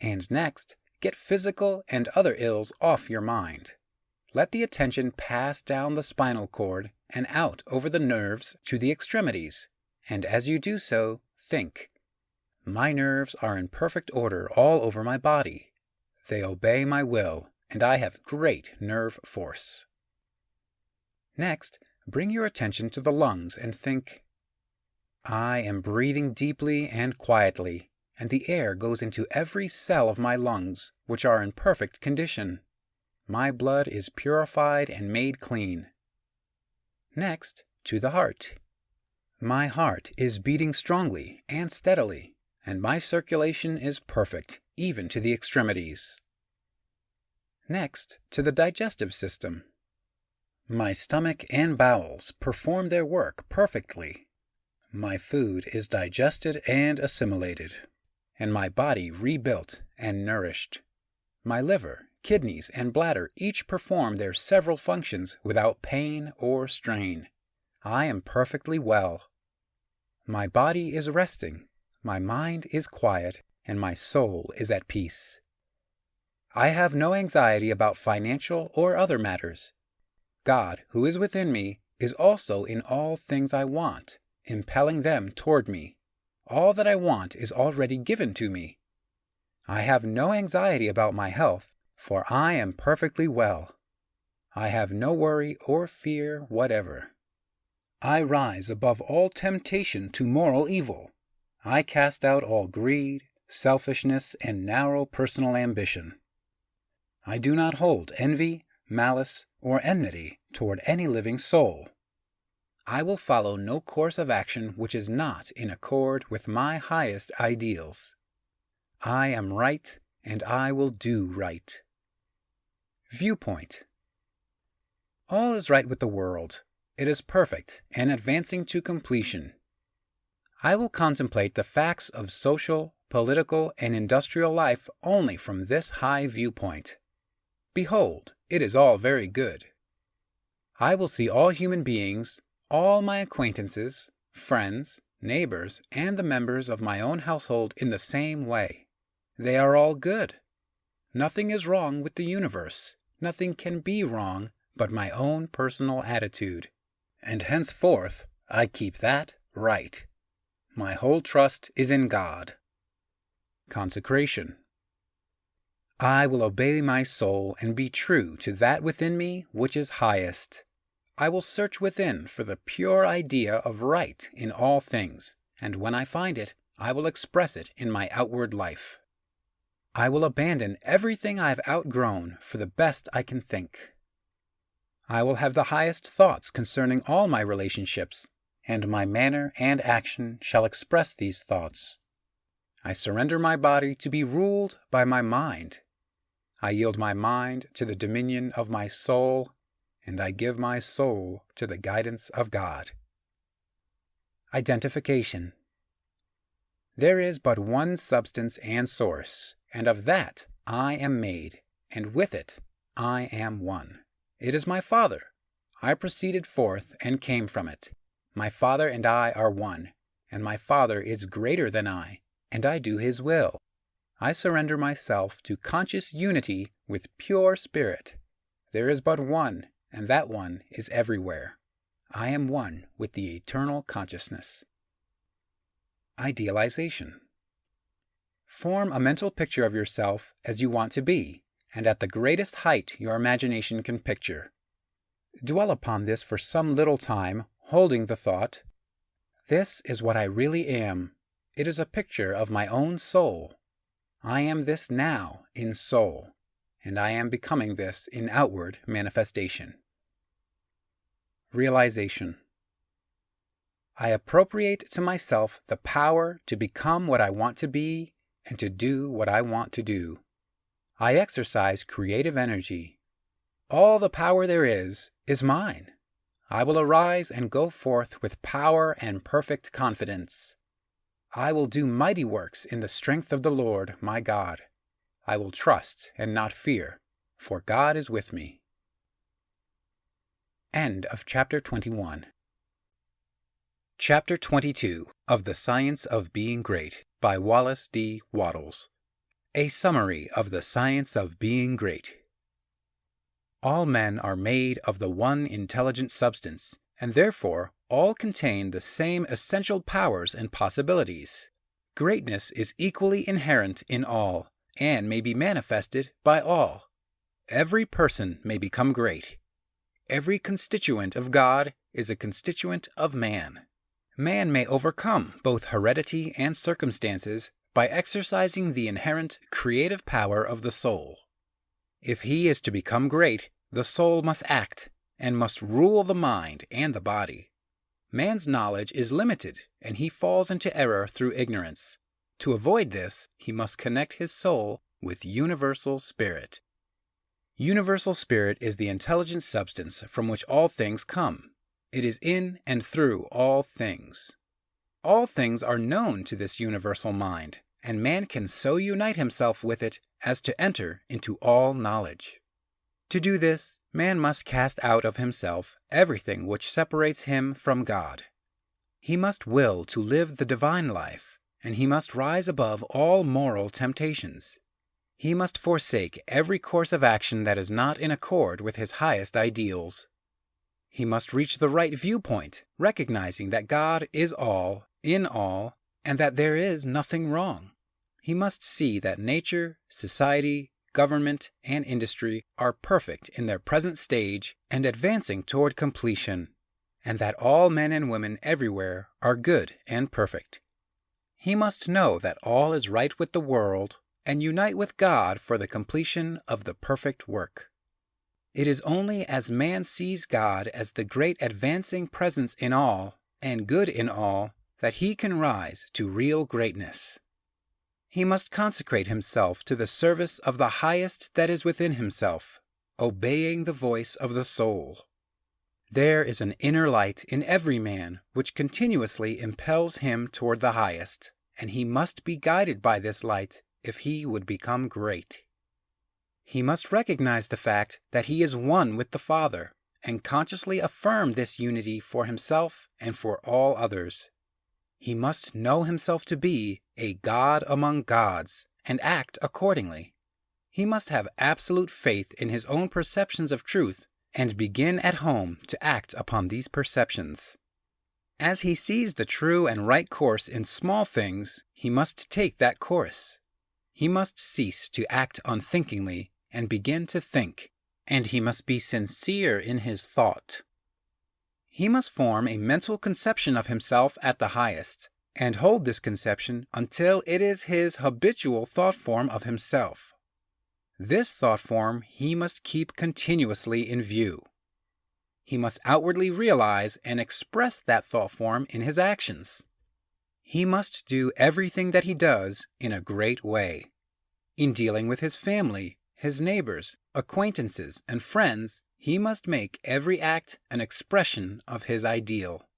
And next, get physical and other ills off your mind. Let the attention pass down the spinal cord and out over the nerves to the extremities, and as you do so, think, "My nerves are in perfect order all over my body. They obey my will, and I have great nerve force." Next, bring your attention to the lungs and think, I am breathing deeply and quietly, and the air goes into every cell of my lungs, which are in perfect condition. My blood is purified and made clean. Next, to the heart. My heart is beating strongly and steadily, and my circulation is perfect, even to the extremities. Next, to the digestive system. My stomach and bowels perform their work perfectly. My food is digested and assimilated, and my body rebuilt and nourished. My liver, kidneys, and bladder each perform their several functions without pain or strain. I am perfectly well. My body is resting, my mind is quiet, and my soul is at peace. I have no anxiety about financial or other matters. God, who is within me, is also in all things I want, impelling them toward me. All that I want is already given to me. I have no anxiety about my health, for I am perfectly well. I have no worry or fear whatever. I rise above all temptation to moral evil. I cast out all greed, selfishness, and narrow personal ambition. I do not hold envy, malice, or enmity toward any living soul. I will follow no course of action which is not in accord with my highest ideals. I am right, and I will do right. Viewpoint. All is right with the world. It is perfect and advancing to completion. I will contemplate the facts of social, political, and industrial life only from this high viewpoint. Behold, it is all very good. I will see all human beings, all my acquaintances, friends, neighbors, and the members of my own household in the same way. They are all good. Nothing is wrong with the universe. Nothing can be wrong but my own personal attitude. And henceforth I keep that right. My whole trust is in God. Consecration. I will obey my soul and be true to that within me which is highest. I will search within for the pure idea of right in all things, and when I find it, I will express it in my outward life. I will abandon everything I have outgrown for the best I can think. I will have the highest thoughts concerning all my relationships, and my manner and action shall express these thoughts. I surrender my body to be ruled by my mind. I yield my mind to the dominion of my soul, and I give my soul to the guidance of God. Identification. There is but one substance and source, and of that I am made, and with it I am one. It is my Father. I proceeded forth and came from it. My Father and I are one, and my Father is greater than I, and I do His will. I surrender myself to conscious unity with pure spirit. There is but one, and that one is everywhere. I am one with the eternal consciousness. Idealization. Form a mental picture of yourself as you want to be, and at the greatest height your imagination can picture. Dwell upon this for some little time, holding the thought, this is what I really am. It is a picture of my own soul. I am this now in soul, and I am becoming this in outward manifestation. Realization. I appropriate to myself the power to become what I want to be and to do what I want to do. I exercise creative energy. All the power there is mine. I will arise and go forth with power and perfect confidence. I will do mighty works in the strength of the Lord my God. I will trust and not fear, for God is with me. End of Chapter 21. Chapter 22 of The Science of Being Great by Wallace D. Wattles. A summary of the science of being great. All men are made of the one intelligent substance, and therefore all contain the same essential powers and possibilities. Greatness is equally inherent in all, and may be manifested by all. Every person may become great. every constituent of God is a constituent of man. Man may overcome both heredity and circumstances by exercising the inherent creative power of the soul. If he is to become great, the soul must act and must rule the mind and the body. Man's knowledge is limited, and he falls into error through ignorance. To avoid this, he must connect his soul with universal spirit. Universal spirit is the intelligent substance from which all things come. It is in and through all things. All things are known to this universal mind, and man can so unite himself with it as to enter into all knowledge. To do this, man must cast out of himself everything which separates him from God. He must will to live the divine life, and he must rise above all moral temptations. He must forsake every course of action that is not in accord with his highest ideals. He must reach the right viewpoint, recognizing that God is all, in all, and that there is nothing wrong. He must see that nature, society, government, and industry are perfect in their present stage and advancing toward completion, and that all men and women everywhere are good and perfect. He must know that all is right with the world and unite with God for the completion of the perfect work. It is only as man sees God as the great advancing presence in all and good in all that he can rise to real greatness. He must consecrate himself to the service of the highest that is within himself, obeying the voice of the soul. There is an inner light in every man which continuously impels him toward the highest, and he must be guided by this light if he would become great. He must recognize the fact that he is one with the Father, and consciously affirm this unity for himself and for all others. He must know himself to be a God among gods, and act accordingly. He must have absolute faith in his own perceptions of truth, and begin at home to act upon these perceptions. As he sees the true and right course in small things, he must take that course. He must cease to act unthinkingly and begin to think, and he must be sincere in his thought. He must form a mental conception of himself at the highest, and hold this conception until it is his habitual thought form of himself. This thought form he must keep continuously in view. He must outwardly realize and express that thought form in his actions. He must do everything that he does in a great way. In dealing with his family, his neighbors, acquaintances, and friends, he must make every act an expression of his ideal.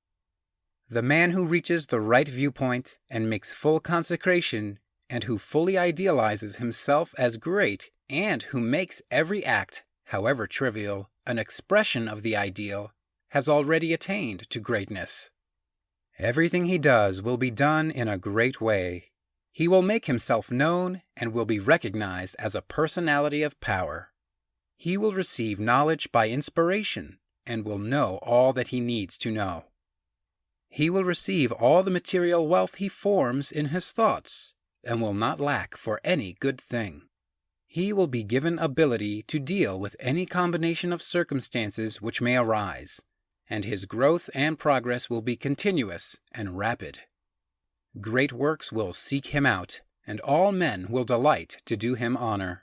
The man who reaches the right viewpoint and makes full consecration, and who fully idealizes himself as great, and who makes every act, however trivial, an expression of the ideal, has already attained to greatness. Everything he does will be done in a great way. He will make himself known and will be recognized as a personality of power. He will receive knowledge by inspiration and will know all that he needs to know. He will receive all the material wealth he forms in his thoughts and will not lack for any good thing. He will be given ability to deal with any combination of circumstances which may arise, and his growth and progress will be continuous and rapid. Great works will seek him out, and all men will delight to do him honor.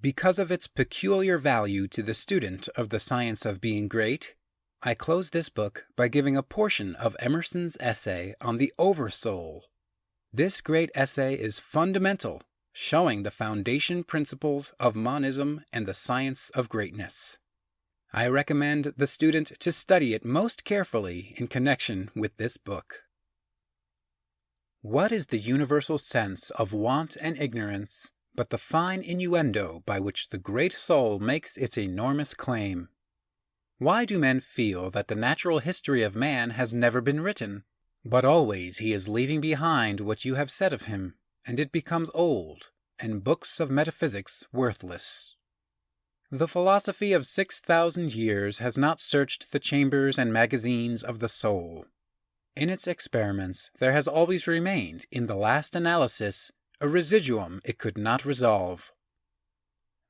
Because of its peculiar value to the student of the science of being great, I close this book by giving a portion of Emerson's essay on the Oversoul. This great essay is fundamental, showing the foundation principles of monism and the science of greatness. I recommend the student to study it most carefully in connection with this book. What is the universal sense of want and ignorance but the fine innuendo by which the great soul makes its enormous claim? Why do men feel that the natural history of man has never been written, but always he is leaving behind what you have said of him, and it becomes old, and books of metaphysics worthless? The philosophy of 6,000 years has not searched the chambers and magazines of the soul. In its experiments, there has always remained, in the last analysis, a residuum it could not resolve.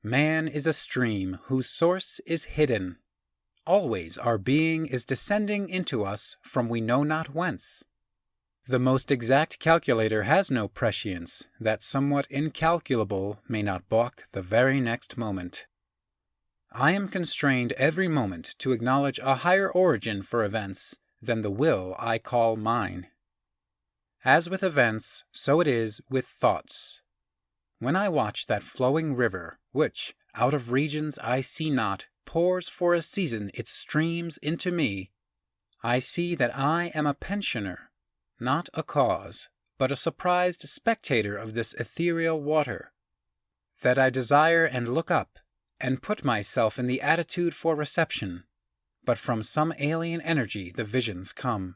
Man is a stream whose source is hidden. always our being is descending into us from we know not whence. The most exact calculator has no prescience that somewhat incalculable may not balk the very next moment. I am constrained every moment to acknowledge a higher origin for events than the will I call mine. As with events, so it is with thoughts. When I watch that flowing river, which, out of regions I see not, pours for a season its streams into me, I see that I am a pensioner, not a cause, but a surprised spectator of this ethereal water, that I desire and look up, and put myself in the attitude for reception, but from some alien energy the visions come.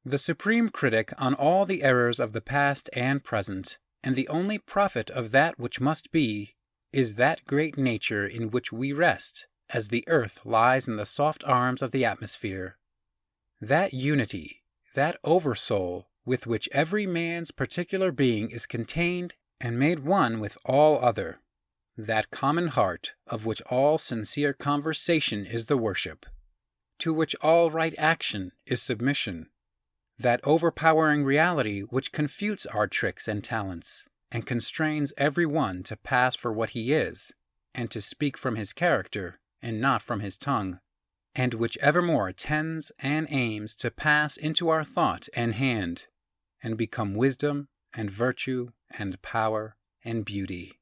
The supreme critic on all the errors of the past and present, and the only prophet of that which must be, is that great nature in which we rest, as the earth lies in the soft arms of the atmosphere. That unity, that oversoul, with which every man's particular being is contained and made one with all other. That common heart, of which all sincere conversation is the worship, to which all right action is submission. That overpowering reality which confutes our tricks and talents, and constrains every one to pass for what he is, and to speak from his character, and not from his tongue, and which evermore tends and aims to pass into our thought and hand, and become wisdom, and virtue, and power, and beauty.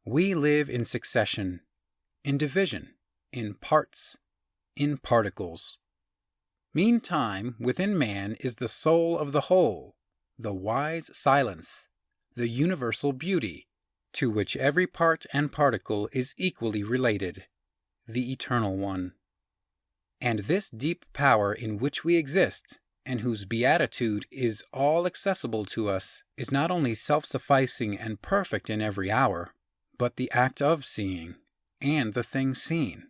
We live in succession, in division, in parts, in particles. Meantime, within man is the soul of the whole, the wise silence, the universal beauty, to which every part and particle is equally related, the eternal one. And this deep power in which we exist, and whose beatitude is all accessible to us, is not only self-sufficing and perfect in every hour, but the act of seeing, and the thing seen.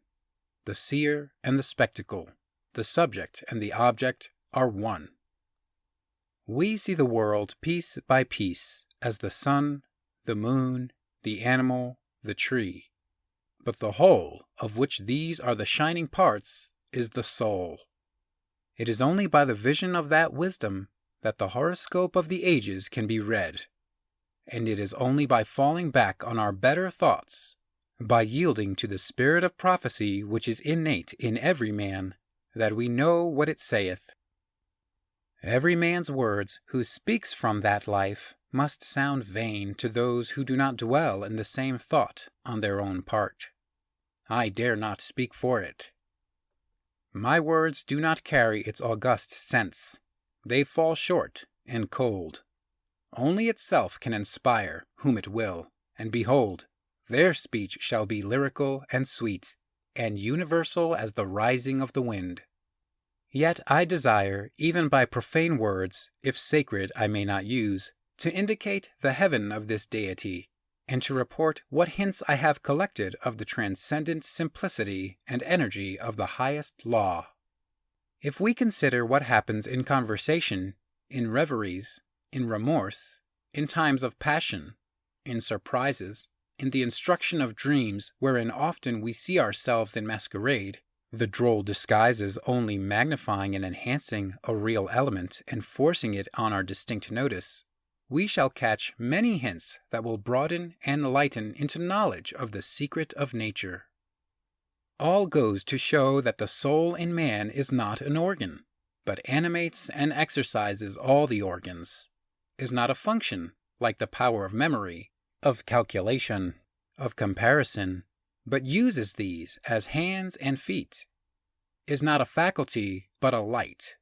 The seer and the spectacle, the subject and the object are one. We see the world piece by piece as the sun, the moon, the animal, the tree. But the whole, of which these are the shining parts, is the soul. It is only by the vision of that wisdom that the horoscope of the ages can be read. And it is only by falling back on our better thoughts, by yielding to the spirit of prophecy which is innate in every man, that we know what it saith. Every man's words who speaks from that life must sound vain to those who do not dwell in the same thought on their own part. I dare not speak for it. My words do not carry its august sense. They fall short and cold. Only itself can inspire whom it will, and behold, their speech shall be lyrical and sweet, and universal as the rising of the wind. Yet I desire, even by profane words, if sacred I may not use, to indicate the heaven of this deity, and to report what hints I have collected of the transcendent simplicity and energy of the highest law. If we consider what happens in conversation, in reveries, in remorse, in times of passion, in surprises, in the instruction of dreams wherein often we see ourselves in masquerade, the droll disguises only magnifying and enhancing a real element and forcing it on our distinct notice, we shall catch many hints that will broaden and enlighten into knowledge of the secret of nature. All goes to show that the soul in man is not an organ, but animates and exercises all the organs, is not a function, like the power of memory, of calculation, of comparison, but uses these as hands and feet, is not a faculty, but a light,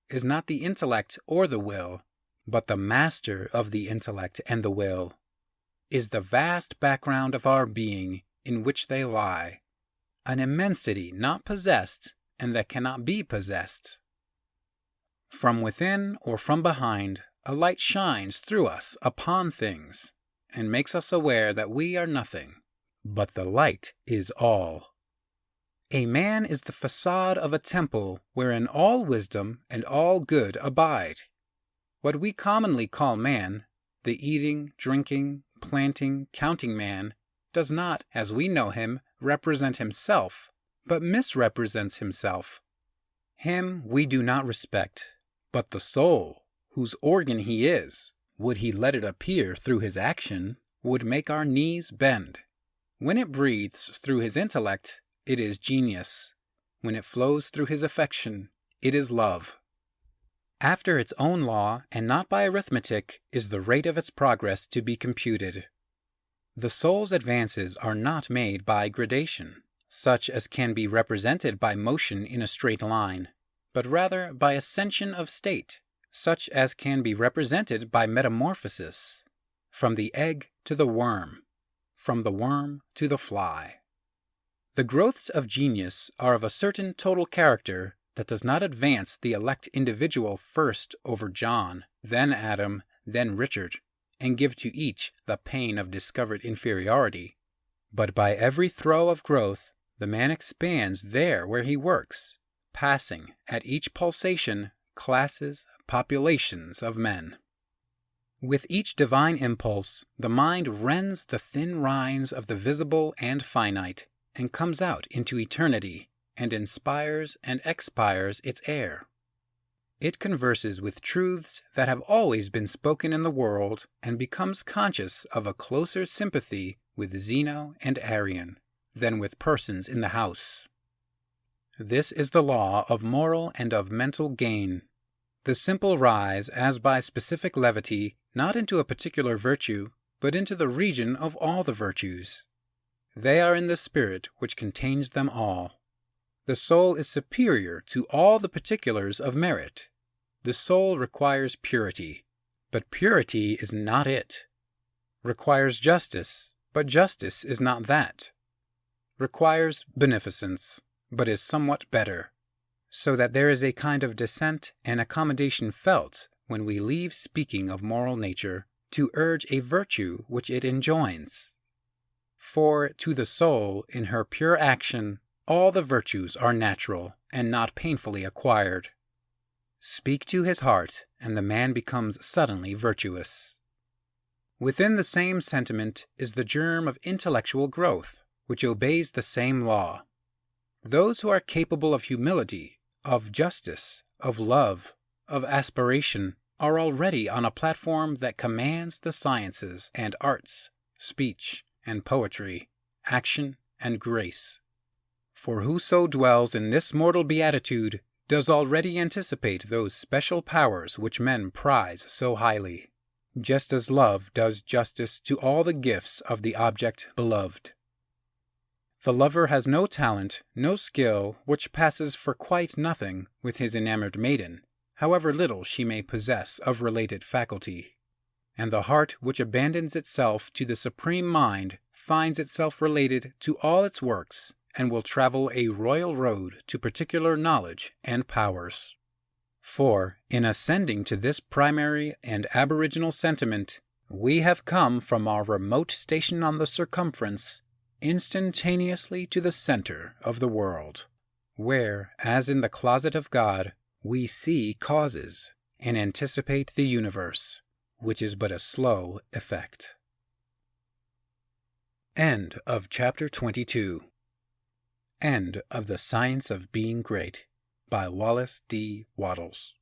is not the intellect or the will, but the master of the intellect and the will, is the vast background of our being in which they lie, an immensity not possessed and that cannot be possessed. From within or from behind, a light shines through us upon things, and makes us aware that we are nothing, but the light is all. A man is the facade of a temple wherein all wisdom and all good abide. What we commonly call man, the eating, drinking, planting, counting man, does not, as we know him, represent himself, but misrepresents himself. Him we do not respect, but the soul, whose organ he is, would he let it appear through his action, would make our knees bend. When it breathes through his intellect, it is genius. When it flows through his affection, it is love. After its own law, and not by arithmetic, is the rate of its progress to be computed. The soul's advances are not made by gradation, such as can be represented by motion in a straight line, but rather by ascension of state, such as can be represented by metamorphosis, from the egg to the worm, from the worm to the fly. The growths of genius are of a certain total character that does not advance the elect individual first over John, then Adam, then Richard, and give to each the pain of discovered inferiority. But by every throe of growth, the man expands there where he works, passing, at each pulsation, classes, populations of men. With each divine impulse, the mind rends the thin rinds of the visible and finite, and comes out into eternity, and inspires and expires its air. It converses with truths that have always been spoken in the world, and becomes conscious of a closer sympathy with Zeno and Arian than with persons in the house. This is the law of moral and of mental gain. The simple rise as by specific levity, not into a particular virtue, but into the region of all the virtues. They are in the spirit which contains them all. The soul is superior to all the particulars of merit. The soul requires purity, but purity is not it. Requires justice, but justice is not that. Requires beneficence, but is somewhat better, so that there is a kind of dissent and accommodation felt when we leave speaking of moral nature to urge a virtue which it enjoins. For to the soul, in her pure action, all the virtues are natural and not painfully acquired. Speak to his heart, and the man becomes suddenly virtuous. Within the same sentiment is the germ of intellectual growth, which obeys the same law. Those who are capable of humility, of justice, of love, of aspiration, are already on a platform that commands the sciences and arts, speech and poetry, action and grace. For whoso dwells in this mortal beatitude does already anticipate those special powers which men prize so highly, just as love does justice to all the gifts of the object beloved. The lover has no talent, no skill, which passes for quite nothing with his enamored maiden, however little she may possess of related faculty. And the heart which abandons itself to the Supreme Mind finds itself related to all its works, and will travel a royal road to particular knowledge and powers. For, in ascending to this primary and aboriginal sentiment, we have come from our remote station on the circumference instantaneously to the center of the world, where, as in the closet of God, we see causes and anticipate the universe, which is but a slow effect. End of Chapter 22. End of The Science of Being Great by Wallace D. Wattles.